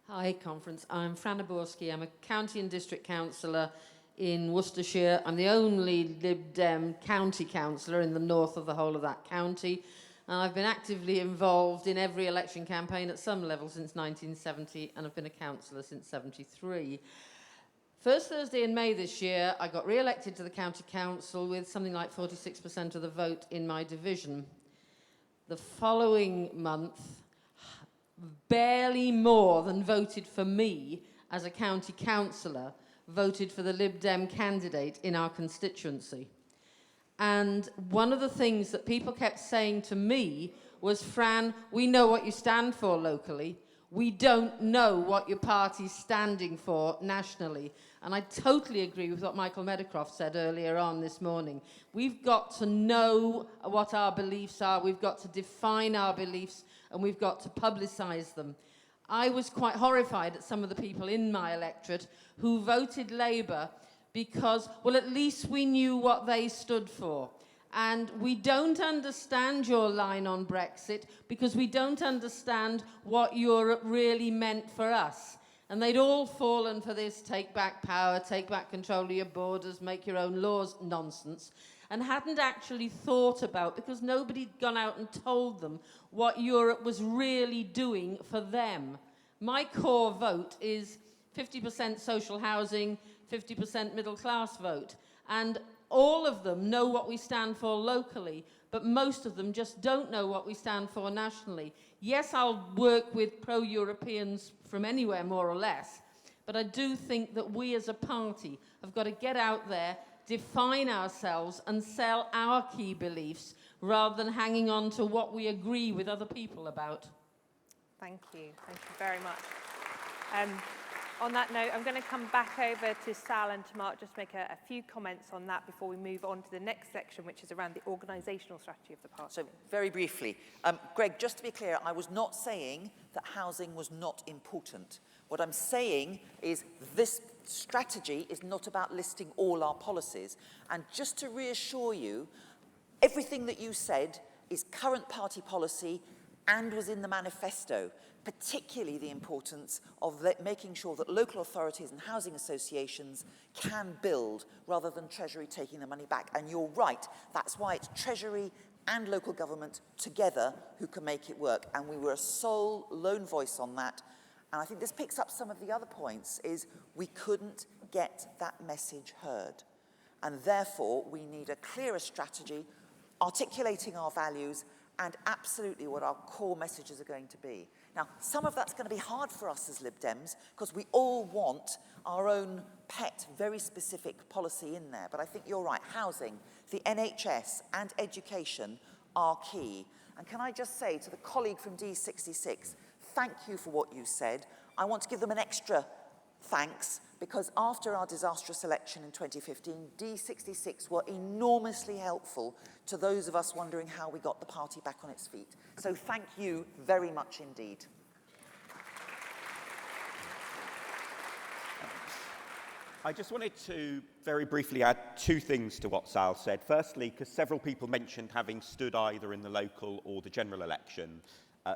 Speaker 4: Hi, conference. I'm Fran Aborski. I'm a county and district councillor in Worcestershire. I'm the only Lib Dem county councillor in the north of the whole of that county. And I've been actively involved in every election campaign at some level since 1970, and I've been a councillor since 73. First Thursday in May this year, I got re-elected to the county council with something like 46% of the vote in my division. The following month, barely more than voted for me as a county councillor voted for the Lib Dem candidate in our constituency. And one of the things that people kept saying to me was, Fran, we know what you stand for locally. We don't know what your party's standing for nationally. And I totally agree with what Michael Meadowcroft said earlier on this morning. We've got to know what our beliefs are. We've got to define our beliefs, and we've got to publicise them. I was quite horrified at some of the people in my electorate who voted Labour because, well, at least we knew what they stood for. And we don't understand your line on Brexit because we don't understand what Europe really meant for us. And they'd all fallen for this take back power, take back control of your borders, make your own laws nonsense, and hadn't actually thought about, because nobody'd gone out and told them what Europe was really doing for them. My core vote is 50% social housing, 50% middle class vote. And all of them know what we stand for locally, but most of them just don't know what we stand for nationally. Yes, I'll work with pro-Europeans from anywhere, more or less, but I do think that we as a party have got to get out there, define ourselves, and sell our key beliefs rather than hanging on to what we agree with other people about.
Speaker 20: Thank you. Thank you very much. On that note, I'm going to come back over to Sal and to Mark, just make a few comments on that before we move on to the next section, which is around the organisational strategy of the party.
Speaker 2: So, very briefly, Greg, just to be clear, I was not saying that housing was not important. What I'm saying is this strategy is not about listing all our policies. And just to reassure you, everything that you said is current party policy and was in the manifesto, particularly the importance of making sure that local authorities and housing associations can build rather than Treasury taking the money back. And you're right, that's why it's Treasury and local government together who can make it work. And we were a sole lone voice on that. And I think this picks up some of the other points, is we couldn't get that message heard. And therefore, we need a clearer strategy, articulating our values, and absolutely what our core messages are going to be. Now, some of that's going to be hard for us as Lib Dems, because we all want our own pet, very specific policy in there. But I think you're right. Housing, the NHS, and education are key. And can I just say to the colleague from D66, thank you for what you said. I want to give them an extra thanks, because after our disastrous election in 2015, D66 were enormously helpful to those of us wondering how we got the party back on its feet. So thank you very much indeed.
Speaker 21: I just wanted to very briefly add two things to what Sal said. Firstly, because several people mentioned having stood either in the local or the general election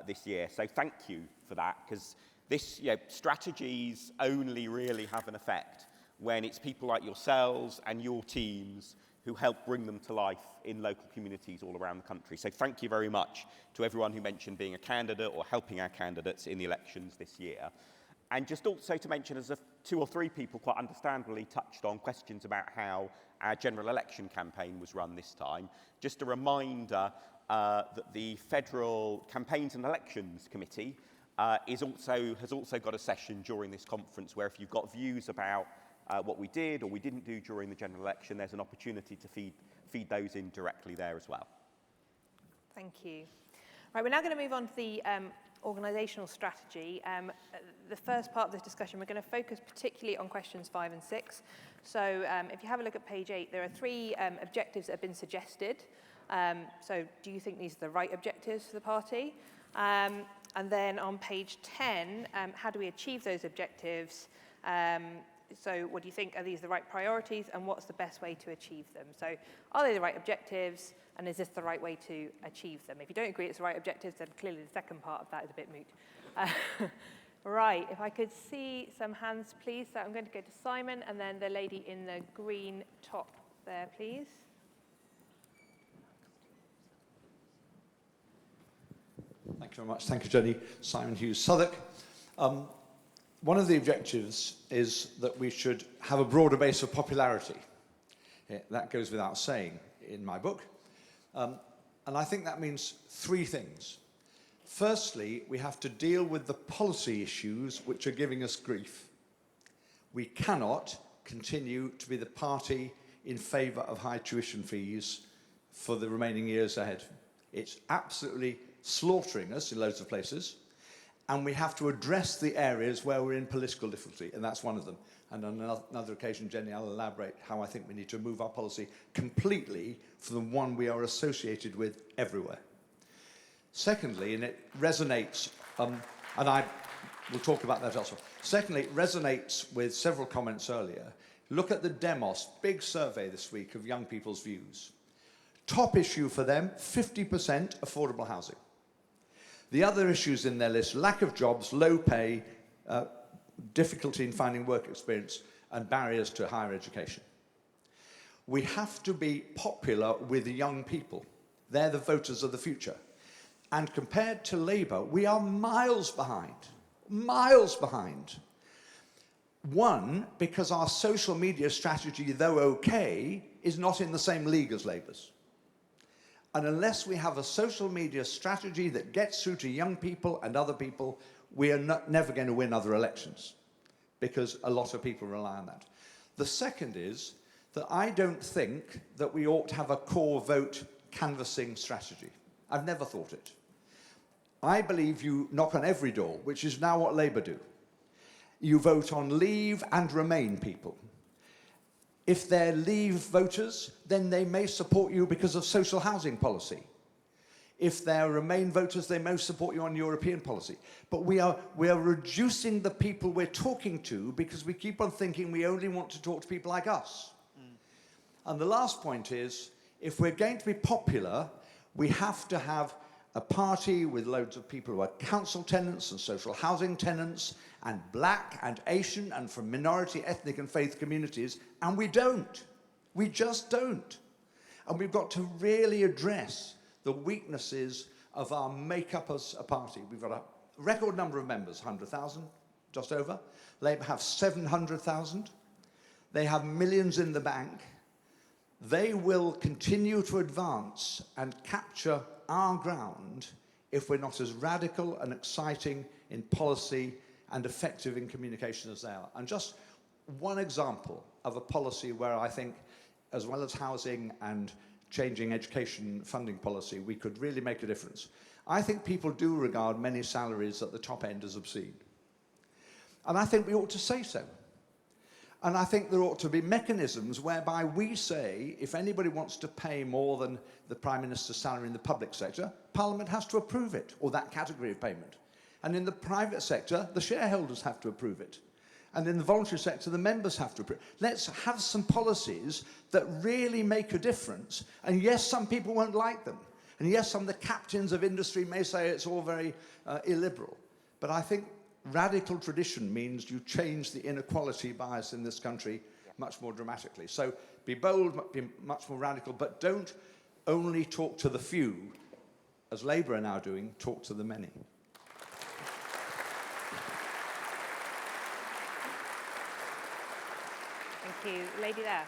Speaker 21: this year. So thank you for that, because this, strategies only really have an effect when it's people like yourselves and your teams who help bring them to life in local communities all around the country. So thank you very much to everyone who mentioned being a candidate or helping our candidates in the elections this year. And just also to mention, as two or three people quite understandably touched on questions about how our general election campaign was run this time, just a reminder that the Federal Campaigns and Elections Committee has also got a session during this conference where if you've got views about what we did or we didn't do during the general election, there's an opportunity to feed those in directly there as well.
Speaker 20: Thank you. Right, we're now going to move on to the organisational strategy. The first part of this discussion, we're going to focus particularly on questions 5 and 6. So if you have a look at page 8, there are 3 objectives that have been suggested. So do you think these are the right objectives for the party? And then on page 10, how do we achieve those objectives? So what do you think? Are these the right priorities? And what's the best way to achieve them? So are they the right objectives? And is this the right way to achieve them? If you don't agree it's the right objectives, then clearly the second part of that is a bit moot. Right, if I could see some hands, please. So I'm going to go to Simon and then the lady in the green top there, please.
Speaker 6: Thank you very much. Thank you, Jenny. Simon Hughes, Southwark. One of the objectives is that we should have a broader base of popularity. Yeah, that goes without saying in my book. And I think that means 3 things. Firstly, we have to deal with the policy issues which are giving us grief. We cannot continue to be the party in favour of high tuition fees for the remaining years ahead. It's absolutely slaughtering us in loads of places, and we have to address the areas where we're in political difficulty, and that's one of them. And on another occasion, Jenny, I'll elaborate how I think we need to move our policy completely from the one we are associated with everywhere. Secondly, and it resonates, and I will talk about that elsewhere. Secondly, it resonates with several comments earlier. Look at the Demos, big survey this week of young people's views. Top issue for them, 50% affordable housing. The other issues in their list, lack of jobs, low pay, difficulty in finding work experience, and barriers to higher education. We have to be popular with young people. They're the voters of the future. And compared to Labour, we are miles behind. Miles behind. One, because our social media strategy, though okay, is not in the same league as Labour's. And unless we have a social media strategy that gets through to young people and other people, we are never going to win other elections, because a lot of people rely on that. The second is that I don't think that we ought to have a core vote canvassing strategy. I've never thought it. I believe you knock on every door, which is now what Labour do. You vote on Leave and Remain people. If they're Leave voters, then they may support you because of social housing policy. If they're Remain voters, they may support you on European policy. But we are reducing the people we're talking to because we keep on thinking we only want to talk to people like us. And the last point is, if we're going to be popular, we have to have a party with loads of people who are council tenants and social housing tenants and black and Asian and from minority ethnic and faith communities, and we don't. We just don't. And we've got to really address the weaknesses of our makeup as a party. We've got a record number of members, 100,000, just over. Labour have 700,000. They have millions in the bank. They will continue to advance and capture our ground if we're not as radical and exciting in policy and effective in communication as they are. And just one example of a policy where I think, as well as housing and changing education funding policy, we could really make a difference. I think people do regard many salaries at the top end as obscene. And I think we ought to say so. And I think there ought to be mechanisms whereby we say, if anybody wants to pay more than the Prime Minister's salary in the public sector, Parliament has to approve it, or that category of payment. And in the private sector, the shareholders have to approve it. And in the voluntary sector, the members have to approve it. Let's have some policies that really make a difference. And yes, some people won't like them. And yes, some of the captains of industry may say it's all very illiberal. But I think radical tradition means you change the inequality bias in this country much more dramatically. So be bold, be much more radical, but don't only talk to the few, as Labour are now doing, talk to the many.
Speaker 20: Thank you. Lady there.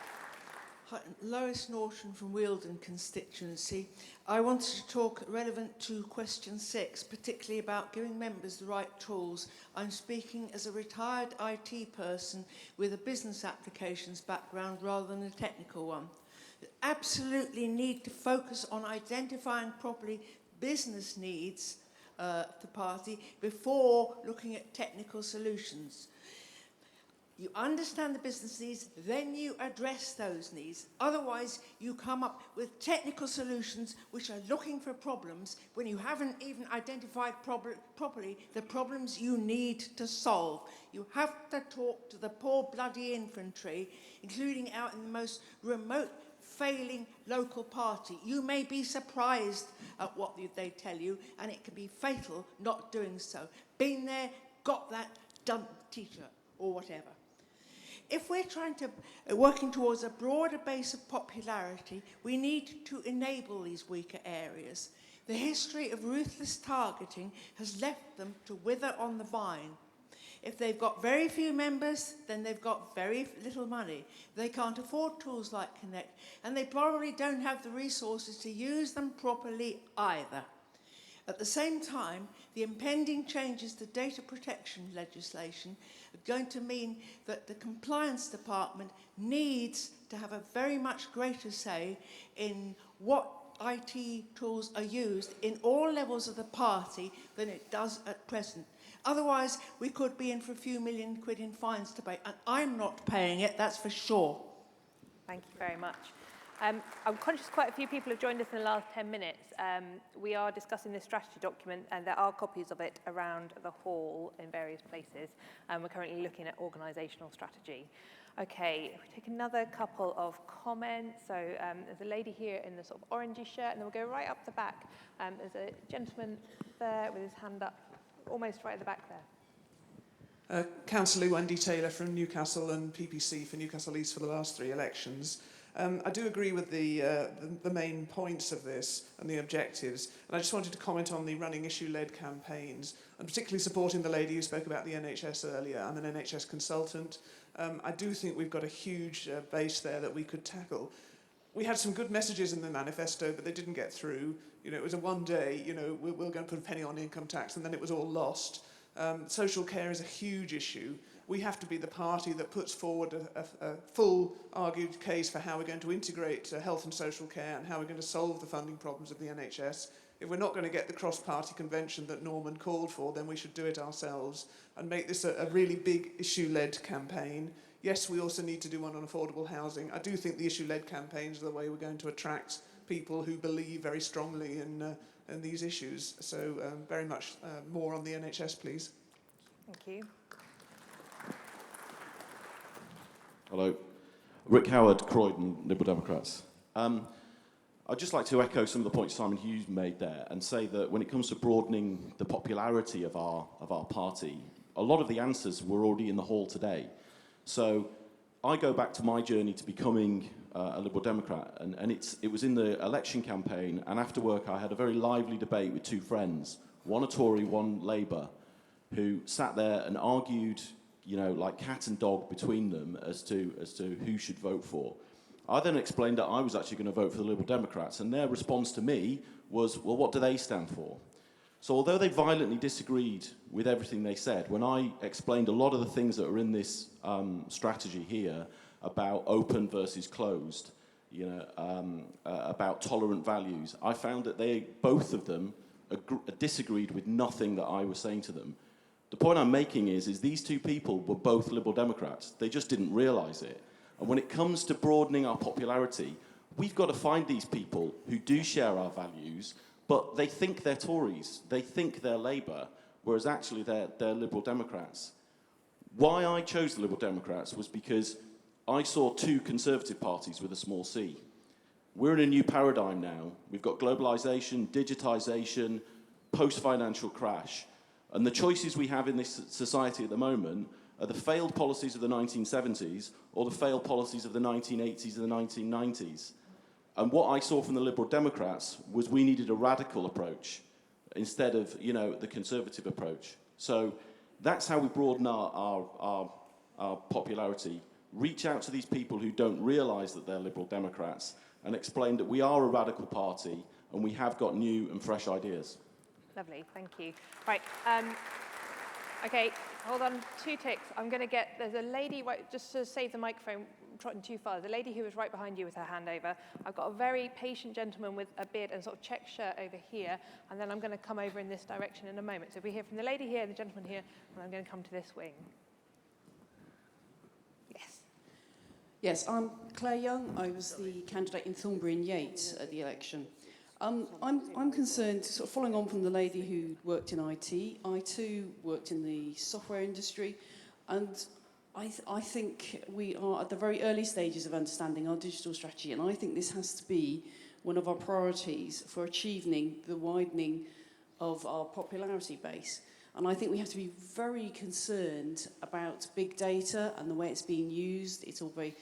Speaker 3: Hi, Lois Norton from Wealdon constituency. I wanted to talk relevant to question 6, particularly about giving members the right tools. I'm speaking as a retired IT person with a business applications background rather than a technical one. Absolutely need to focus on identifying properly business needs of the party before looking at technical solutions. You understand the business needs, then you address those needs. Otherwise, you come up with technical solutions which are looking for problems when you haven't even identified properly the problems you need to solve. You have to talk to the poor bloody infantry, including out in the most remote, failing local party. You may be surprised at what they tell you, and it can be fatal not doing so. Been there, got that, done the t-shirt, or whatever. If we're working towards a broader base of popularity, we need to enable these weaker areas. The history of ruthless targeting has left them to wither on the vine. If they've got very few members, then they've got very little money. They can't afford tools like Connect, and they probably don't have the resources to use them properly either. At the same time, the impending changes to data protection legislation are going to mean that the compliance department needs to have a very much greater say in what IT tools are used in all levels of the party than it does at present. Otherwise, we could be in for a few million quid in fines to pay, and I'm not paying it, that's for sure.
Speaker 20: Thank you very much. I'm conscious quite a few people have joined us in the last 10 minutes. We are discussing this strategy document, and there are copies of it around the hall in various places. We're currently looking at organisational strategy. Okay, if we take another couple of comments. So there's a lady here in the sort of orangey shirt, and then we'll go right up the back. There's a gentleman there with his hand up, almost right at the back there.
Speaker 19: Councillor Wendy Taylor from Newcastle and PPC for Newcastle East for the last 3 elections. I do agree with the main points of this and the objectives, and I just wanted to comment on the running issue-led campaigns, and particularly supporting the lady who spoke about the NHS earlier. I'm an NHS consultant. I do think we've got a huge base there that we could tackle. We had some good messages in the manifesto, but they didn't get through. You know, it was a one day, you know, we're going to put a penny on income tax, and then it was all lost. Social care is a huge issue. We have to be the party that puts forward a full argued case for how we're going to integrate health and social care and how we're going to solve the funding problems of the NHS. If we're not going to get the cross-party convention that Norman called for, then we should do it ourselves and make this a really big issue-led campaign. Yes, we also need to do one on affordable housing. I do think the issue-led campaigns are the way we're going to attract people who believe very strongly in these issues. So very much more on the NHS, please.
Speaker 20: Thank you.
Speaker 23: Hello. Rick Howard, Croydon, Liberal Democrats. I'd just like to echo some of the points Simon Hughes made there and say that when it comes to broadening the popularity of our party, a lot of the answers were already in the hall today. So I go back to my journey to becoming a Liberal Democrat, and it was in the election campaign, and after work I had a very lively debate with 2 friends, one a Tory, one Labour, who sat there and argued, you know, like cat and dog between them as to who should vote for. I then explained that I was actually going to vote for the Liberal Democrats, and their response to me was, well, what do they stand for? So although they violently disagreed with everything they said, when I explained a lot of the things that are in this strategy here about open versus closed, you know, about tolerant values, I found that both of them disagreed with nothing that I was saying to them. The point I'm making is these 2 people were both Liberal Democrats. They just didn't realise it. And when it comes to broadening our popularity, we've got to find these people who do share our values, but they think they're Tories, they think they're Labour, whereas actually they're Liberal Democrats. Why I chose the Liberal Democrats was because I saw 2 Conservative parties with a small c. We're in a new paradigm now. We've got globalisation, digitisation, post-financial crash. And the choices we have in this society at the moment are the failed policies of the 1970s or the failed policies of the 1980s and the 1990s. And what I saw from the Liberal Democrats was we needed a radical approach instead of, you know, the Conservative approach. So that's how we broaden our popularity, reach out to these people who don't realise that they're Liberal Democrats and explain that we are a radical party and we have got new and fresh ideas.
Speaker 20: Lovely, thank you. Right, okay, hold on, 2 ticks. I'm going to get, there's a lady, right, just to save the microphone, trotting too far. There's a lady who was right behind you with her hand over. I've got a very patient gentleman with a beard and sort of check shirt over here, and then I'm going to come over in this direction in a moment. So if we hear from the lady here, the gentleman here, and I'm going to come to this wing. Yes.
Speaker 8: Yes, I'm Claire Young. I was the candidate in Thornbury and Yates at the election. I'm concerned, sort of following on from the lady who worked in IT. I too worked in the software industry, and I think we are at the very early stages of understanding our digital strategy, and I think this has to be one of our priorities for achieving the widening of our popularity base. And I think we have to be very concerned about big data and the way it's being used. It's all very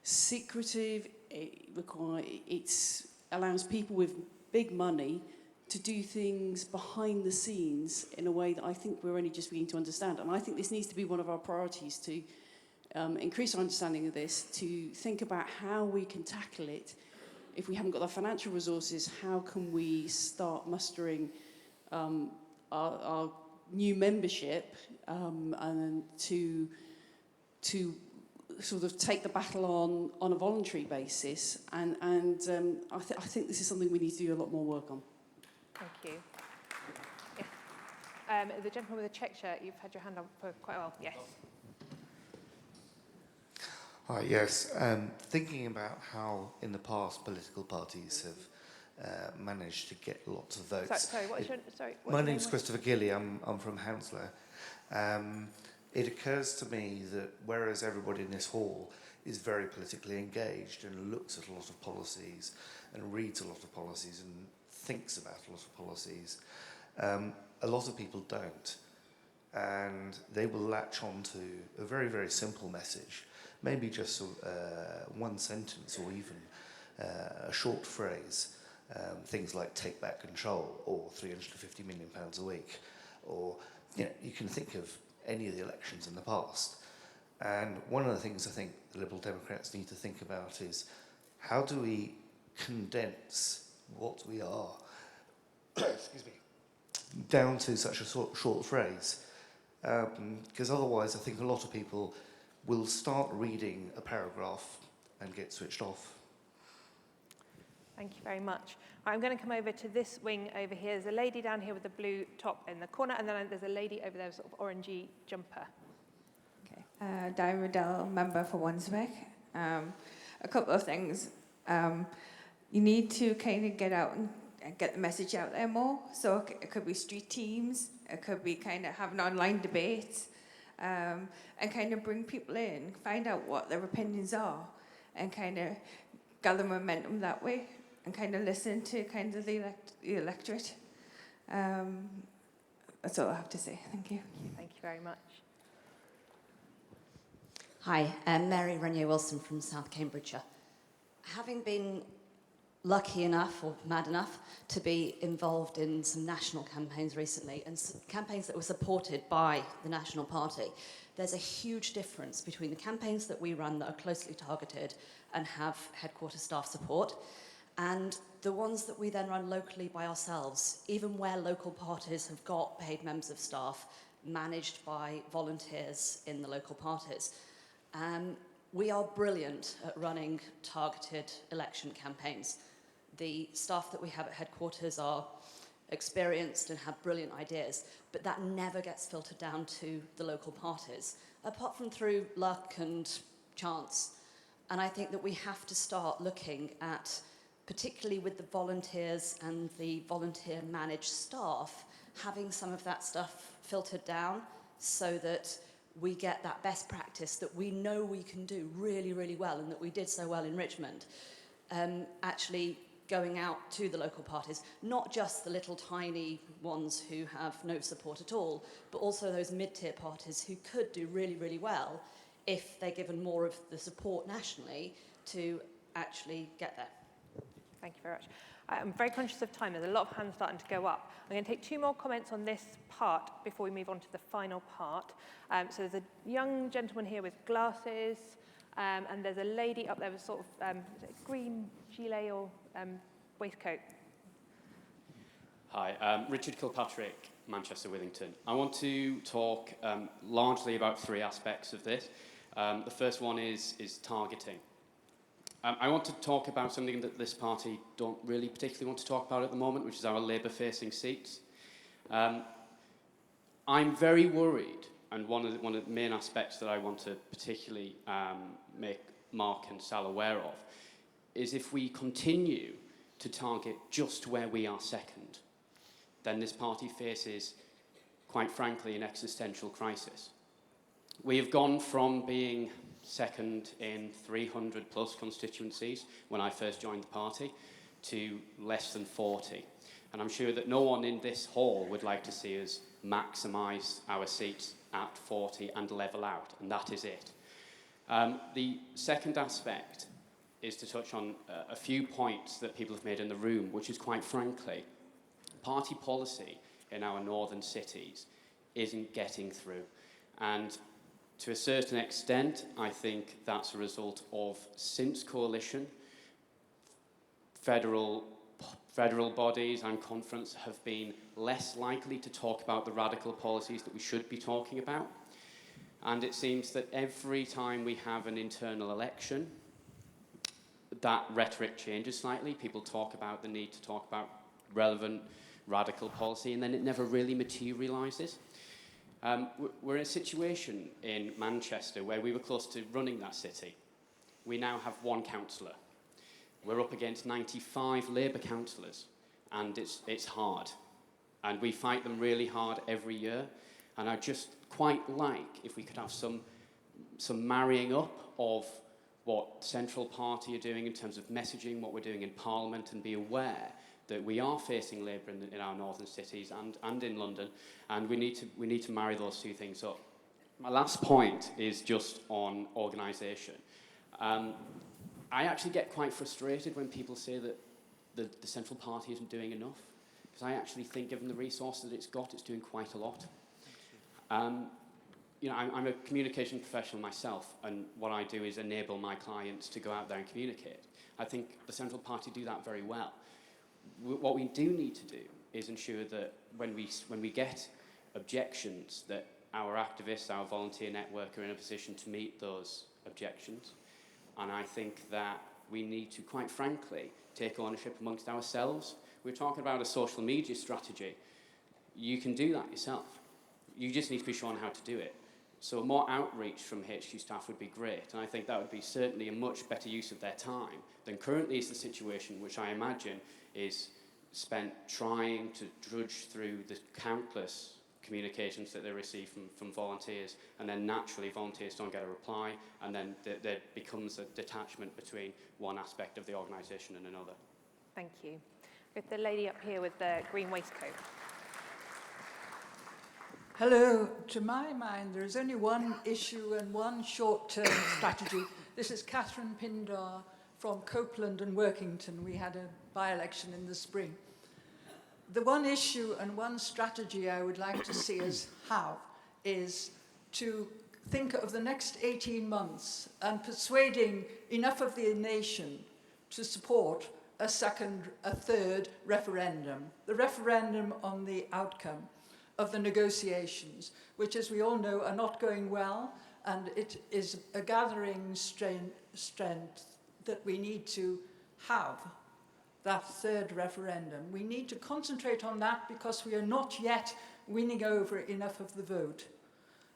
Speaker 8: secretive. It allows people with big money to do things behind the scenes in a way that I think we're only just beginning to understand. And I think this needs to be one of our priorities to increase our understanding of this, to think about how we can tackle it. If we haven't got the financial resources, how can we start mustering our new membership and to sort of take the battle on a voluntary basis, and I think this is something we need to do a lot more work on.
Speaker 20: Thank you. Yeah. The gentleman with the check shirt, you've had your hand up for quite a while. Yes.
Speaker 9: Hi, yes. Thinking about how in the past political parties have managed to get lots of votes.
Speaker 20: Sorry, what's your
Speaker 9: My name's Christopher Gilly. I'm from Hounslow. It occurs to me that whereas everybody in this hall is very politically engaged and looks at a lot of policies and reads a lot of policies and thinks about a lot of policies, a lot of people don't. And they will latch on to a very, very simple message, maybe just one sentence or even a short phrase, things like take back control or £350 million a week, or you can think of any of the elections in the past. And one of the things I think the Liberal Democrats need to think about is how do we condense what we are excuse me, down to such a short phrase. Because otherwise I think a lot of people will start reading a paragraph and get switched off.
Speaker 20: Thank you very much. Right, I'm going to come over to this wing over here. There's a lady down here with the blue top in the corner, and then there's a lady over there with sort of orangey jumper.
Speaker 11: Okay. Diane Riddell, member for Wandswick. A couple of things. You need to kind of get out and get the message out there more. So it could be street teams, it could be kind of have an online debate, and kind of bring people in, find out what their opinions are, and kind of gather momentum that way, and kind of listen to kind of the electorate. That's all I have to say. Thank you.
Speaker 20: Thank you very much.
Speaker 24: Hi, I'm Mary Renier-Wilson from South Cambridgeshire. Having been lucky enough or mad enough to be involved in some national campaigns recently, and campaigns that were supported by the National Party, there's a huge difference between the campaigns that we run that are closely targeted and have headquarter staff support, and the ones that we then run locally by ourselves, even where local parties have got paid members of staff managed by volunteers in the local parties. We are brilliant at running targeted election campaigns. The staff that we have at headquarters are experienced and have brilliant ideas, but that never gets filtered down to the local parties, apart from through luck and chance. And I think that we have to start looking at, particularly with the volunteers and the volunteer-managed staff, having some of that stuff filtered down so that we get that best practice that we know we can do really, really well and that we did so well in Richmond, actually going out to the local parties, not just the little tiny ones who have no support at all, but also those mid-tier parties who could do really, really well if they're given more of the support nationally to actually get there.
Speaker 20: Thank you very much. I'm very conscious of time. There's a lot of hands starting to go up. I'm going to take 2 more comments on this part before we move on to the final part. So there's a young gentleman here with glasses. And there's a lady up there with sort of is it green gilet or waistcoat.
Speaker 1: Hi, Richard Kilpatrick, Manchester Withington. I want to talk largely about three aspects of this. The first one is targeting. I want to talk about something that this party don't really particularly want to talk about at the moment, which is our Labour-facing seats. I'm very worried, and one of the main aspects that I want to particularly make Mark and Sal aware of, is if we continue to target just where we are second, then this party faces, quite frankly, an existential crisis. We have gone from being second in 300 plus constituencies when I first joined the party to less than 40. And I'm sure that no one in this hall would like to see us maximise our seats at 40 and level out, and that is it. The second aspect is to touch on a few points that people have made in the room, which is quite frankly, party policy in our northern cities isn't getting through. And to a certain extent, I think that's a result of, since coalition, federal bodies and conference have been less likely to talk about the radical policies that we should be talking about. And it seems that every time we have an internal election, that rhetoric changes slightly. People talk about the need to talk about relevant radical policy, and then it never really materialises. We're in a situation in Manchester where we were close to running that city. We now have one councillor. We're up against 95 Labour councillors, and it's hard. And we fight them really hard every year. And I'd just quite like if we could have some marrying up of what the Central Party are doing in terms of messaging, what we're doing in Parliament, and be aware that we are facing Labour in our northern cities and in London, and we need to marry those two things up. My last point is just on organisation. I actually get quite frustrated when people say that the Central Party isn't doing enough, because I actually think, given the resources that it's got, it's doing quite a lot. You know, I'm a communication professional myself, and what I do is enable my clients to go out there and communicate. I think the Central Party do that very well. What we do need to do is ensure that when we get objections, that our activists, our volunteer network are in a position to meet those objections. And I think that we need to, quite frankly, take ownership amongst ourselves. We're talking about a social media strategy. You can do that yourself. You just need to be shown how to do it. So more outreach from HQ staff would be great, and I think that would be certainly a much better use of their time than currently is the situation, which I imagine is spent trying to drudge through the countless communications that they receive from volunteers, and then naturally volunteers don't get a reply, and then there becomes a detachment between one aspect of the organisation and another.
Speaker 20: Thank you. With the lady up here with the green waistcoat.
Speaker 12: Hello. To my mind, there is only one issue and one short-term strategy. This is Catherine Pindar from Copeland and Workington. We had a by-election in the spring. The one issue and one strategy I would like to see us have is to think of the next 18 months and persuading enough of the nation to support a third referendum, the referendum on the outcome of the negotiations, which, as we all know, are not going well, and it is a gathering strength that we need to have that third referendum. We need to concentrate on that because we are not yet winning over enough of the vote.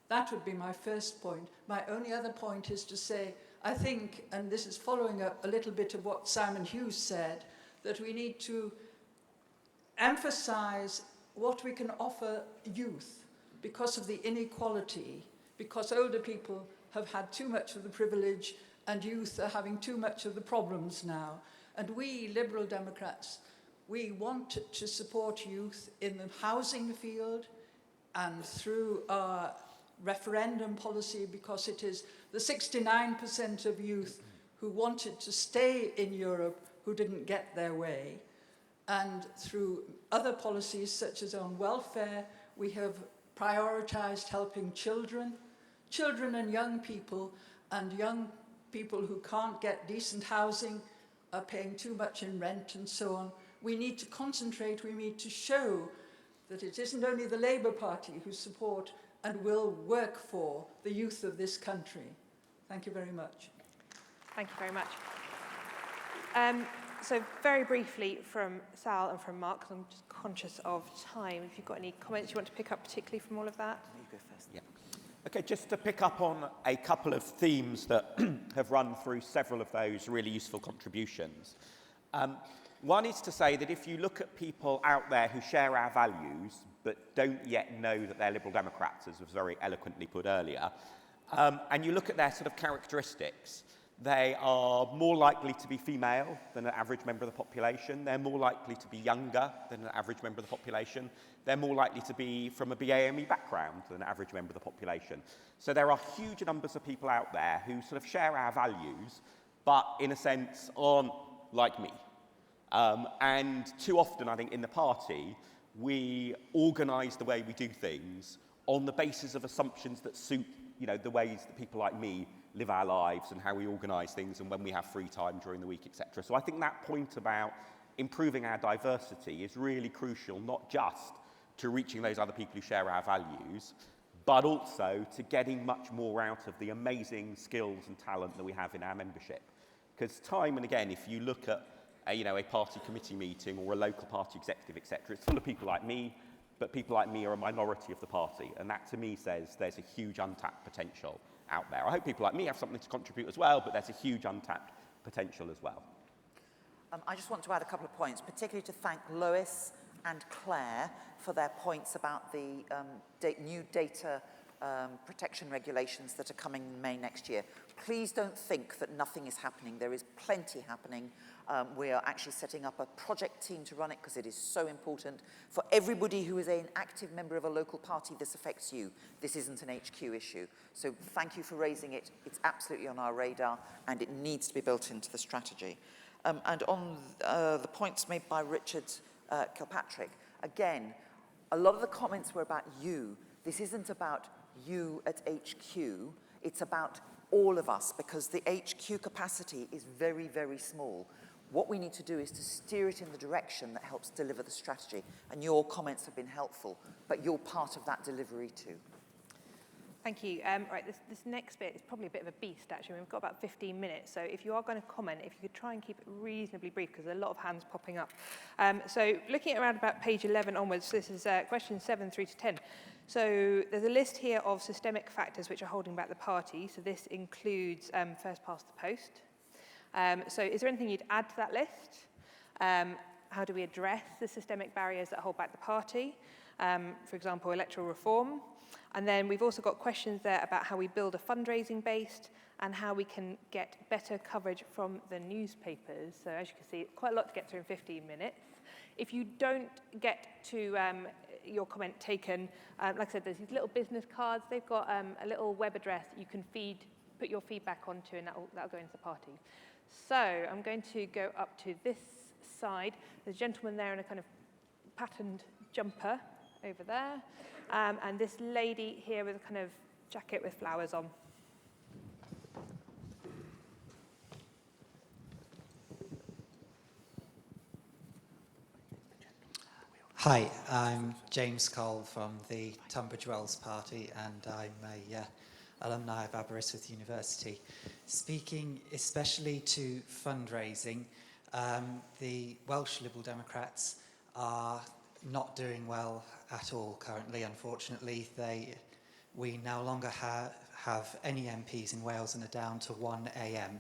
Speaker 12: That would be my first point. My only other point is to say, I think, and this is following up a little bit of what Simon Hughes said, that we need to emphasize what we can offer youth because of the inequality, because older people have had too much of the privilege and youth are having too much of the problems now. And we, Liberal Democrats, we want to support youth in the housing field and through our referendum policy, because it is the 69% of youth who wanted to stay in Europe who didn't get their way. And through other policies, such as on welfare, we have prioritised helping children and young people and young people who can't get decent housing are paying too much in rent and so on. We need to concentrate, we need to show that it isn't only the Labour Party who support and will work for the youth of this country. Thank you very much.
Speaker 20: Thank you very much. So very briefly from Sal and from Mark, 'cause I'm just conscious of time. If you've got any comments you want to pick up particularly from all of that?
Speaker 2: You go first.
Speaker 21: Yeah. Okay, just to pick up on a couple of themes that have run through several of those really useful contributions. One is to say that if you look at people out there who share our values but don't yet know that they're Liberal Democrats, as was very eloquently put earlier, and you look at their sort of characteristics, they are more likely to be female than an average member of the population. They're more likely to be younger than an average member of the population. They're more likely to be from a BAME background than an average member of the population. So there are huge numbers of people out there who sort of share our values, but in a sense aren't like me. And too often, I think, in the party, we organise the way we do things on the basis of assumptions that suit, you know, the ways that people like me live our lives and how we organise things and when we have free time during the week, etc. So I think that point about improving our diversity is really crucial, not just to reaching those other people who share our values, but also to getting much more out of the amazing skills and talent that we have in our membership. Because time and again, if you look at a party committee meeting or a local party executive, etc., it's full of people like me, but people like me are a minority of the party, and that to me says there's a huge untapped potential out there. I hope people like me have something to contribute as well, but there's a huge untapped potential as well.
Speaker 2: I just want to add a couple of points, particularly to thank Lois and Claire for their points about the new data protection regulations that are coming in May next year. Please don't think that nothing is happening. There is plenty happening. We are actually setting up a project team to run it because it is so important. For everybody who is an active member of a local party, this affects you. This isn't an HQ issue. So thank you for raising it. It's absolutely on our radar and it needs to be built into the strategy. And on the points made by Richard Kilpatrick, again, a lot of the comments were about you. This isn't about you at HQ. It's about all of us because the HQ capacity is very, very small. What we need to do is to steer it in the direction that helps deliver the strategy. And your comments have been helpful, but you're part of that delivery too.
Speaker 20: Thank you. Right, this next bit is probably a bit of a beast, actually. We've got about 15 minutes, so if you are going to comment, if you could try and keep it reasonably brief, because there are a lot of hands popping up. So looking at around about page 11 onwards, this is questions 7 through to 10. So there's a list here of systemic factors which are holding back the party. So this includes first past the post. So is there anything you'd add to that list? How do we address the systemic barriers that hold back the party? For example, electoral reform. And then we've also got questions there about how we build a fundraising base and how we can get better coverage from the newspapers. So as you can see, quite a lot to get through in 15 minutes. If you don't get to your comment taken, like I said, there's these little business cards. They've got a little web address that you can put your feedback onto, and that'll go into the party. So I'm going to go up to this side. There's a gentleman there in a kind of patterned jumper over there. And this lady here with a kind of jacket with flowers on.
Speaker 13: Hi, I'm James Cole from the Tunbridge Wells Party, and I'm a alumni of Aberystwyth University. Speaking especially to fundraising, the Welsh Liberal Democrats are not doing well at all currently, unfortunately. We no longer have any MPs in Wales and are down to 1 AM.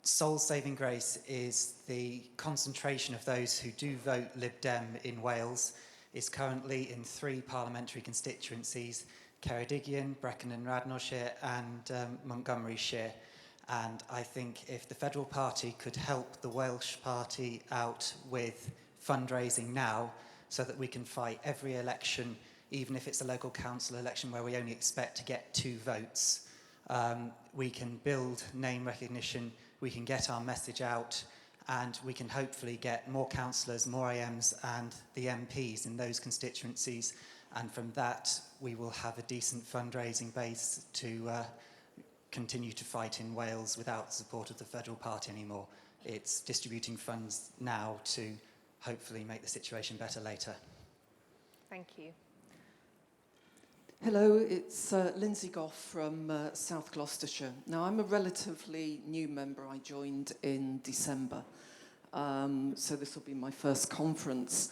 Speaker 13: Sole saving grace is the concentration of those who do vote Lib Dem in Wales is currently in 3 parliamentary constituencies, Ceredigion, Brecon and Radnorshire and Montgomeryshire. And I think if the Federal Party could help the Welsh Party out with fundraising now so that we can fight every election, even if it's a local council election where we only expect to get 2 votes, we can build name recognition, we can get our message out, and we can hopefully get more councillors, more AMs and the MPs in those constituencies And from that, we will have a decent fundraising base to continue to fight in Wales without the support of the federal party anymore. It's distributing funds now to hopefully make the situation better later.
Speaker 20: Thank you.
Speaker 14: Hello, it's Lindsay Goff from South Gloucestershire. Now, I'm a relatively new member. I joined in December, so this will be my first conference.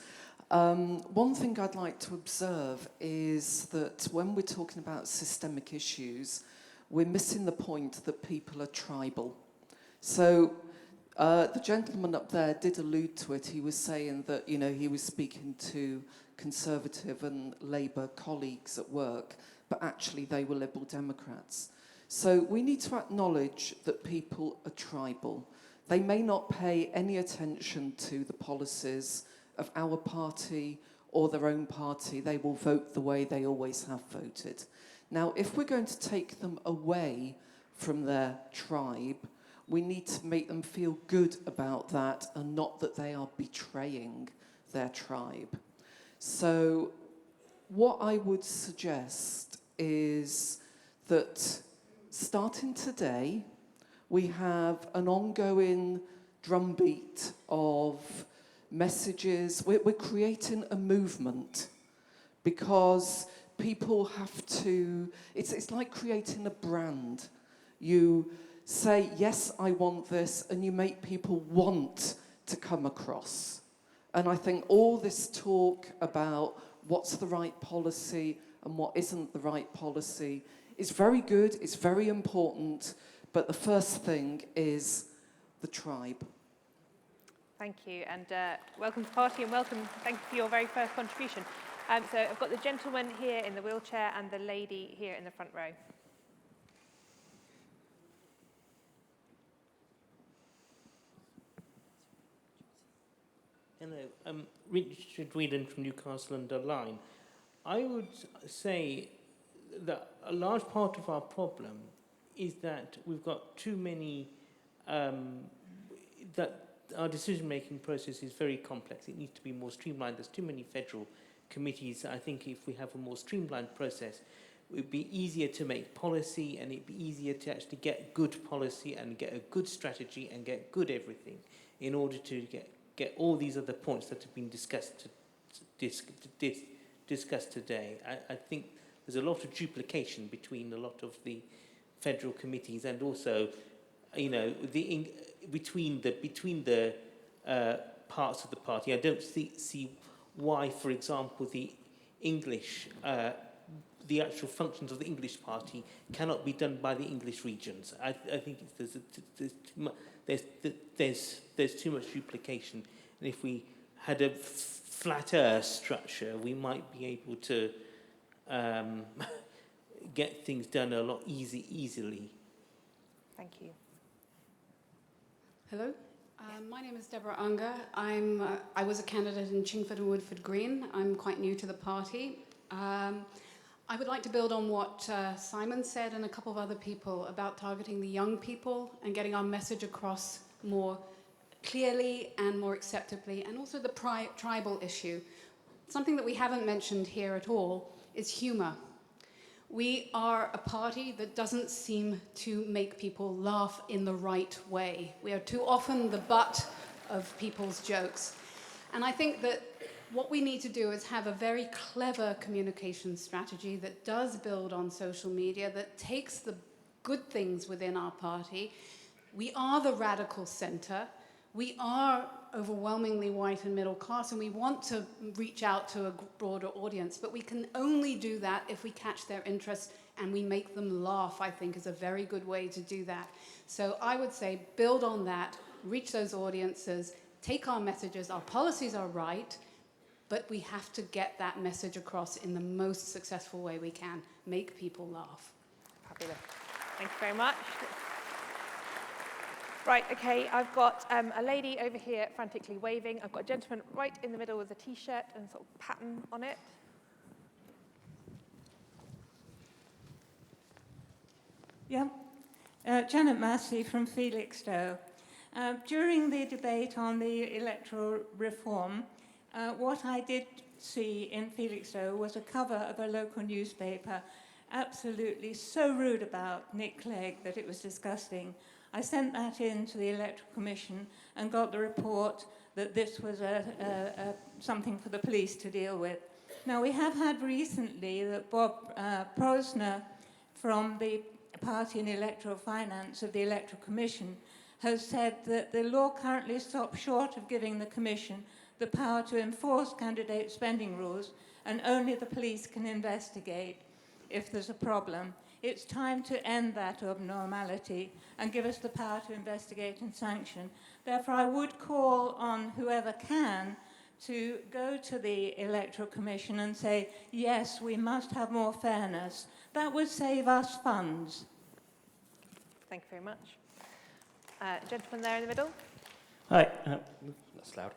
Speaker 14: One thing I'd like to observe is that when we're talking about systemic issues, we're missing the point that people are tribal. So the gentleman up there did allude to it. He was saying that, you know, he was speaking to Conservative and Labour colleagues at work, but actually they were Liberal Democrats. So we need to acknowledge that people are tribal. They may not pay any attention to the policies of our party or their own party. They will vote the way they always have voted. Now, if we're going to take them away from their tribe, we need to make them feel good about that and not that they are betraying their tribe. So what I would suggest is that starting today, we have an ongoing drumbeat of messages. We're creating a movement because people have to, it's like creating a brand. You say, yes, I want this, and you make people want to come across. And I think all this talk about what's the right policy and what isn't the right policy is very good, it's very important, but the first thing is the tribe.
Speaker 20: Thank you, and welcome to the party, and welcome, thank you for your very first contribution. So I've got the gentleman here in the wheelchair and the lady here in the front row.
Speaker 15: Hello, I'm Richard Whedon from Newcastle under Lyme. I would say that a large part of our problem is that we've got too many, that our decision-making process is very complex. It needs to be more streamlined. There's too many federal committees. I think if we have a more streamlined process, it would be easier to make policy, and it'd be easier to actually get good policy and get a good strategy and get good everything in order to get all these other points that have been discussed today. I think there's a lot of duplication between a lot of the federal committees, and also, you know, between the parts of the party. I don't see why, for example, the English, the actual functions of the English party cannot be done by the English regions. I think there's too much duplication, and if we had a flatter structure, we might be able to get things done a lot easily.
Speaker 20: Thank you.
Speaker 18: Hello, my name is Deborah Unger. I was a candidate in Chingford and Woodford Green. I'm quite new to the party. I would like to build on what Simon said and a couple of other people about targeting the young people and getting our message across more clearly and more acceptably, and also the tribal issue. Something that we haven't mentioned here at all is humour. We are a party that doesn't seem to make people laugh in the right way. We are too often the butt of people's jokes. And I think that what we need to do is have a very clever communication strategy that does build on social media, that takes the good things within our party. We are the radical centre. We are overwhelmingly white and middle class, and we want to reach out to a broader audience, but we can only do that if we catch their interest and we make them laugh, I think, is a very good way to do that. So I would say build on that, reach those audiences, take our messages. Our policies are right, but we have to get that message across in the most successful way we can. Make people laugh.
Speaker 20: Fabulous. Thank you very much. Right, okay, I've got a lady over here frantically waving. I've got a gentleman right in the middle with a T-shirt and sort of pattern on it.
Speaker 22: Yeah, Janet Massey from Felixstowe. During the debate on the electoral reform, what I did see in Felixstowe was a cover of a local newspaper, absolutely so rude about Nick Clegg that it was disgusting. I sent that in to the Electoral Commission and got the report that this was something for the police to deal with. Now, we have had recently that Bob Prosner from the Party in Electoral Finance of the Electoral Commission has said that the law currently stops short of giving the Commission the power to enforce candidate spending rules, and only the police can investigate if there's a problem. It's time to end that abnormality and give us the power to investigate and sanction. Therefore, I would call on whoever can to go to the Electoral Commission and say, yes, we must have more fairness. That would save us funds.
Speaker 20: Thank you very much. Gentleman there in the middle.
Speaker 5: Hi, that's loud.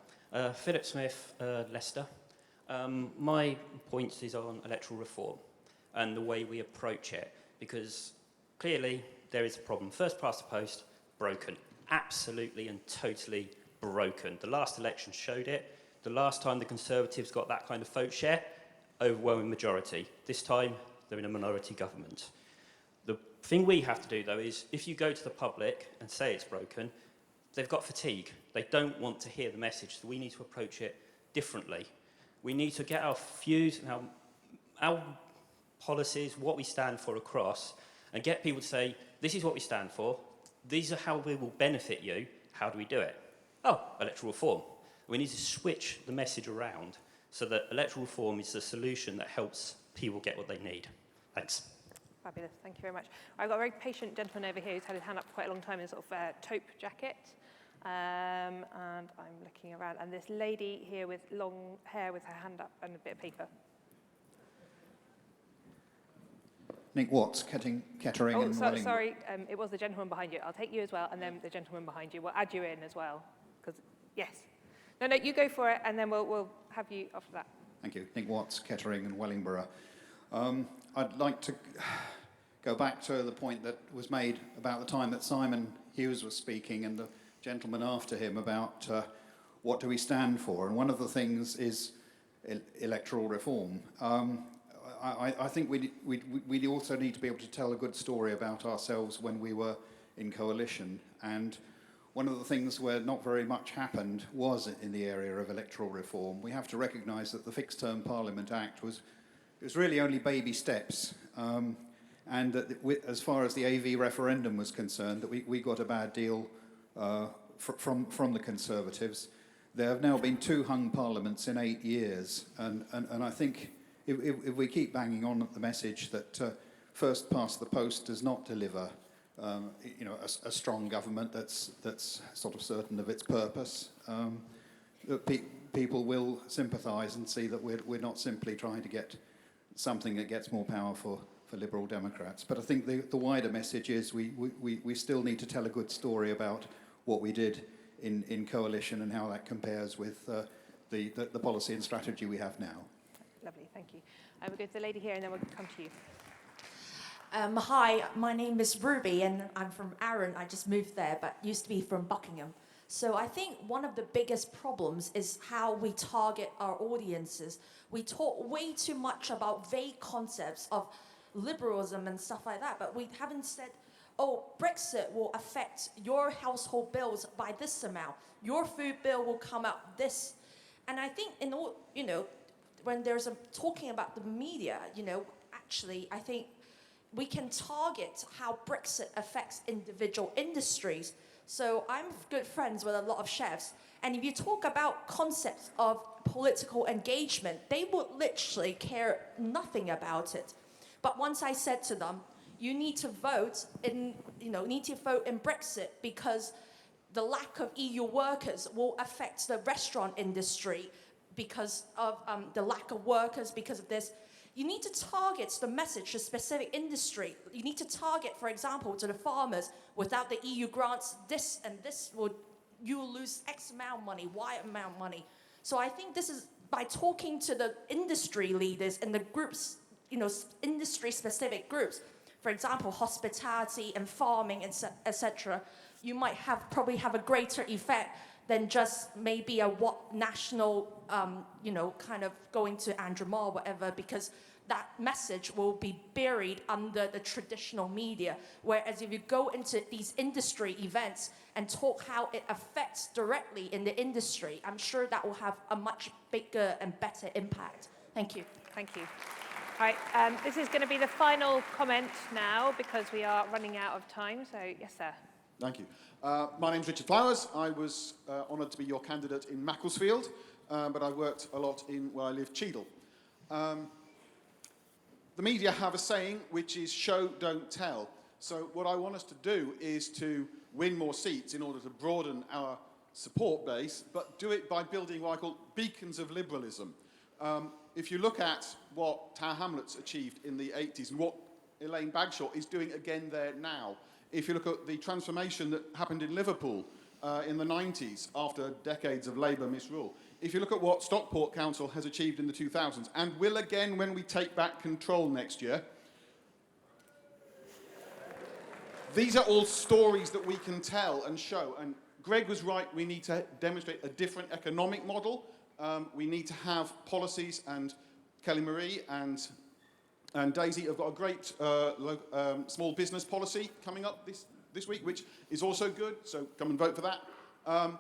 Speaker 5: Philip Smith, Leicester. My point is on electoral reform and the way we approach it, because clearly there is a problem. First past the post, broken. Absolutely and totally broken. The last election showed it. The last time the Conservatives got that kind of vote share, overwhelming majority. This time, they're in a minority government. The thing we have to do, though, is if you go to the public and say it's broken, they've got fatigue. They don't want to hear the message, so we need to approach it differently. We need to get our views and our policies, what we stand for across, and get people to say, this is what we stand for, these are how we will benefit you, how do we do it? Oh, electoral reform. We need to switch the message around so that electoral reform is the solution that helps people get what they need. Thanks.
Speaker 20: Fabulous, thank you very much. I've got a very patient gentleman over here who's had his hand up for quite a long time in a sort of taupe jacket. And I'm looking around, and this lady here with long hair with her hand up and a bit of paper.
Speaker 7: Nick Watts, Kettering and Welling.
Speaker 20: Sorry, it was the gentleman behind you. I'll take you as well, and then the gentleman behind you. We'll add you in as well, because, yes. No, you go for it, and then we'll have you after that.
Speaker 7: Thank you. Nick Watts, Kettering and Wellingborough. I'd like to go back to the point that was made about the time that Simon Hughes was speaking and the gentleman after him about what do we stand for. And one of the things is electoral reform. I think we also need to be able to tell a good story about ourselves when we were in coalition. And one of the things where not very much happened was in the area of electoral reform. We have to recognise that the Fixed Term Parliament Act was really only baby steps. And that as far as the AV referendum was concerned, that we got a bad deal from the Conservatives. There have now been 2 hung parliaments in 8 years. And I think if we keep banging on the message that first past the post does not deliver a strong government that's sort of certain of its purpose, people will sympathise and see that we're not simply trying to get something that gets more power for Liberal Democrats. But I think the wider message is we still need to tell a good story about what we did in coalition and how that compares with the policy and strategy we have now.
Speaker 20: Lovely, thank you. We'll go to the lady here, and then we'll come to you.
Speaker 16: Hi, my name is Ruby, and I'm from Arran. I just moved there, but used to be from Buckingham. So I think one of the biggest problems is how we target our audiences. We talk way too much about vague concepts of liberalism and stuff like that, but we haven't said, oh, Brexit will affect your household bills by this amount. Your food bill will come out this. And I think when there's talking about the media, actually, I think we can target how Brexit affects individual industries. So I'm good friends with a lot of chefs, and if you talk about concepts of political engagement, they would literally care nothing about it. But once I said to them, you need to vote in Brexit because the lack of EU workers will affect the restaurant industry because of the lack of workers, because of this. You need to target the message to specific industry. You need to target, for example, to the farmers. Without the EU grants, this and this you will lose X amount of money, Y amount of money. So I think this is by talking to the industry leaders and the groups, industry-specific groups. For example, hospitality and farming, etc. You might probably have a greater effect than just maybe a national, kind of going to Andrew Marr, whatever, because that message will be buried under the traditional media. Whereas if you go into these industry events and talk how it affects directly in the industry, I'm sure that will have a much bigger and better impact. Thank you.
Speaker 20: Thank you. All right, this is going to be the final comment now because we are running out of time. So, yes, sir.
Speaker 4: Thank you. My name's Richard Flowers. I was honoured to be your candidate in Macclesfield, but I worked a lot in where I live, Cheadle. The media have a saying which is show, don't tell. So what I want us to do is to win more seats in order to broaden our support base, but do it by building what I call beacons of liberalism. If you look at what Tower Hamlets achieved in the 80s and what Elaine Bagshaw is doing again there now, if you look at the transformation that happened in Liverpool in the 90s after decades of Labour misrule, if you look at what Stockport Council has achieved in the 2000s, and will again when we take back control next year, these are all stories that we can tell and show. And Greg was right, we need to demonstrate a different economic model. We need to have policies, and Kelly Marie and Daisy have got a great small business policy coming up this week, which is also good, so come and vote for that.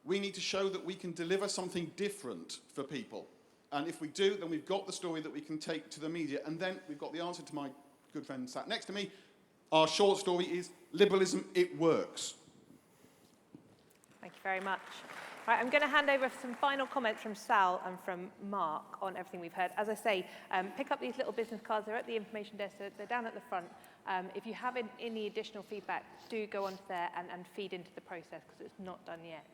Speaker 4: We need to show that we can deliver something different for people. And if we do, then we've got the story that we can take to the media. And then we've got the answer to my good friend sat next to me. Our short story is liberalism, it works.
Speaker 20: Thank you very much. All right, I'm going to hand over some final comments from Sal and from Mark on everything we've heard. As I say, pick up these little business cards. They're at the information desk. They're down at the front. If you have any additional feedback, do go onto there and feed into the process because it's not done yet.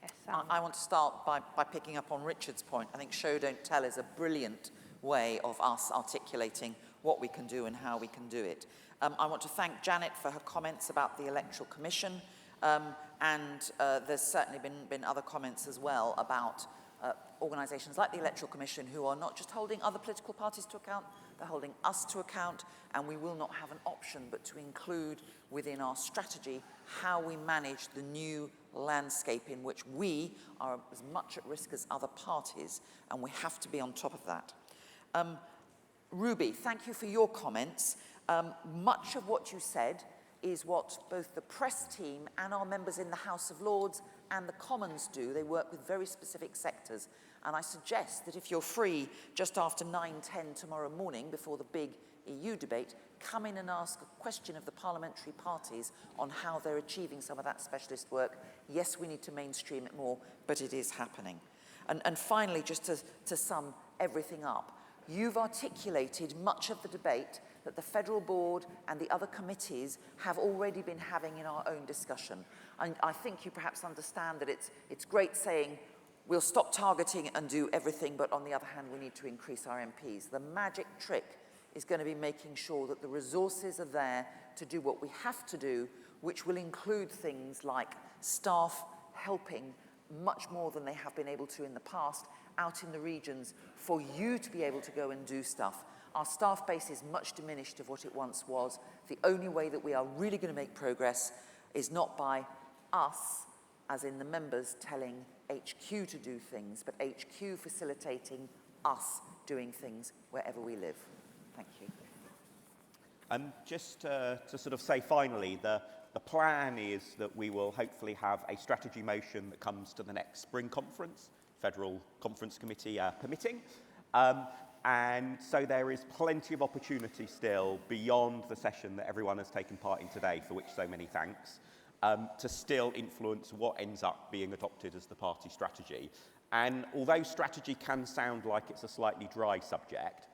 Speaker 20: Yes, Sal.
Speaker 2: I want to start by picking up on Richard's point. I think show, don't tell is a brilliant way of us articulating what we can do and how we can do it. I want to thank Janet for her comments about the Electoral Commission. And there's certainly been other comments as well about organisations like the Electoral Commission who are not just holding other political parties to account, they're holding us to account, and we will not have an option but to include within our strategy how we manage the new landscape in which we are as much at risk as other parties, and we have to be on top of that. Ruby, thank you for your comments. Much of what you said is what both the press team and our members in the House of Lords and the Commons do. They work with very specific sectors. And I suggest that if you're free just after 9:10 tomorrow morning before the big EU debate, come in and ask a question of the parliamentary parties on how they're achieving some of that specialist work. Yes, we need to mainstream it more, but it is happening. And finally, just to sum everything up, you've articulated much of the debate that the Federal Board and the other committees have already been having in our own discussion. And I think you perhaps understand that it's great saying we'll stop targeting and do everything, but on the other hand, we need to increase our MPs. The magic trick is going to be making sure that the resources are there to do what we have to do, which will include things like staff helping much more than they have been able to in the past out in the regions for you to be able to go and do stuff. Our staff base is much diminished of what it once was. The only way that we are really going to make progress is not by us, as in the members, telling HQ to do things, but HQ facilitating us doing things wherever we live. Thank you.
Speaker 21: Just to sort of say finally, the plan is that we will hopefully have a strategy motion that comes to the next spring conference, Federal Conference Committee permitting. And so there is plenty of opportunity still beyond the session that everyone has taken part in today, for which so many thanks, to still influence what ends up being adopted as the party strategy. And although strategy can sound like it's a slightly dry subject,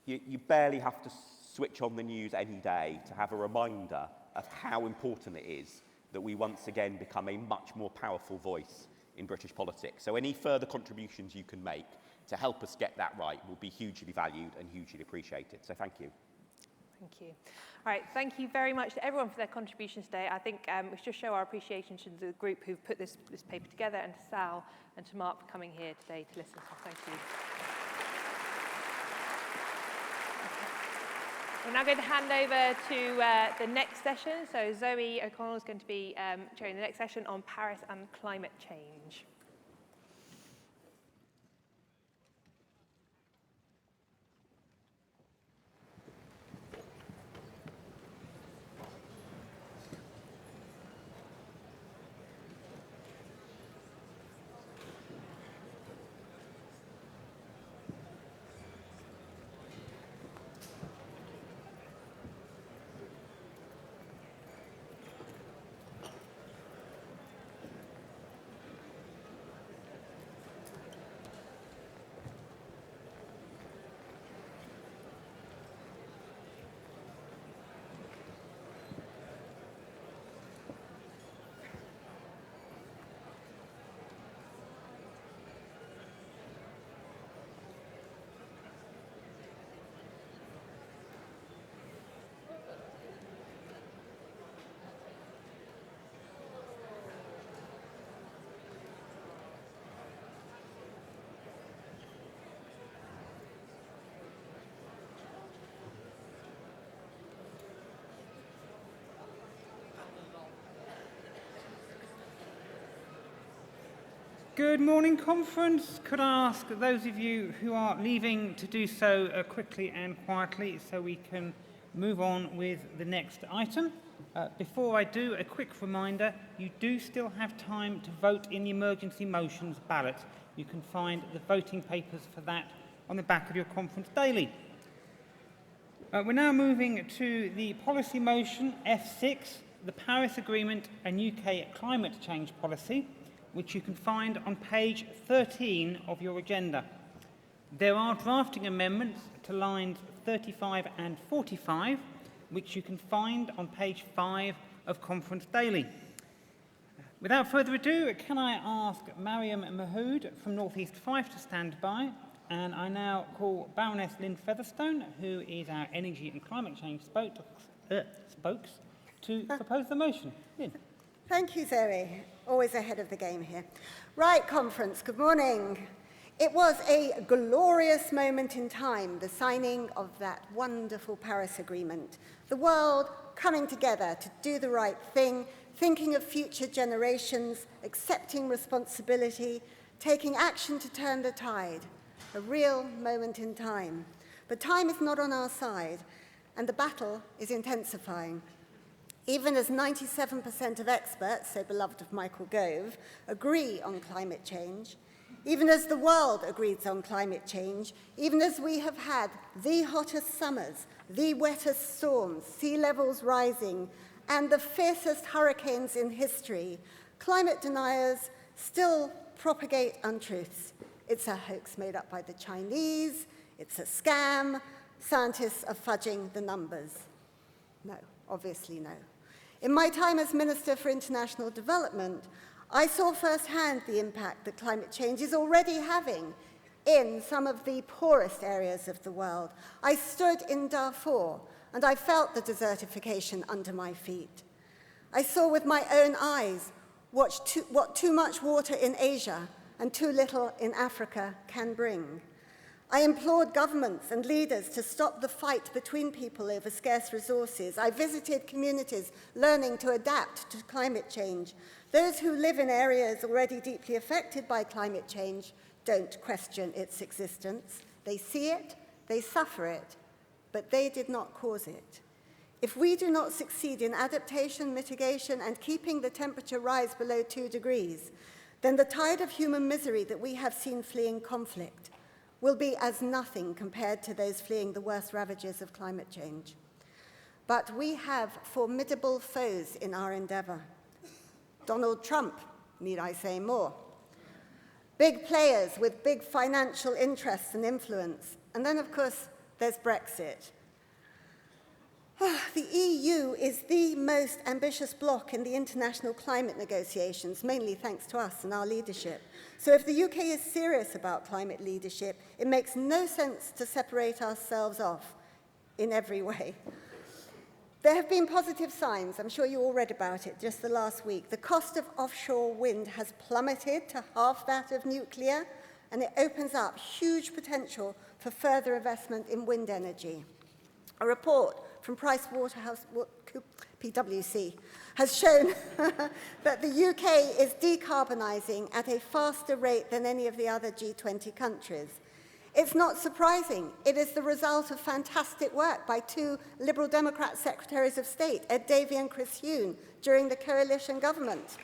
Speaker 21: you barely have to switch on the news any day to have a reminder of how important it is that we once again become a much more powerful voice in British politics. So any further contributions you can make to help us get that right will be hugely valued and hugely appreciated. So thank you.
Speaker 20: Thank you. All right, thank you very much to everyone for their contributions today. I think we should show our appreciation to the group who've put this paper together, and to Sal and to Mark for coming here today to listen. So thank you. We're now going to hand over to the next session. So Zoe O'Connell is going to be chairing the next session on Paris and climate change.
Speaker 3: Good morning, conference. Could I ask those of you who are leaving to do so quickly and quietly so we can move on with the next item? Before I do, a quick reminder, you do still have time to vote in the emergency motions ballot. You can find the voting papers for that on the back of your conference daily. We're now moving to the policy motion F6, the Paris Agreement and UK climate change policy, which you can find on page 13 of your agenda. There are drafting amendments to lines 35 and 45, which you can find on page 5 of Conference Daily. Without further ado, can I ask Mariam Mahood from North East Fife to stand by, and I now call Baroness Lynn Featherstone, who is our Energy and Climate Change spokes, to propose the motion. Lynn.
Speaker 6: Thank you, Zoe. Always ahead of the game here. Right, conference, good morning. It was a glorious moment in time, the signing of that wonderful Paris Agreement. The world coming together to do the right thing, thinking of future generations, accepting responsibility, taking action to turn the tide. A real moment in time. But time is not on our side, and the battle is intensifying. Even as 97% of experts, so beloved of Michael Gove, agree on climate change, even as the world agrees on climate change, even as we have had the hottest summers, the wettest storms, sea levels rising, and the fiercest hurricanes in history, climate deniers still propagate untruths. It's a hoax made up by the Chinese, it's a scam, scientists are fudging the numbers. No, obviously no. In my time as Minister for International Development, I saw firsthand the impact that climate change is already having in some of the poorest areas of the world. I stood in Darfur and I felt the desertification under my feet. I saw with my own eyes what too much water in Asia and too little in Africa can bring. I implored governments and leaders to stop the fight between people over scarce resources. I visited communities learning to adapt to climate change. Those who live in areas already deeply affected by climate change don't question its existence. They see it, they suffer it, but they did not cause it. If we do not succeed in adaptation, mitigation, and keeping the temperature rise below 2 degrees, then the tide of human misery that we have seen fleeing conflict will be as nothing compared to those fleeing the worst ravages of climate change. But we have formidable foes in our endeavor. Donald Trump, need I say more? Big players with big financial interests and influence. And then, of course, there's Brexit. The EU is the most ambitious bloc in the international climate negotiations, mainly thanks to us and our leadership. So if the UK is serious about climate leadership, it makes no sense to separate ourselves off in every way. There have been positive signs. I'm sure you all read about it just the last week. The cost of offshore wind has plummeted to half that of nuclear, and it opens up huge potential for further investment in wind energy. A report from PwC has shown that the UK is decarbonising at a faster rate than any of the other G20 countries. It's not surprising. It is the result of fantastic work by two Liberal Democrat Secretaries of State, Ed Davey and Chris Huhne, during the coalition government.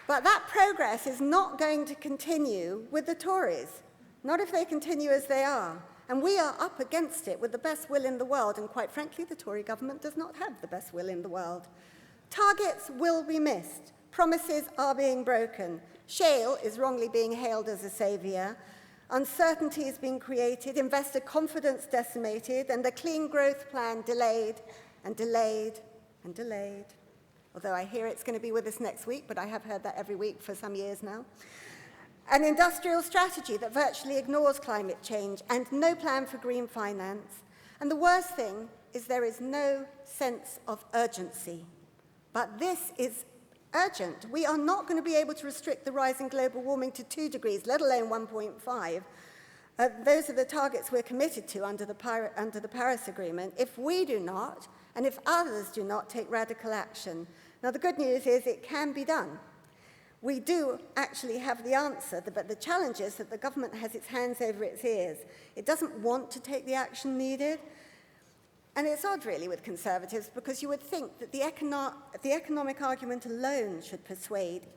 Speaker 6: But that progress is not going to continue with the Tories, not if they continue as they are. And we are up against it with the best will in the world, and quite frankly, the Tory government does not have the best will in the world. Targets will be missed. Promises are being broken. Shale is wrongly being hailed as a saviour. Uncertainty is being created, investor confidence decimated, and the clean growth plan delayed and delayed and delayed. Although I hear it's going to be with us next week, but I have heard that every week for some years now. An industrial strategy that virtually ignores climate change and no plan for green finance. And the worst thing is there is no sense of urgency. But this is urgent. We are not going to be able to restrict the rise in global warming to 2 degrees, let alone 1.5. Those are the targets we're committed to under the Paris Agreement, if we do not, and if others do not take radical action. Now, the good news is it can be done. We do actually have the answer, but the challenge is that the government has its hands over its ears. It doesn't want to take the action needed. And it's odd, really, with Conservatives, because you would think that the economic argument alone should persuade.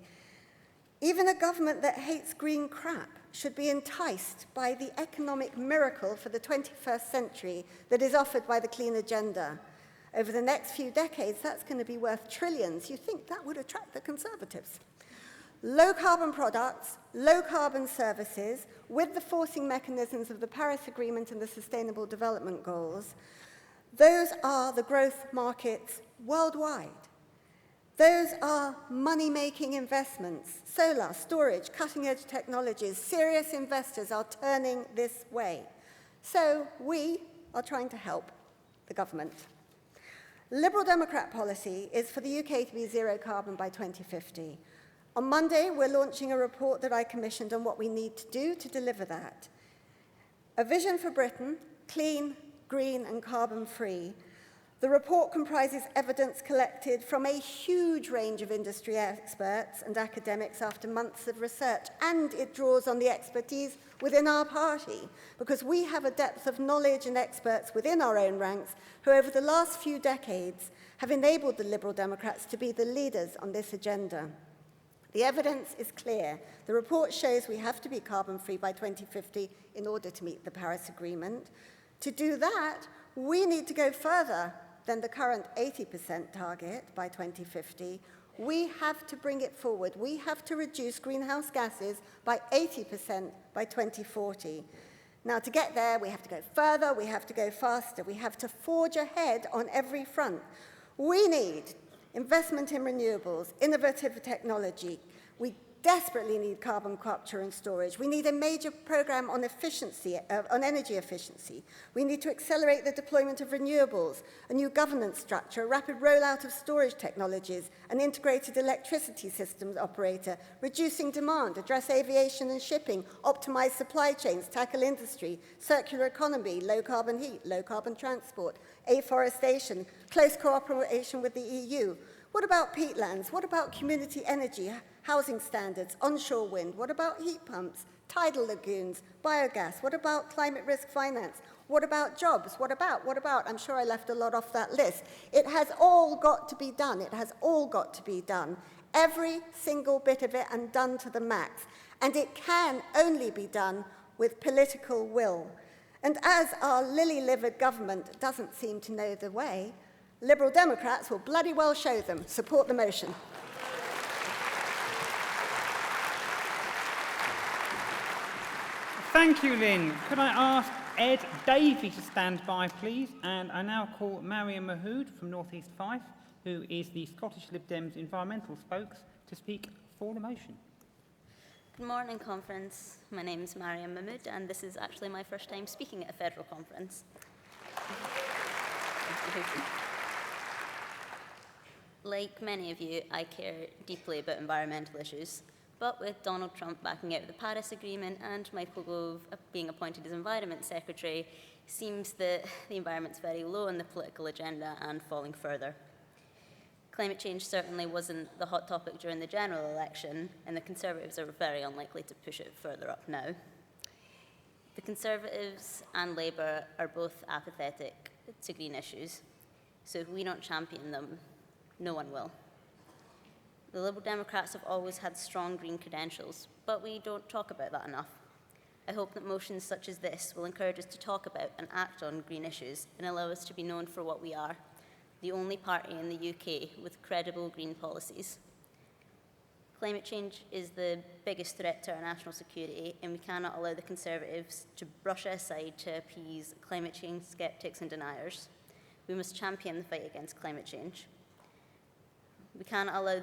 Speaker 6: Even a government that hates green crap should be enticed by the economic miracle for the 21st century that is offered by the Clean Agenda. Over the next few decades, that's going to be worth trillions. You think that would attract the Conservatives. Low-carbon products, low-carbon services, with the forcing mechanisms of the Paris Agreement and the Sustainable Development Goals, those are the growth markets worldwide. Those are money-making investments, solar, storage, cutting-edge technologies. Serious investors are turning this way. So we are trying to help the government. Liberal Democrat policy is for the UK to be zero carbon by 2050. On Monday, we're launching a report that I commissioned on what we need to do to deliver that. A vision for Britain, clean, green and carbon-free. The report comprises evidence collected from a huge range of industry experts and academics after months of research, and it draws on the expertise within our party, because we have a depth of knowledge and experts within our own ranks who over the last few decades have enabled the Liberal Democrats to be the leaders on this agenda. The evidence is clear. The report shows we have to be carbon-free by 2050 in order to meet the Paris Agreement. To do that, we need to go further than the current 80% target by 2050. We have to bring it forward. We have to reduce greenhouse gases by 80% by 2040. Now, to get there, we have to go further, we have to go faster, we have to forge ahead on every front. We need investment in renewables, innovative technology. We desperately need carbon capture and storage. We need a major program on efficiency, on energy efficiency. We need to accelerate the deployment of renewables, a new governance structure, a rapid rollout of storage technologies, an integrated electricity systems operator, reducing demand, address aviation and shipping, optimize supply chains, tackle industry, circular economy, low carbon heat, low carbon transport, afforestation, close cooperation with the EU. What about peatlands? What about community energy, housing standards, onshore wind? What about heat pumps, tidal lagoons, biogas? What about climate risk finance? What about jobs? What about? I'm sure I left a lot off that list. It has all got to be done. It has all got to be done. Every single bit of it, and done to the max. And it can only be done with political will. And as our lily-livered government doesn't seem to know the way, Liberal Democrats will bloody well show them. Support the motion.
Speaker 3: Thank you, Lynn. Could I ask Ed Davey to stand by, please? And I now call Mariam Mahood from North East Fife, who is the Scottish Lib Dems environmental spokes, to speak for the motion.
Speaker 10: Good morning, conference. My name is Mariam Mahmood, and this is actually my first time speaking at a federal conference. Like many of you, I care deeply about environmental issues, But with Donald Trump backing out of the Paris Agreement and Michael Gove being appointed as Environment Secretary, seems that the environment's very low on the political agenda and falling further. Climate change certainly wasn't the hot topic during the general election, and the Conservatives are very unlikely to push it further up now. The Conservatives and Labour are both apathetic to green issues, so if we don't champion them, no one will. The Liberal Democrats have always had strong green credentials, but we don't talk about that enough. I hope that motions such as this will encourage us to talk about and act on green issues and allow us to be known for what we are, the only party in the UK with credible green policies. Climate change is the biggest threat to our national security, and we cannot allow the Conservatives to brush it aside to appease climate change sceptics and deniers. We must champion the fight against climate change. We cannot allow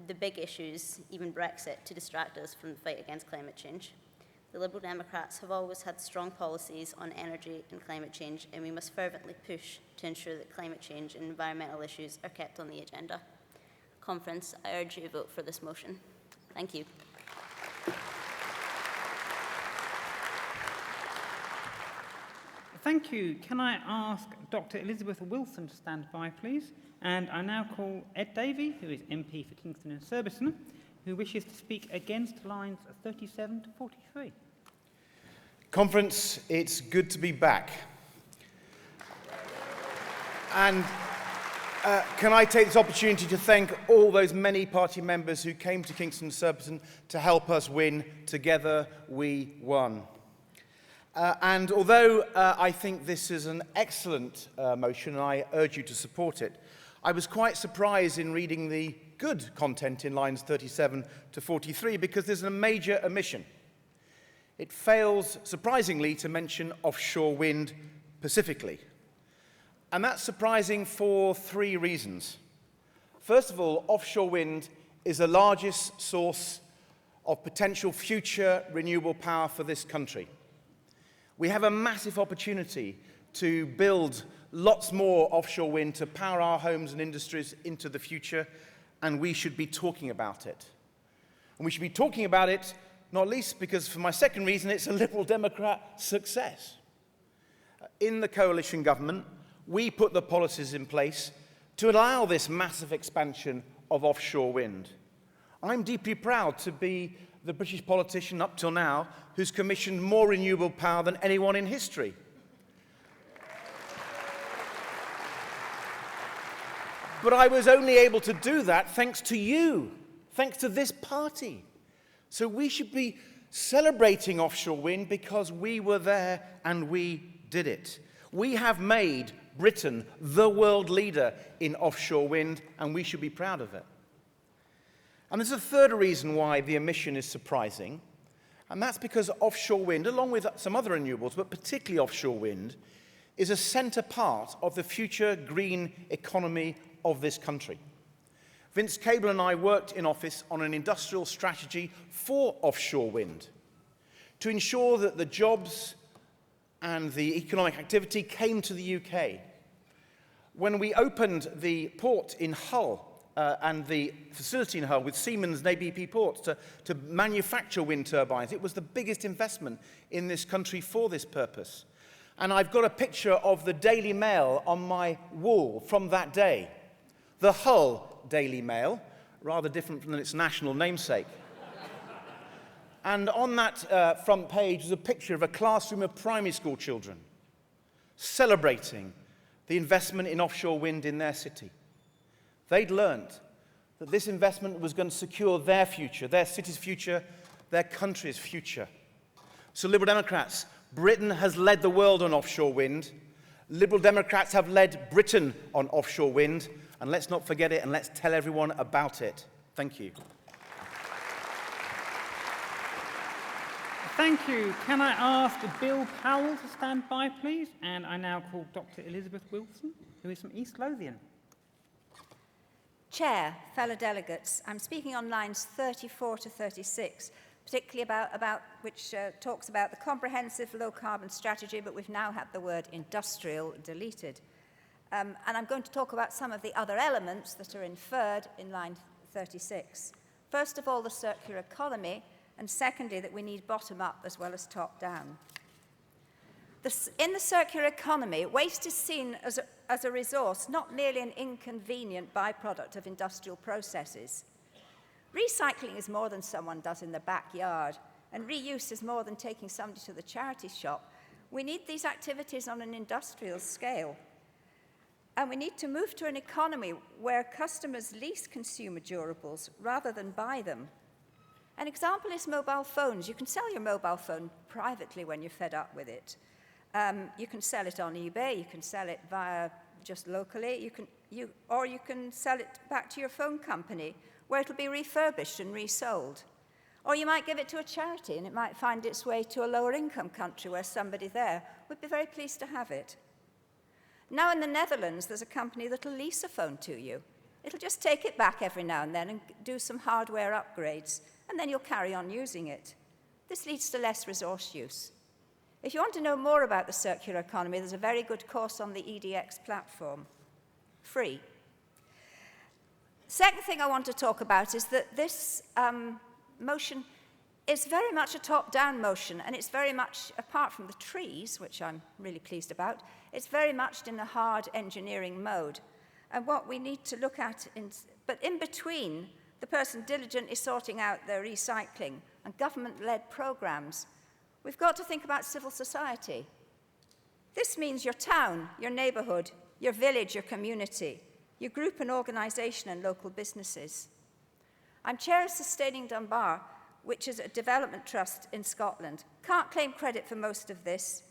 Speaker 10: the big issues, even Brexit, to distract us from the fight against climate change. The Liberal Democrats have always had strong policies on energy and climate change, and we must fervently push to ensure that climate change and environmental issues are kept on the agenda. Conference, I urge you to vote for this motion. Thank you.
Speaker 3: Thank you. Can I ask Dr. Elizabeth Wilson to stand by, please? And I now call Ed Davey, who is MP for Kingston and Surbiton, who wishes to speak against lines 37 to 43.
Speaker 8: Conference, it's good to be back. And can I take this opportunity to thank all those many party members who came to Kingston and Surbiton to help us win. Together we won. And although I think this is an excellent motion, and I urge you to support it, I was quite surprised in reading the good content in lines 37 to 43 because there's a major omission. It fails, surprisingly, to mention offshore wind specifically. And that's surprising for three reasons. First of all, offshore wind is the largest source of potential future renewable power for this country. We have a massive opportunity to build lots more offshore wind to power our homes and industries into the future, and we should be talking about it. And we should be talking about it not least because, for my second reason, it's a Liberal Democrat success. In the coalition government, we put the policies in place to allow this massive expansion of offshore wind. I'm deeply proud to be the British politician up till now who's commissioned more renewable power than anyone in history. But I was only able to do that thanks to you, thanks to this party. So we should be celebrating offshore wind because we were there and we did it. We have made Britain the world leader in offshore wind, and we should be proud of it. And there's a third reason why the omission is surprising, and that's because offshore wind, along with some other renewables, but particularly offshore wind, is a centre part of the future green economy of this country. Vince Cable and I worked in office on an industrial strategy for offshore wind to ensure that the jobs and the economic activity came to the UK. When we opened the port in Hull and the facility in Hull with Siemens and ABP Ports to manufacture wind turbines, it was the biggest investment in this country for this purpose. And I've got a picture of the Daily Mail on my wall from that day. The Hull Daily Mail, rather different from its national namesake. And on that front page is a picture of a classroom of primary school children celebrating the investment in offshore wind in their city. They'd learned that this investment was going to secure their future, their city's future, their country's future. So Liberal Democrats, Britain has led the world on offshore wind. Liberal Democrats have led Britain on offshore wind. And let's not forget it, and let's tell everyone about it. Thank you.
Speaker 3: Thank you. Can I ask Bill Powell to stand by, please? And I now call Dr. Elizabeth Wilson, who is from East Lothian.
Speaker 17: Chair, fellow delegates, I'm speaking on lines 34 to 36, particularly about which talks about the comprehensive low-carbon strategy, but we've now had the word industrial deleted. And I'm going to talk about some of the other elements that are inferred in line 36. First of all, the circular economy, and secondly, that we need bottom-up as well as top-down. In the circular economy, waste is seen as a resource, not merely an inconvenient byproduct of industrial processes. Recycling is more than someone does in the backyard, and reuse is more than taking somebody to the charity shop. We need these activities on an industrial scale. And we need to move to an economy where customers lease consumer durables rather than buy them. An example is mobile phones. You can sell your mobile phone privately when you're fed up with it. You can sell it on eBay, you can sell it via just locally, or you can sell it back to your phone company where it'll be refurbished and resold. Or you might give it to a charity and it might find its way to a lower income country where somebody there would be very pleased to have it. Now in the Netherlands, there's a company that'll lease a phone to you. It'll just take it back every now and then and do some hardware upgrades, and then you'll carry on using it. This leads to less resource use. If you want to know more about the circular economy, there's a very good course on the EDX platform, free. Second thing I want to talk about is that this motion is very much a top-down motion, and it's very much, apart from the trees, which I'm really pleased about, it's very much in a hard engineering mode. And what we need to look at, but in between, the person diligently sorting out their recycling and government-led programs, we've got to think about civil society. This means your town, your neighborhood, your village, your community, your group and organization and local businesses. I'm chair of Sustaining Dunbar, which is a development trust in Scotland. Can't claim credit for most of this,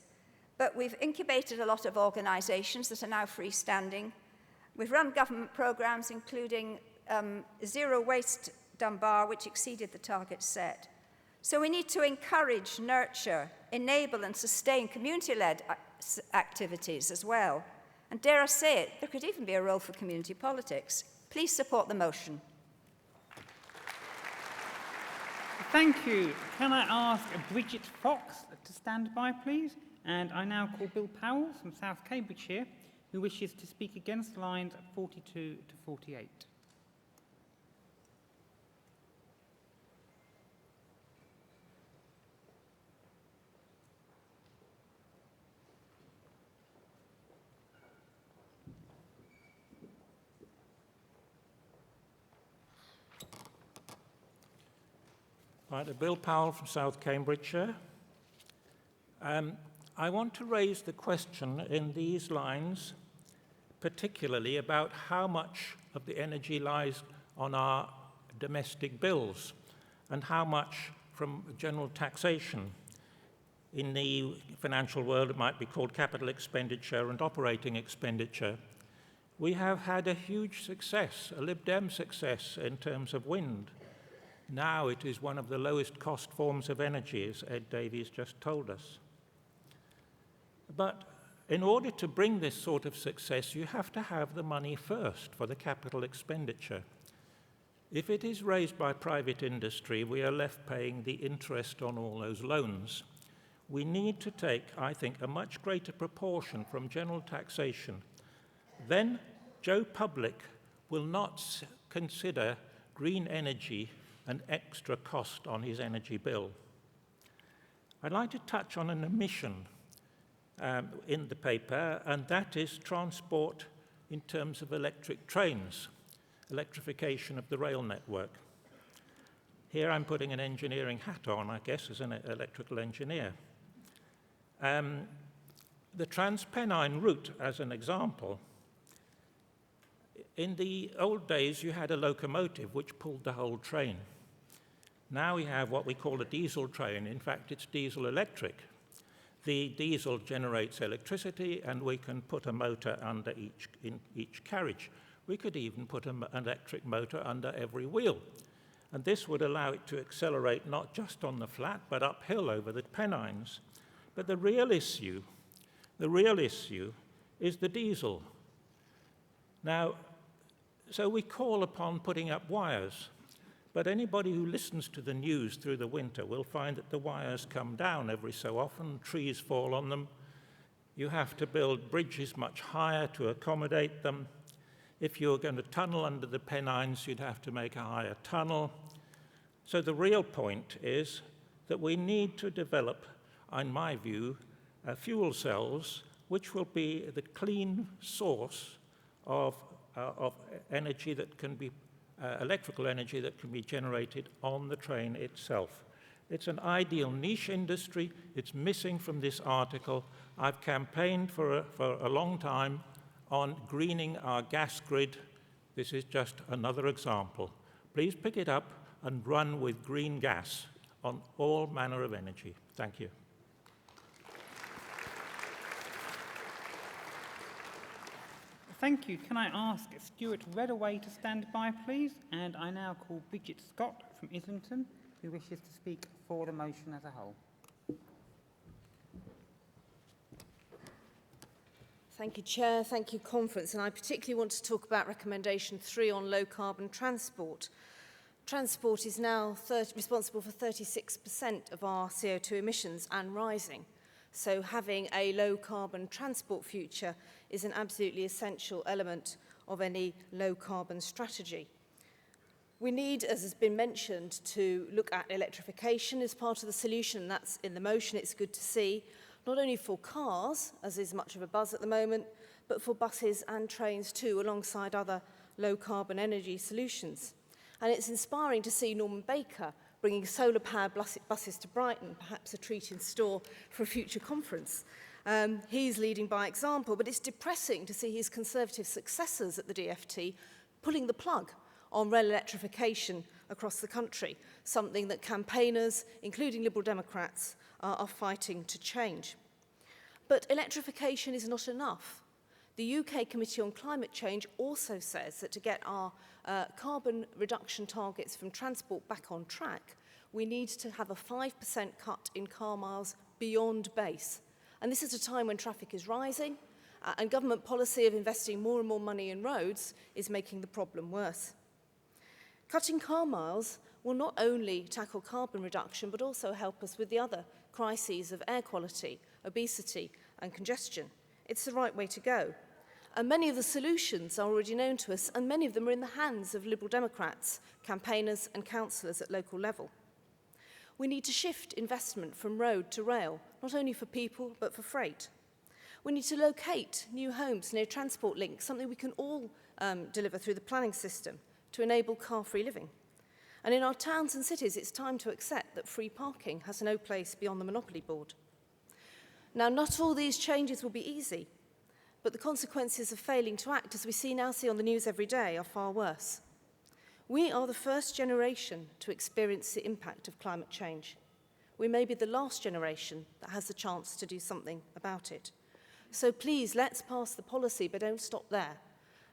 Speaker 17: but we've incubated a lot of organizations that are now freestanding. We've run government programs, including Zero Waste Dunbar, which exceeded the target set. So we need to encourage, nurture, enable, and sustain community-led activities as well. And dare I say it, there could even be a role for community politics. Please support the motion.
Speaker 3: Thank you. Can I ask Bridget Fox to stand by, please? And I now call Bill Powell from South Cambridgeshire, who wishes to speak against lines 42 to 48.
Speaker 9: Right, Bill Powell from South Cambridgeshire. I want to raise the question in these lines, particularly about how much of the energy lies on our domestic bills and how much from general taxation. In the financial world, it might be called capital expenditure and operating expenditure. We have had a huge success, a Lib Dem success in terms of wind. Now it is one of the lowest cost forms of energy, as Ed Davies just told us. But in order to bring this sort of success, you have to have the money first for the capital expenditure. If it is raised by private industry, we are left paying the interest on all those loans. We need to take, I think, a much greater proportion from general taxation. Then Joe Public will not consider green energy an extra cost on his energy bill. I'd like to touch on an omission in the paper, and that is transport in terms of electric trains, electrification of the rail network. Here I'm putting an engineering hat on, I guess, as an electrical engineer. The Transpennine route, as an example, in the old days you had a locomotive which pulled the whole train. Now we have what we call a diesel train. In fact, it's diesel electric. The diesel generates electricity, and we can put a motor under each carriage. We could even put an electric motor under every wheel. And this would allow it to accelerate not just on the flat, but uphill over the Pennines. But the real issue is the diesel. Now, so we call upon putting up wires. But anybody who listens to the news through the winter will find that the wires come down every so often, trees fall on them. You have to build bridges much higher to accommodate them. If you're going to tunnel under the Pennines, you'd have to make a higher tunnel. So the real point is that we need to develop, in my view, fuel cells which will be the clean source of energy that can be, electrical energy that can be generated on the train itself. It's an ideal niche industry. It's missing from this article. I've campaigned for a long time on greening our gas grid. This is just another example. Please pick it up and run with green gas on all manner of energy. Thank you.
Speaker 3: Thank you. Can I ask Stuart Redaway to stand by, please? And I now call Bridget Scott from Islington, who wishes to speak for the motion as a whole.
Speaker 11: Thank you, Chair. Thank you, Conference. And I particularly want to talk about recommendation 3 on low-carbon transport. Transport is now responsible for 36% of our CO2 emissions and rising. So having a low-carbon transport future is an absolutely essential element of any low-carbon strategy. We need, as has been mentioned, to look at electrification as part of the solution. That's in the motion. It's good to see, not only for cars, as is much of a buzz at the moment, but for buses and trains too, alongside other low-carbon energy solutions. And it's inspiring to see Norman Baker bringing solar-powered buses to Brighton, perhaps a treat in store for a future conference. He's leading by example, but it's depressing to see his Conservative successors at the DfT pulling the plug on rail electrification across the country, something that campaigners, including Liberal Democrats, are fighting to change. But electrification is not enough. The UK Committee on Climate Change also says that to get our carbon reduction targets from transport back on track, we need to have a 5% cut in car miles beyond base. And this is a time when traffic is rising, and government policy of investing more and more money in roads is making the problem worse. Cutting car miles will not only tackle carbon reduction, but also help us with the other crises of air quality, obesity, and congestion. It's the right way to go. And many of the solutions are already known to us, and many of them are in the hands of Liberal Democrats, campaigners and councillors at local level. We need to shift investment from road to rail, not only for people, but for freight. We need to locate new homes near transport links, something we can all deliver through the planning system to enable car-free living. And in our towns and cities, it's time to accept that free parking has no place beyond the monopoly board. Now, not all these changes will be easy, but the consequences of failing to act, as we now see on the news every day, are far worse. We are the first generation to experience the impact of climate change. We may be the last generation that has the chance to do something about it. So please, let's pass the policy, but don't stop there.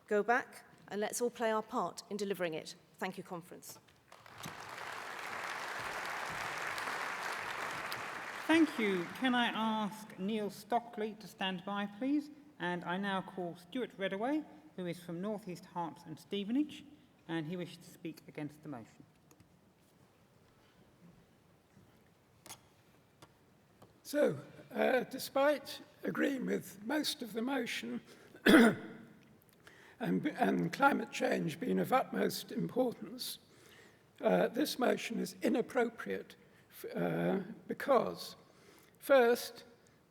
Speaker 11: Go back and let's all play our part in delivering it. Thank you, Conference.
Speaker 3: Thank you. Can I ask Neil Stockley to stand by, please? And I now call Stuart Redaway, who is from North East Herts and Stevenage, and he wishes to speak against the motion.
Speaker 19: So, despite agreeing with most of the motion and climate change being of utmost importance, this motion is inappropriate because, first,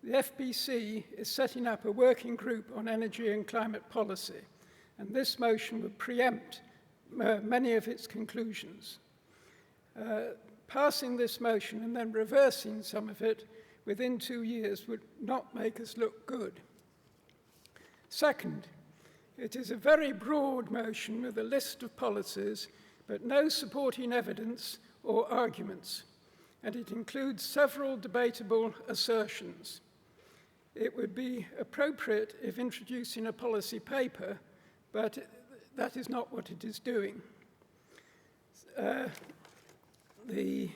Speaker 19: the FBC is setting up a working group on energy and climate policy, and this motion would preempt many of its conclusions. Passing this motion and then reversing some of it within 2 years would not make us look good. Second, it is a very broad motion with a list of policies, but no supporting evidence or arguments, and it includes several debatable assertions. It would be appropriate if introducing a policy paper, but that is not what it is doing. The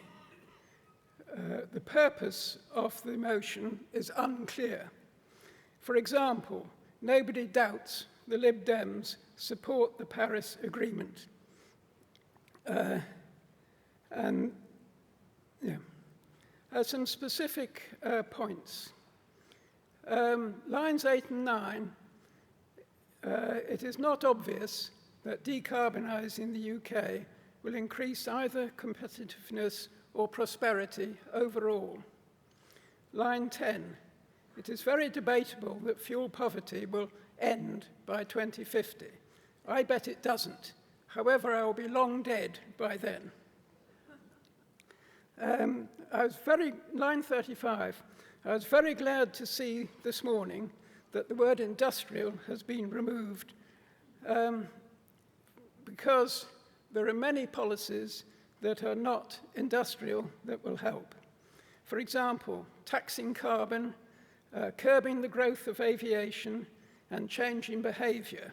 Speaker 19: purpose of the motion is unclear. For example, nobody doubts the Lib Dems support the Paris Agreement. Some specific points. Lines 8 and 9, it is not obvious that decarbonising the UK will increase either competitiveness or prosperity overall. Line 10. It is very debatable that fuel poverty will end by 2050. I bet it doesn't. However, I will be long dead by then. Line 35. I was very glad to see this morning that the word industrial has been removed because there are many policies that are not industrial that will help. For example, taxing carbon, curbing the growth of aviation, and changing behaviour.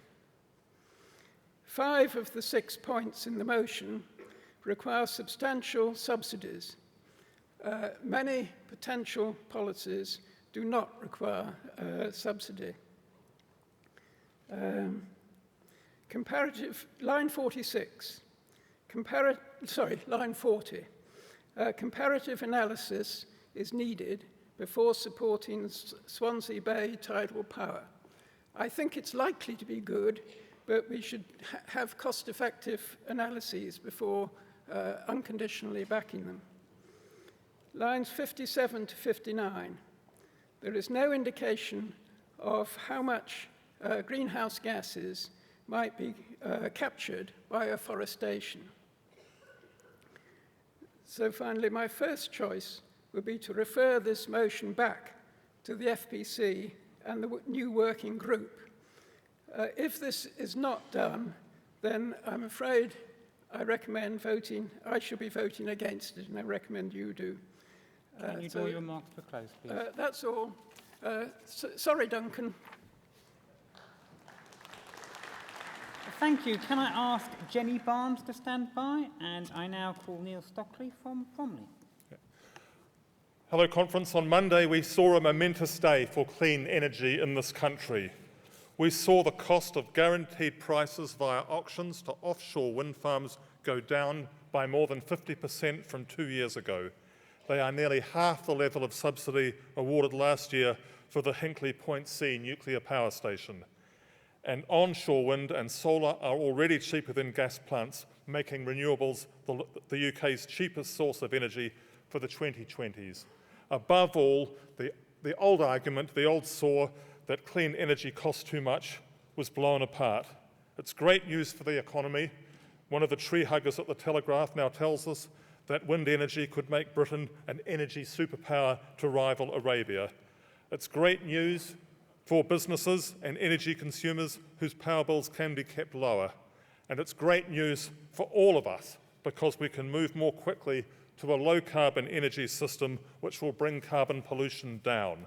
Speaker 19: 5 of the 6 points in the motion require substantial subsidies. Many potential policies do not require subsidy. Line 46. Line 40. Comparative analysis is needed before supporting Swansea Bay tidal power. I think it's likely to be good, but we should have cost-effective analyses before unconditionally backing them. Lines 57 to 59. There is no indication of how much greenhouse gases might be captured by afforestation. So finally, my first choice would be to refer this motion back to the FPC and the new working group. If this is not done, then I'm afraid I should be voting against it, and I recommend you do.
Speaker 3: Can you draw your remarks to a close, please?
Speaker 19: That's all. Sorry, Duncan.
Speaker 3: Thank you. Can I ask Jenny Barnes to stand by? And I now call Neil Stockley from Bromley.
Speaker 1: Hello, Conference. On Monday, we saw a momentous day for clean energy in this country. We saw the cost of guaranteed prices via auctions to offshore wind farms go down by more than 50% from 2 years ago. They are nearly half the level of subsidy awarded last year for the Hinkley Point C nuclear power station. And onshore wind and solar are already cheaper than gas plants, making renewables the UK's cheapest source of energy for the 2020s. Above all, the old argument, the old saw that clean energy costs too much was blown apart. It's great news for the economy. One of the tree huggers at the Telegraph now tells us that wind energy could make Britain an energy superpower to rival Arabia. It's great news for businesses and energy consumers whose power bills can be kept lower. And it's great news for all of us because we can move more quickly to a low-carbon energy system which will bring carbon pollution down.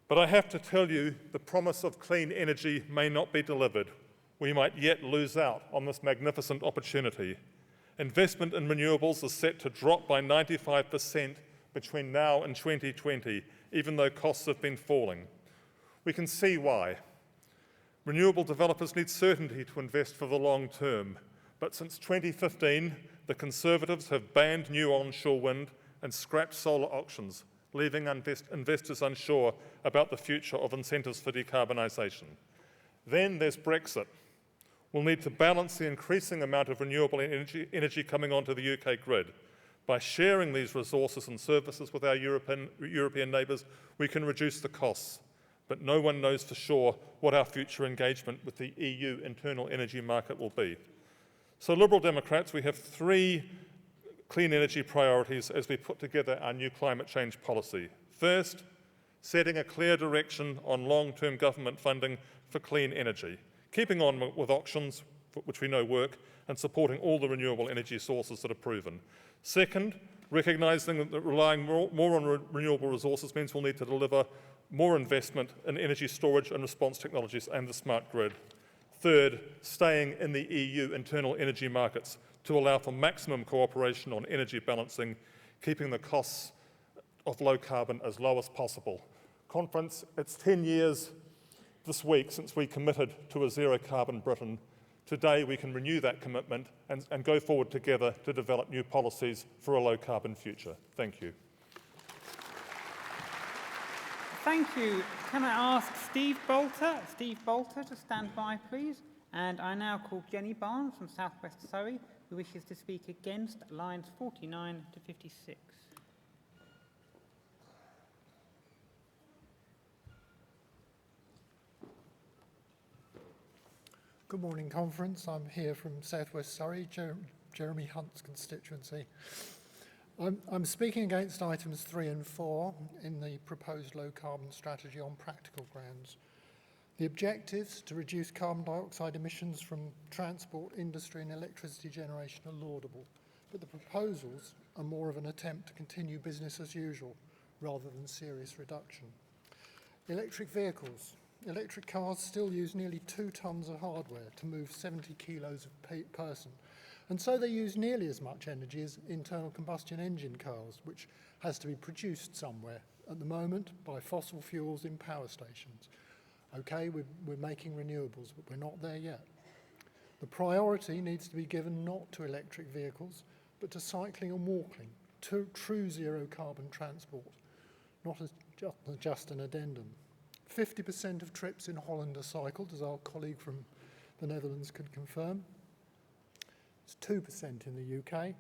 Speaker 1: But I have to tell you, the promise of clean energy may not be delivered. We might yet lose out on this magnificent opportunity. Investment in renewables is set to drop by 95% between now and 2020, even though costs have been falling. We can see why. Renewable developers need certainty to invest for the long term, but since 2015, the Conservatives have banned new onshore wind and scrapped solar auctions, leaving investors unsure about the future of incentives for decarbonisation. Then there's Brexit. We'll need to balance the increasing amount of renewable energy coming onto the UK grid. By sharing these resources and services with our European neighbours, we can reduce the costs. But no one knows for sure what our future engagement with the EU internal energy market will be. So Liberal Democrats, we have 3 clean energy priorities as we put together our new climate change policy. First, setting a clear direction on long-term government funding for clean energy, keeping on with auctions, which we know work, and supporting all the renewable energy sources that are proven. Second, recognising that relying more on renewable resources means we'll need to deliver more investment in energy storage and response technologies and the smart grid. Third, staying in the EU internal energy markets to allow for maximum cooperation on energy balancing, keeping the costs of low carbon as low as possible. Conference, it's 10 years this week since we committed to a zero carbon Britain. Today we can renew that commitment and go forward together to develop new policies for a low carbon future. Thank you.
Speaker 3: Thank you. Can I ask Steve Bolter to stand by, please? And I now call Jenny Barnes from South West Surrey who wishes to speak against lines 49 to 56?
Speaker 12: Good morning, Conference. I'm here from South West Surrey, Jeremy Hunt's constituency. I'm speaking against items 3 and 4 in the proposed low-carbon strategy on practical grounds. The objectives to reduce carbon dioxide emissions from transport, industry and electricity generation are laudable, but the proposals are more of an attempt to continue business as usual rather than serious reduction. Electric vehicles. Electric cars still use nearly 2 tonnes of hardware to move 70 kilos of person, and so they use nearly as much energy as internal combustion engine cars, which has to be produced somewhere, at the moment by fossil fuels in power stations. Okay, we're making renewables, but we're not there yet. The priority needs to be given not to electric vehicles, but to cycling and walking, to true zero carbon transport, not as just an addendum. 50% of trips in Holland are cycled, as our colleague from the Netherlands could confirm. It's 2% in the UK.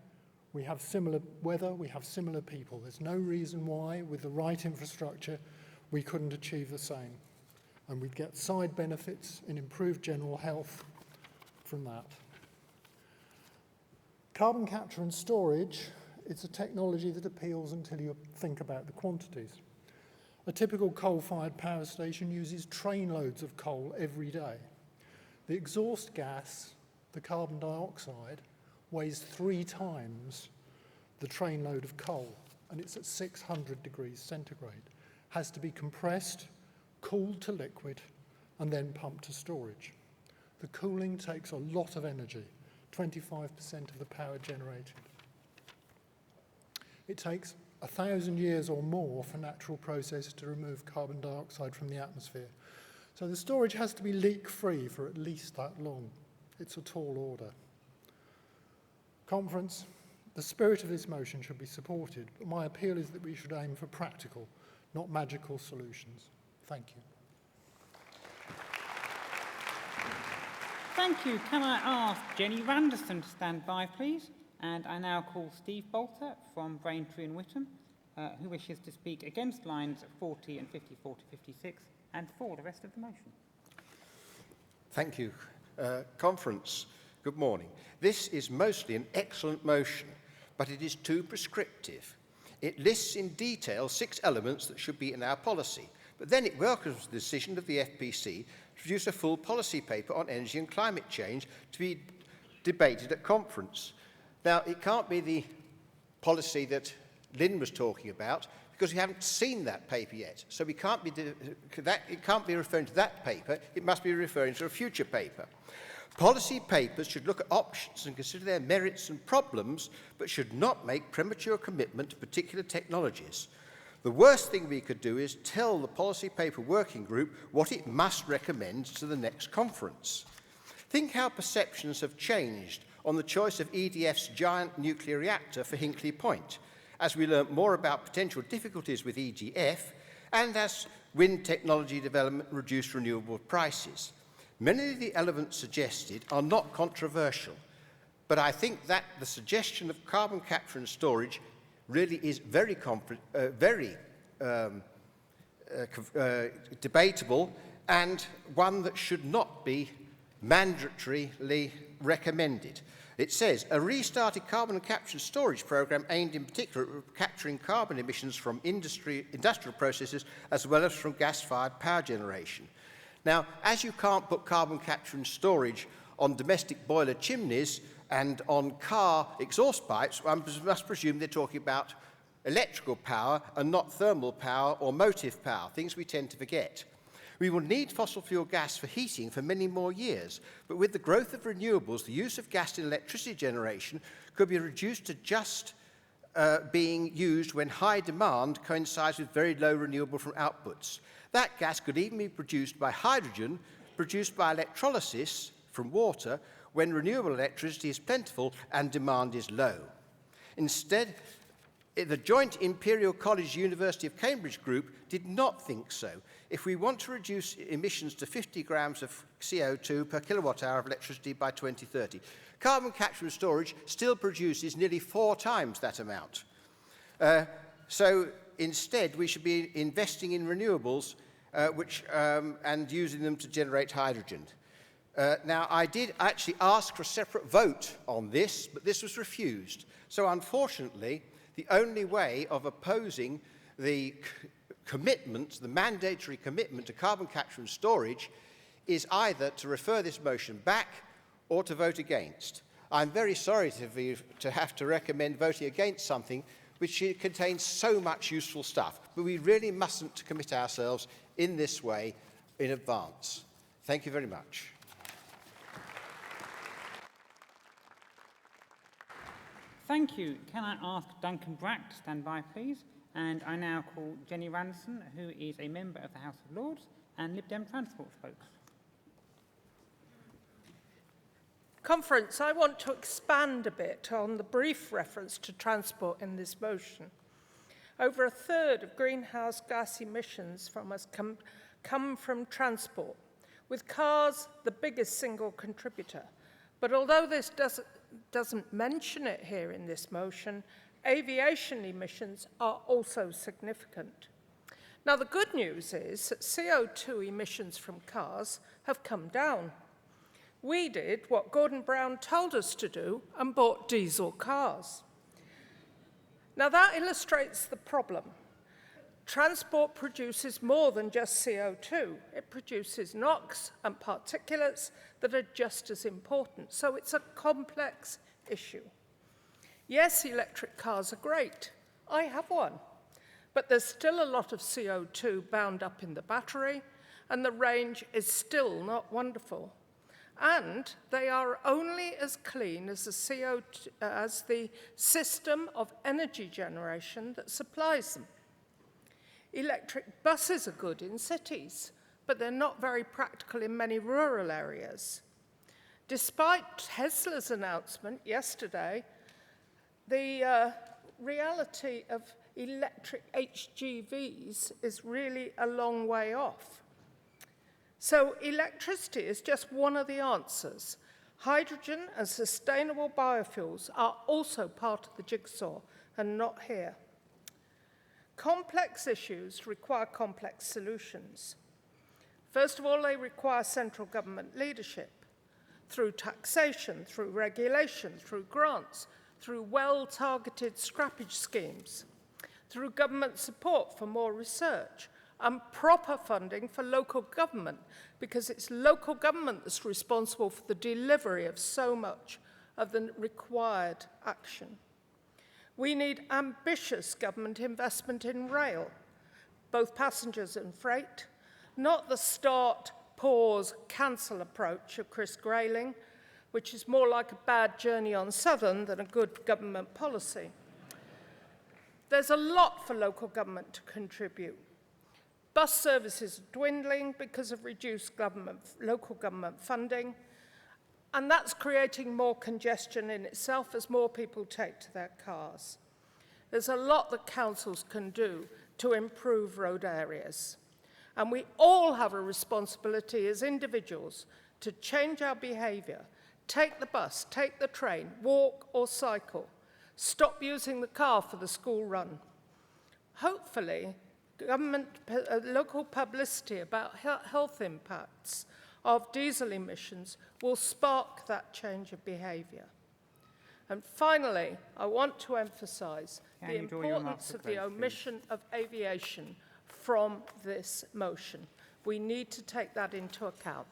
Speaker 12: We have similar weather, we have similar people. There's no reason why, with the right infrastructure, we couldn't achieve the same. And we'd get side benefits in improved general health from that. Carbon capture and storage, it's a technology that appeals until you think about the quantities. A typical coal-fired power station uses trainloads of coal every day. The exhaust gas, the carbon dioxide, weighs 3 times the trainload of coal, and it's at 600 degrees centigrade. Has to be compressed, cooled to liquid, and then pumped to storage. The cooling takes a lot of energy, 25% of the power generated. It takes 1,000 years or more for natural processes to remove carbon dioxide from the atmosphere. So the storage has to be leak-free for at least that long. It's a tall order. Conference, the spirit of this motion should be supported, but my appeal is that we should aim for practical, not magical solutions. Thank you.
Speaker 3: Thank you. Can I ask Jenny Randerson to stand by, please? And I now call Steve Bolter from Braintree and Witham, who wishes to speak against lines 40 and 54 to 56, and for the rest of the motion.
Speaker 13: Thank you. Conference, good morning. This is mostly an excellent motion, but it is too prescriptive. It lists in detail 6 elements that should be in our policy, but then it welcomes the decision of the FPC to produce a full policy paper on energy and climate change to be debated at conference. Now, it can't be the policy that Lynn was talking about because we haven't seen that paper yet. So it can't be referring to that paper, it must be referring to a future paper. Policy papers should look at options and consider their merits and problems, but should not make premature commitment to particular technologies. The worst thing we could do is tell the policy paper working group what it must recommend to the next conference. Think how perceptions have changed on the choice of EDF's giant nuclear reactor for Hinkley Point, as we learn more about potential difficulties with EDF and as wind technology development reduced renewable prices. Many of the elements suggested are not controversial, but I think that the suggestion of carbon capture and storage really is very debatable and one that should not be mandatorily recommended. It says, a restarted carbon capture and storage programme aimed in particular at capturing carbon emissions from industrial processes as well as from gas-fired power generation. Now, as you can't put carbon capture and storage on domestic boiler chimneys and on car exhaust pipes, one must presume they're talking about electrical power and not thermal power or motive power, things we tend to forget. We will need fossil fuel gas for heating for many more years, but with the growth of renewables, the use of gas in electricity generation could be reduced to just being used when high demand coincides with very low renewable from outputs. That gas could even be produced by hydrogen, produced by electrolysis from water, when renewable electricity is plentiful and demand is low. Instead, the joint Imperial College University of Cambridge group did not think so. If we want to reduce emissions to 50 grams of CO2 per kilowatt hour of electricity by 2030. Carbon capture and storage still produces nearly 4 times that amount. So instead, we should be investing in renewables and using them to generate hydrogen. Now, I did actually ask for a separate vote on this, but this was refused. So unfortunately, the only way of opposing the commitment, the mandatory commitment to carbon capture and storage, is either to refer this motion back or to vote against. I'm very sorry to have to recommend voting against something which contains so much useful stuff, but we really mustn't commit ourselves in this way in advance. Thank you very much.
Speaker 3: Thank you. Can I ask Duncan Brack to stand by, please? And I now call Jenny Ranson, who is a member of the House of Lords and Lib Dem Transport spokes.
Speaker 14: Conference, I want to expand a bit on the brief reference to transport in this motion. Over a third of greenhouse gas emissions from us come from transport, with cars the biggest single contributor. But although this doesn't mention it here in this motion, aviation emissions are also significant. Now, the good news is that CO2 emissions from cars have come down. We did what Gordon Brown told us to do and bought diesel cars. Now, that illustrates the problem. Transport produces more than just CO2. It produces NOx and particulates that are just as important. So it's a complex issue. Yes, electric cars are great. I have one. But there's still a lot of CO2 bound up in the battery, and the range is still not wonderful. And they are only as clean as the system of energy generation that supplies them. Electric buses are good in cities, but they're not very practical in many rural areas. Despite Tesla's announcement yesterday, the reality of electric HGVs is really a long way off. So electricity is just one of the answers. Hydrogen and sustainable biofuels are also part of the jigsaw and not here. Complex issues require complex solutions. First of all, they require central government leadership through taxation, through regulation, through grants, through well-targeted scrappage schemes, through government support for more research, and proper funding for local government, because it's local government that's responsible for the delivery of so much of the required action. We need ambitious government investment in rail, both passengers and freight, not the start, pause, cancel approach of Chris Grayling, which is more like a bad journey on Southern than a good government policy. There's a lot for local government to contribute. Bus services are dwindling because of reduced local government funding, and that's creating more congestion in itself as more people take to their cars. There's a lot that councils can do to improve road areas, and we all have a responsibility as individuals to change our behaviour. Take the bus, take the train, walk or cycle. Stop using the car for the school run. Hopefully, local publicity about health impacts of diesel emissions will spark that change of behaviour. And finally, I want to emphasise the importance of the omission of aviation from this motion. We need to take that into account.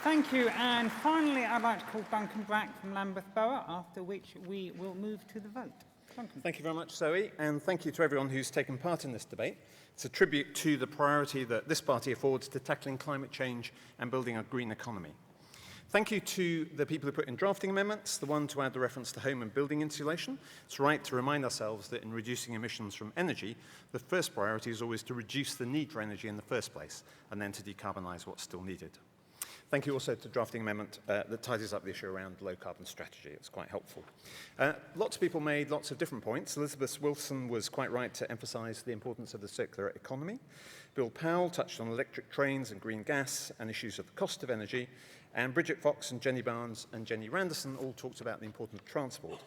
Speaker 3: Thank you. And finally, I'd like to call Duncan Brack from Lambeth Borough, after which we will move to the vote. Duncan.
Speaker 15: Thank you very much, Zoe, and thank you to everyone who's taken part in this debate. It's a tribute to the priority that this party affords to tackling climate change and building a green economy. Thank you to the people who put in drafting amendments, the one to add the reference to home and building insulation. It's right to remind ourselves that in reducing emissions from energy, the first priority is always to reduce the need for energy in the first place, and then to decarbonise what's still needed. Thank you also to drafting amendment that tidies up the issue around low carbon strategy. It's quite helpful. Lots of people made lots of different points. Elizabeth Wilson was quite right to emphasise the importance of the circular economy. Bill Powell touched on electric trains and green gas and issues of the cost of energy. And Bridget Fox and Jenny Barnes and Jenny Randerson all talked about the importance of transport.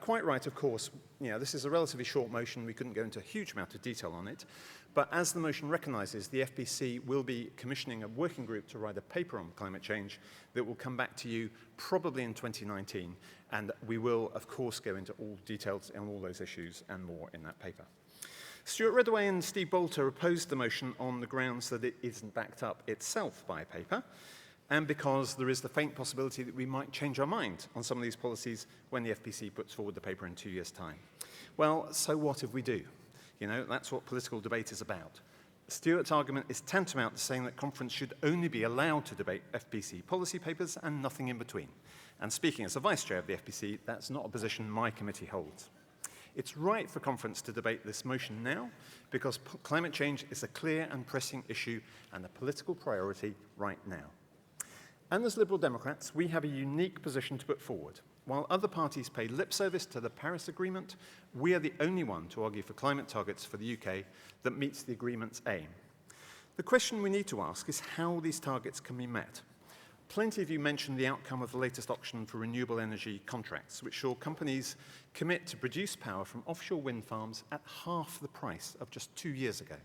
Speaker 15: Quite right, of course, this is a relatively short motion. We couldn't go into a huge amount of detail on it. But as the motion recognises, the FPC will be commissioning a working group to write a paper on climate change that will come back to you probably in 2019. And we will, of course, go into all details on all those issues and more in that paper. Stuart Redaway and Steve Bolter opposed the motion on the grounds that it isn't backed up itself by a paper, and because there is the faint possibility that we might change our mind on some of these policies when the FPC puts forward the paper in 2 years' time. Well, so what if we do? That's what political debate is about. Stuart's argument is tantamount to saying that conference should only be allowed to debate FPC policy papers and nothing in between. And speaking as a vice chair of the FPC, that's not a position my committee holds. It's right for conference to debate this motion now because climate change is a clear and pressing issue and a political priority right now. And as Liberal Democrats, we have a unique position to put forward. While other parties pay lip service to the Paris Agreement, we are the only one to argue for climate targets for the UK that meets the agreement's aim. The question we need to ask is how these targets can be met. Plenty of you mentioned the outcome of the latest auction for renewable energy contracts, which saw companies commit to produce power from offshore wind farms at half the price of just 2 years ago.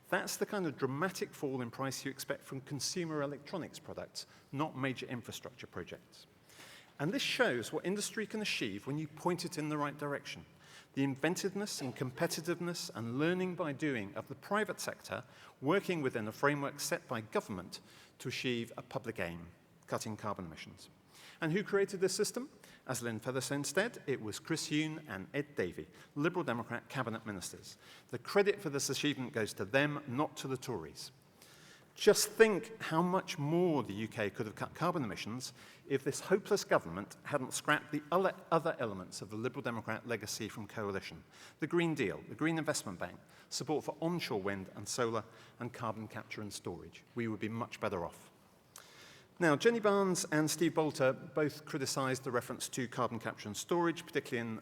Speaker 15: That's the kind of dramatic fall in price you expect from consumer electronics products, not major infrastructure projects. And this shows what industry can achieve when you point it in the right direction. The inventiveness and competitiveness and learning by doing of the private sector working within a framework set by government to achieve a public aim, cutting carbon emissions. And who created this system? As Lynn Featherstone said, it was Chris Huhne and Ed Davey, Liberal Democrat cabinet ministers. The credit for this achievement goes to them, not to the Tories. Just think how much more the UK could have cut carbon emissions if this hopeless government hadn't scrapped the other elements of the Liberal Democrat legacy from coalition. The Green Deal, the Green Investment Bank, support for onshore wind and solar, and carbon capture and storage. We would be much better off. Now, Jenny Barnes and Steve Bolter both criticised the reference to carbon capture and storage, particularly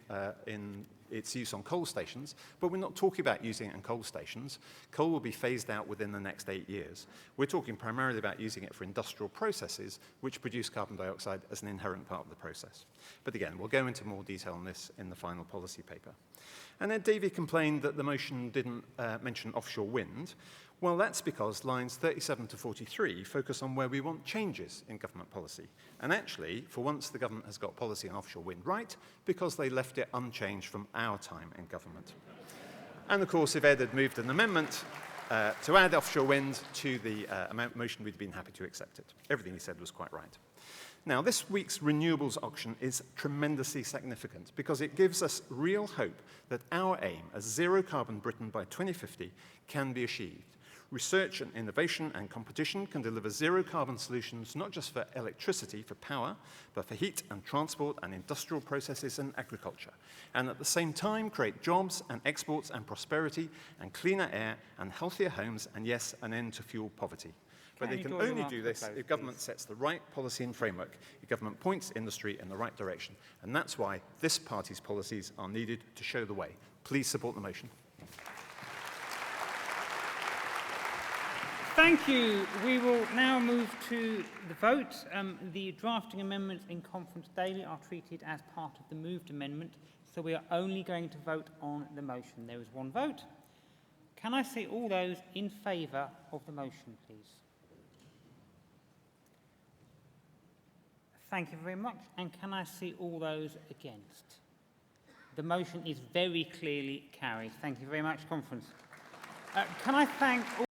Speaker 15: in its use on coal stations, but we're not talking about using it on coal stations. Coal will be phased out within the next 8 years. We're talking primarily about using it for industrial processes, which produce carbon dioxide as an inherent part of the process. But again, we'll go into more detail on this in the final policy paper. And Ed Davey complained that the motion didn't mention offshore wind. Well, that's because lines 37 to 43 focus on where we want changes in government policy. And actually, for once, the government has got policy on offshore wind right because they left it unchanged from our time in government. And of course, if Ed had moved an amendment to add offshore wind to the motion, we'd been happy to accept it. Everything he said was quite right. Now, this week's renewables auction is tremendously significant because it gives us real hope that our aim as zero carbon Britain by 2050 can be achieved. Research and innovation and competition can deliver zero carbon solutions not just for electricity, for power, but for heat and transport and industrial processes and agriculture. And at the same time, create jobs and exports and prosperity and cleaner air and healthier homes and, yes, an end to fuel poverty. But they can only do this if government sets the right policy and framework, if government points industry in the right direction. And that's why this party's policies are needed to show the way. Please support the motion.
Speaker 3: Thank you. We will now move to the vote. The drafting amendments in conference daily are treated as part of the moved amendment, so we are only going to vote on the motion. There is one vote. Can I see all those in favour of the motion, please? Thank you very much. And can I see all those against? The motion is very clearly carried. Thank you very much, conference. Can I thank all